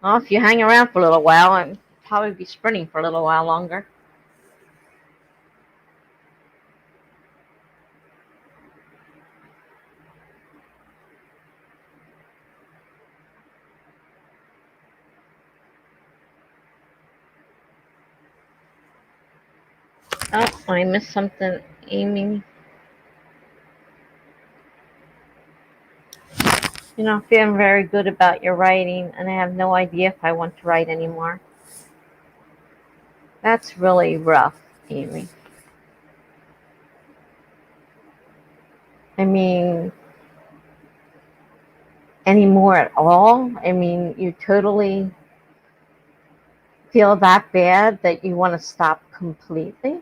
Well, if you hang around for a little while, I'll probably be sprinting for a little while longer. Oh, I missed something, Amy. You know, feeling very good about your writing, and I have no idea if I want to write anymore. That's really rough, Amy. I mean, anymore at all? I mean, you totally feel that bad that you want to stop completely?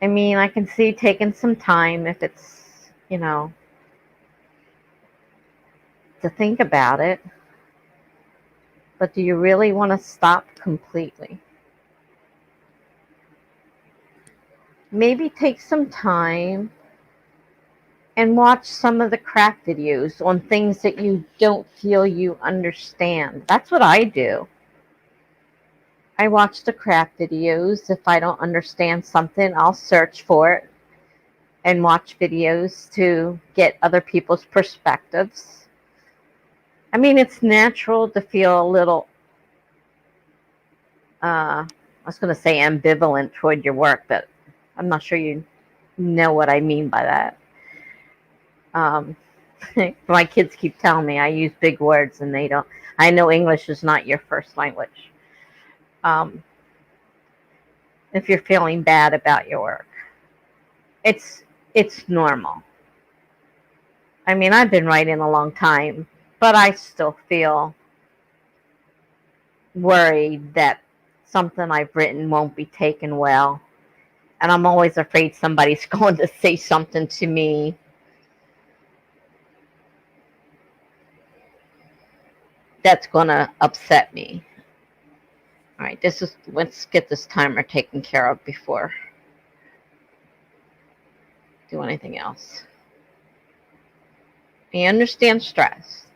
I mean, I can see taking some time if it's, to think about it. But do you really want to stop completely? Maybe take some time and watch some of the craft videos on things that you don't feel you understand. That's what I do. I watch the craft videos. If I don't understand something, I'll search for it and watch videos to get other people's perspectives. I mean, it's natural to feel a little, I was going to say ambivalent toward your work, but I'm not sure you know what I mean by that. My kids keep telling me I use big words and they don't. I know English is not your first language. Um, if you're feeling bad about your work, it's normal. I mean, I've been writing a long time, but I still feel worried that something I've written won't be taken well. And I'm always afraid somebody's going to say something to me that's going to upset me. All right, let's get this timer taken care of before do anything else. I understand stress.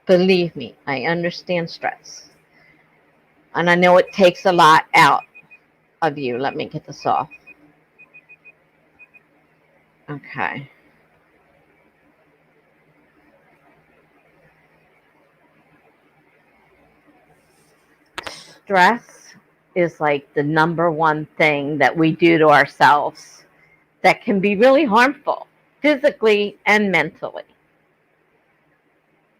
Believe me, I understand stress. And I know it takes a lot out of you. Let me get this off. Okay. Stress is like the number one thing that we do to ourselves that can be really harmful, physically and mentally.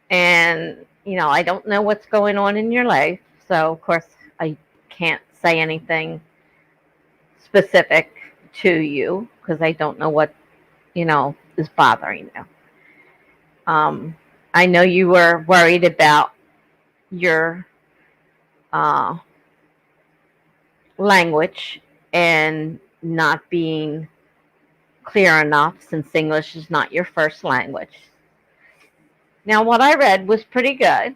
And, I don't know what's going on in your life. So, of course, I can't say anything specific to you because I don't know what, is bothering you. I know you were worried about your uh, language and not being clear enough since English is not your first language. Now, what I read was pretty good.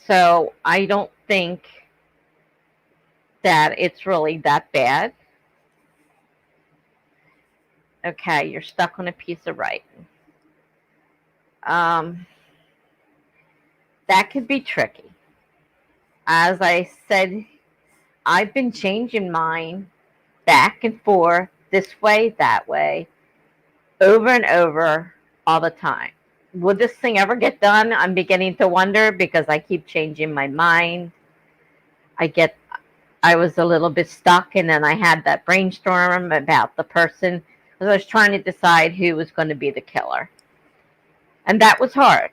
So I don't think that it's really that bad. Okay, you're stuck on a piece of writing. That could be tricky. As I said I've been changing mine back and forth, this way, that way, over and over all the time. Will this thing ever get done? I'm beginning to wonder because I keep changing my mind. I get I was a little bit stuck, and then I had that brainstorm about the person because I was trying to decide who was going to be the killer. And that was hard.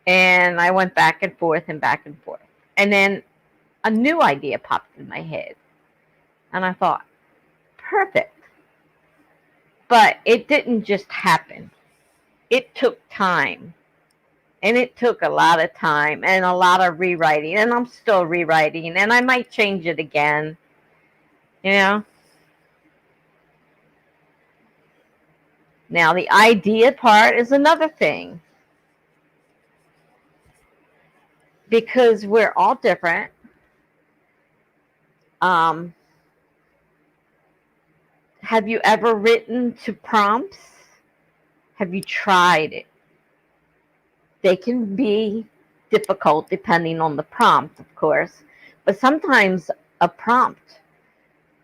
And I went back and forth and back and forth. And then a new idea popped in my head. And I thought, perfect. But it didn't just happen. It took time. And it took a lot of time and a lot of rewriting. And I'm still rewriting. And I might change it again. You know? Now, the idea part is another thing. Because we're all different. Have you ever written to prompts? Have you tried it? They can be difficult depending on the prompt, of course, but sometimes a prompt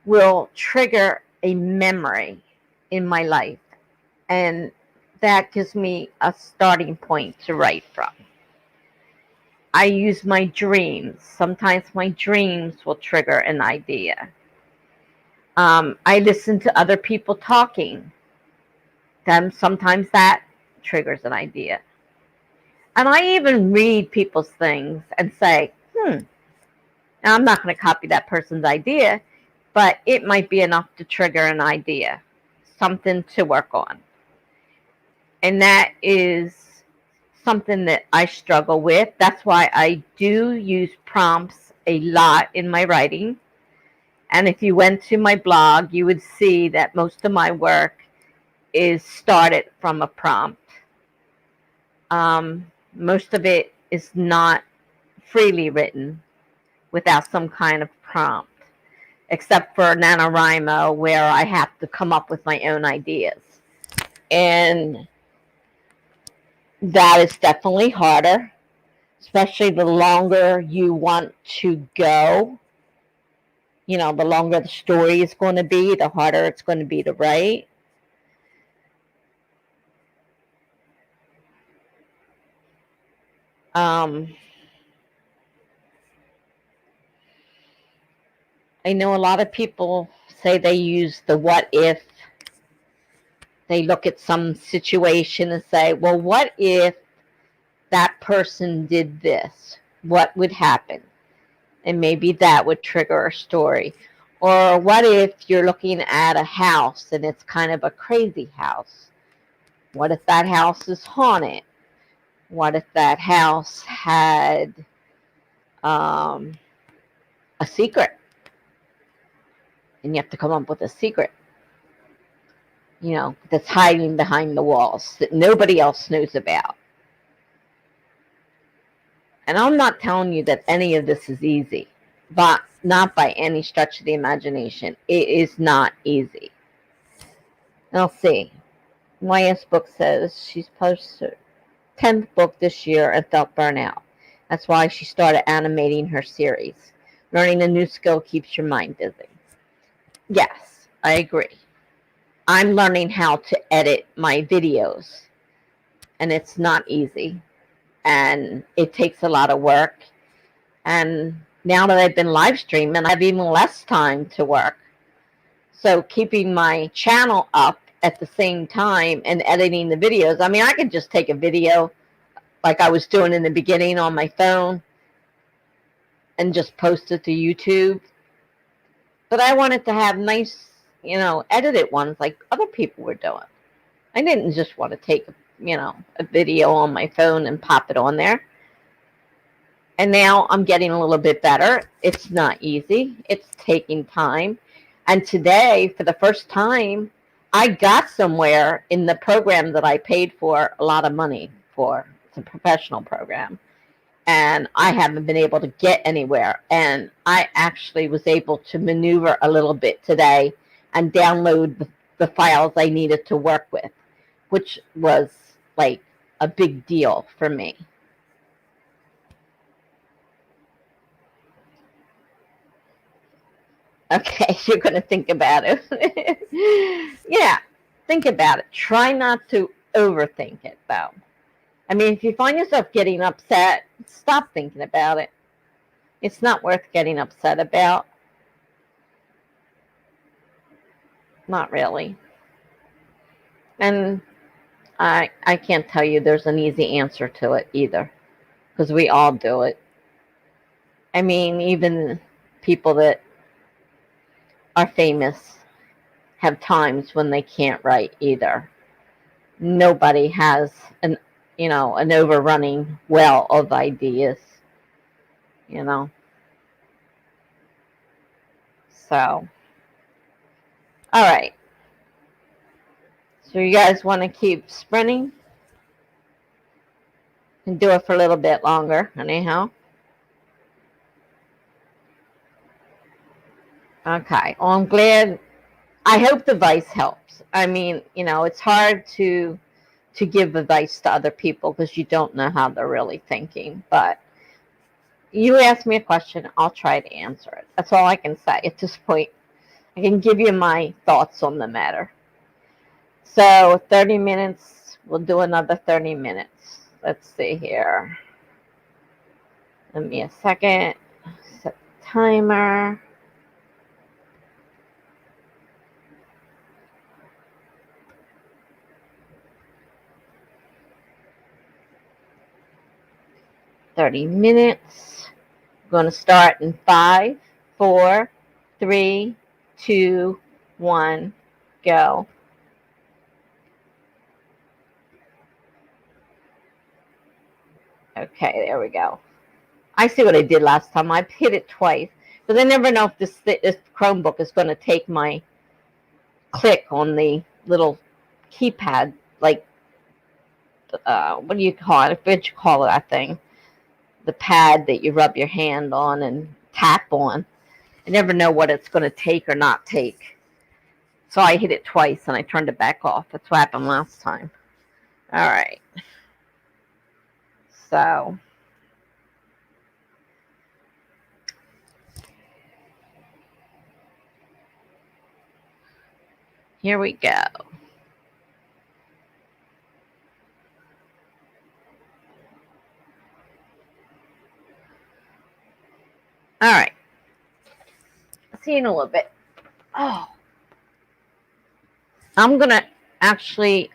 will trigger a memory in my life, and that gives me a starting point to write from. I use my dreams. Sometimes my dreams will trigger an idea. I listen to other people talking. Then sometimes that triggers an idea. And I even read people's things and say, now I'm not going to copy that person's idea, but it might be enough to trigger an idea, something to work on. And that is something that I struggle with. That's why I do use prompts a lot in my writing. And if you went to my blog, you would see that most of my work is started from a prompt. Most of it is not freely written without some kind of prompt, except for NaNoWriMo, where I have to come up with my own ideas. And that is definitely harder, especially the longer you want to go. You know, the longer the story is going to be, the harder it's going to be to write. I know a lot of people say they use the what if. They look at some situation and say, well, what if that person did this? What would happen? And maybe that would trigger a story. Or what if you're looking at a house and it's kind of a crazy house? What if that house is haunted? What if that house had a secret? And you have to come up with a secret, you know, that's hiding behind the walls that nobody else knows about. And I'm not telling you that any of this is easy, but not by any stretch of the imagination. It is not easy. And I'll see. Maya's book says she's published her 10th book this year and felt burnout. That's why she started animating her series. Learning a new skill keeps your mind busy. Yes, I agree. I'm learning how to edit my videos, and it's not easy. And it takes a lot of work. And now that I've been live streaming, I have even less time to work. So keeping my channel up at the same time and editing the videos, I mean, I could just take a video like I was doing in the beginning on my phone and just post it to YouTube. But I wanted to have nice, you know, edited ones like other people were doing. I didn't just want to take, you know, a video on my phone and pop it on there. And now I'm getting a little bit better. It's not easy. It's taking time. And today, for the first time, I got somewhere in the program that I paid for a lot of money for. It's a professional program. And I haven't been able to get anywhere. And I actually was able to maneuver a little bit today and download the files I needed to work with, which was like a big deal for me. Okay, you're going to think about it. Yeah, think about it. Try not to overthink it, though. I mean, if you find yourself getting upset, stop thinking about it. It's not worth getting upset about. Not really. And I can't tell you there's an easy answer to it either, because we all do it. I mean, even people that are famous have times when they can't write either. Nobody has an overrunning well of ideas, you know. So, all right. So you guys want to keep sprinting and do it for a little bit longer, anyhow. Okay. Well, I'm glad. I hope the advice helps. I mean, it's hard to give advice to other people because you don't know how they're really thinking. But you ask me a question, I'll try to answer it. That's all I can say at this point. I can give you my thoughts on the matter. So 30 minutes, we'll do another 30 minutes. Let's see here. Give me a second. Set the timer. $30. I'm going to start in 5, 4, 3, 2, 1, go. Okay, there we go. I see what I did last time. I hit it twice because I never know if this Chromebook is going to take my click on the little keypad, like what do you call it? What you call that thing? The pad that you rub your hand on and tap on. I never know what it's going to take or not take. So I hit it twice and I turned it back off. That's what happened last time. All right. So here we go. All right. See you in a little bit. Oh, I'm going to actually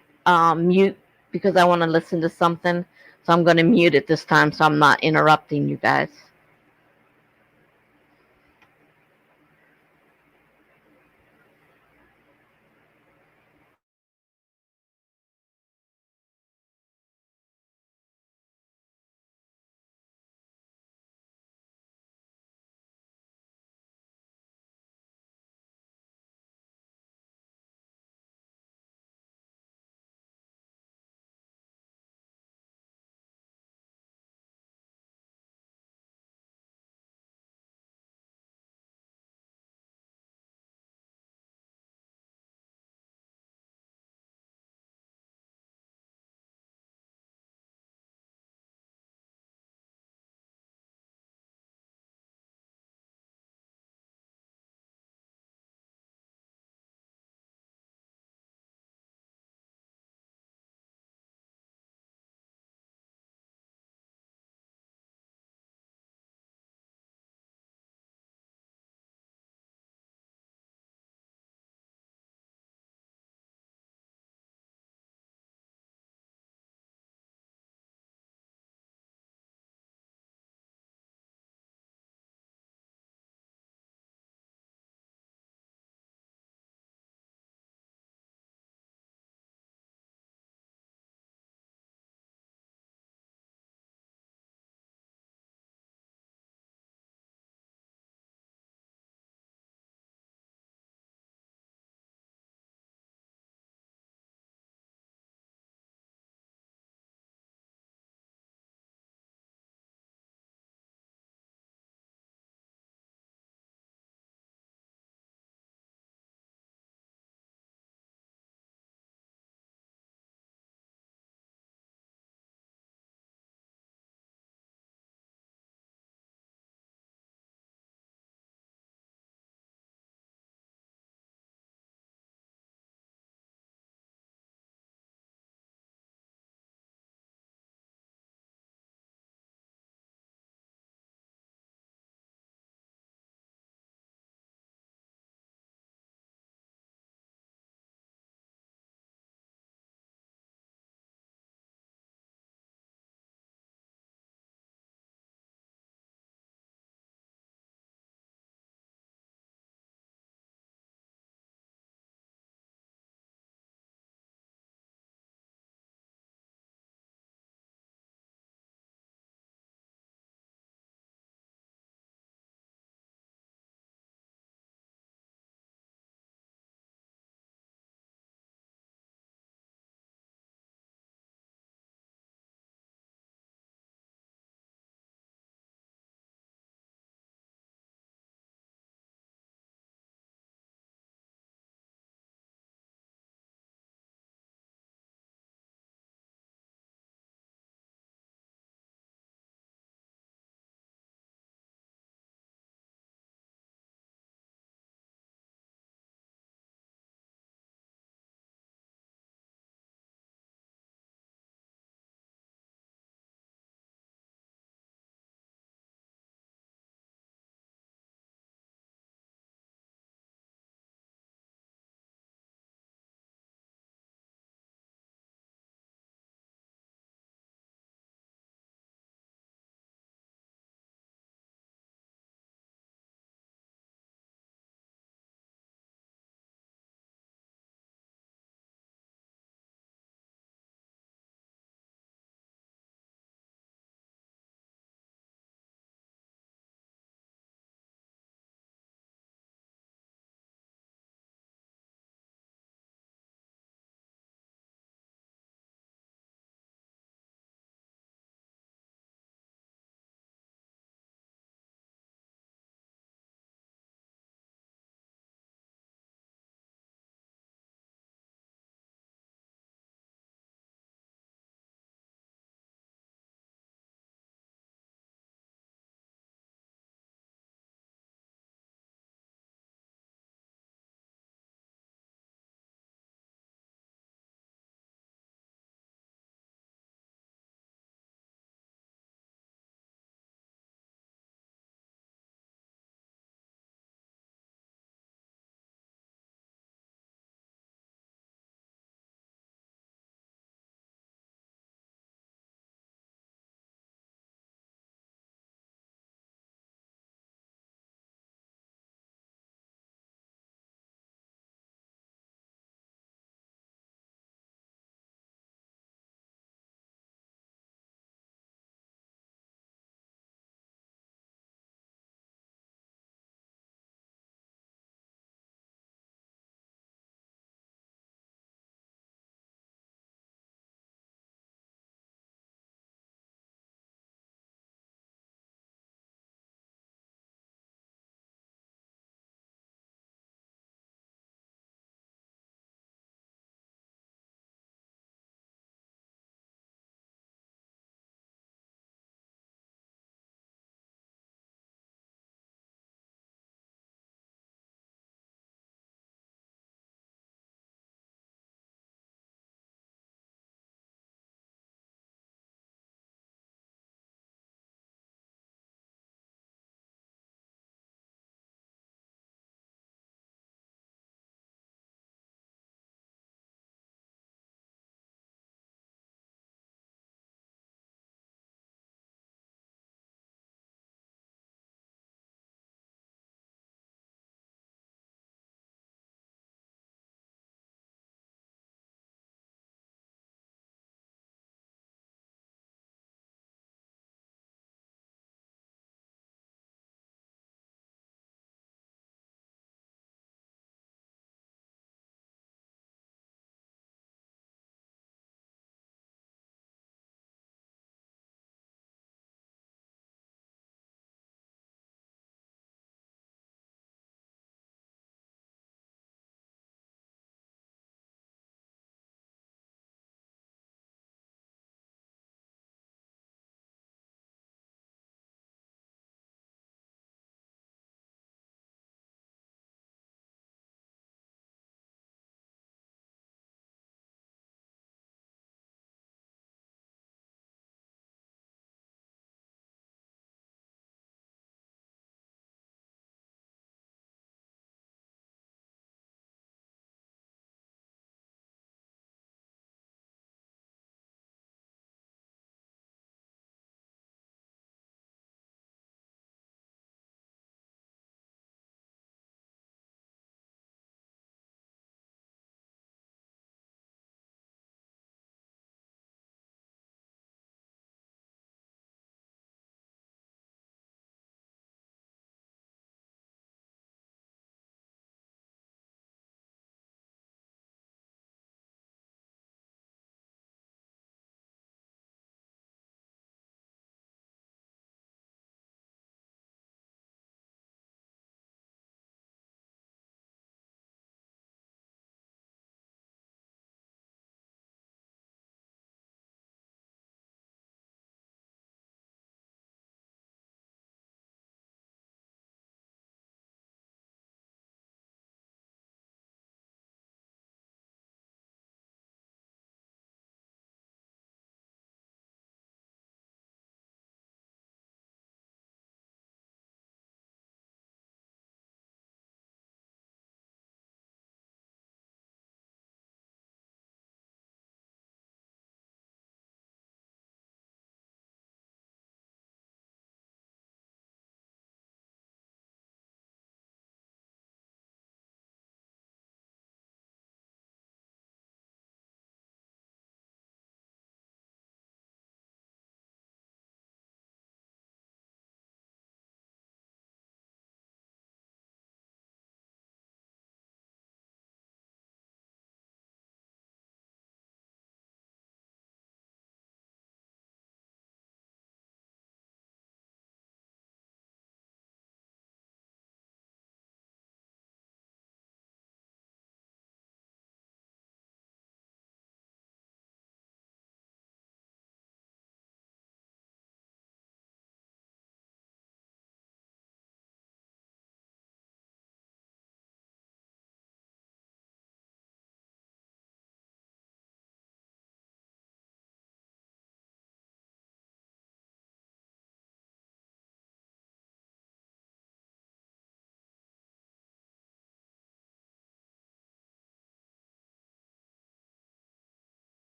mute because I want to listen to something. So I'm going to mute it this time so I'm not interrupting you guys.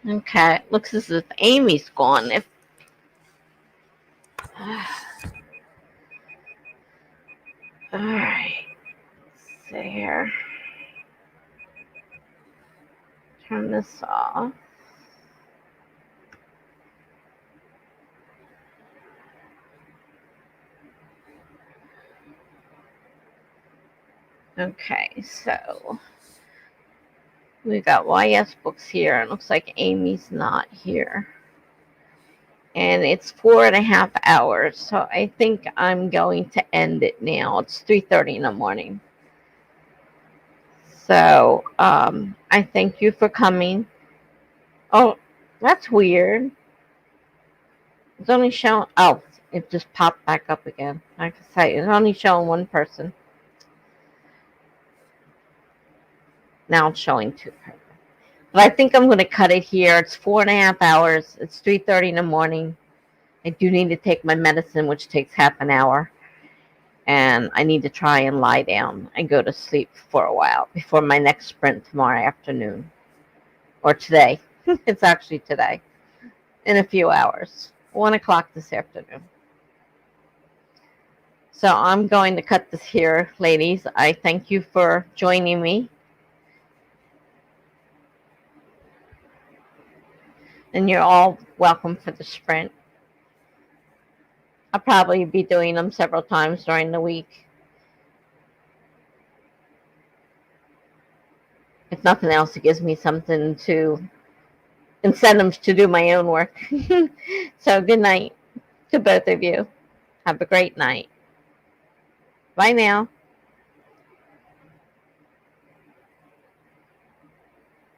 Okay, looks as if Amy's gone. If all right, let's see here. Turn this off. Okay, so we got YS books here. It looks like Amy's not here. And it's 4.5 hours, so I think I'm going to end it now. It's 3:30 in the morning. So I thank you for coming. Oh, that's weird. It's only showing. Oh, it just popped back up again. Like I say, it's only showing one person. Now it's showing two people. But I think I'm going to cut it here. It's 4.5 hours. It's 3:30 in the morning. I do need to take my medicine, which takes half an hour. And I need to try and lie down and go to sleep for a while before my next sprint tomorrow afternoon. Or today. It's actually today. In a few hours. 1 o'clock this afternoon. So I'm going to cut this here, ladies. I thank you for joining me. And you're all welcome for the sprint. I'll probably be doing them several times during the week. If nothing else, it gives me something to incentives to do my own work. So good night to both of you. Have a great night. Bye now.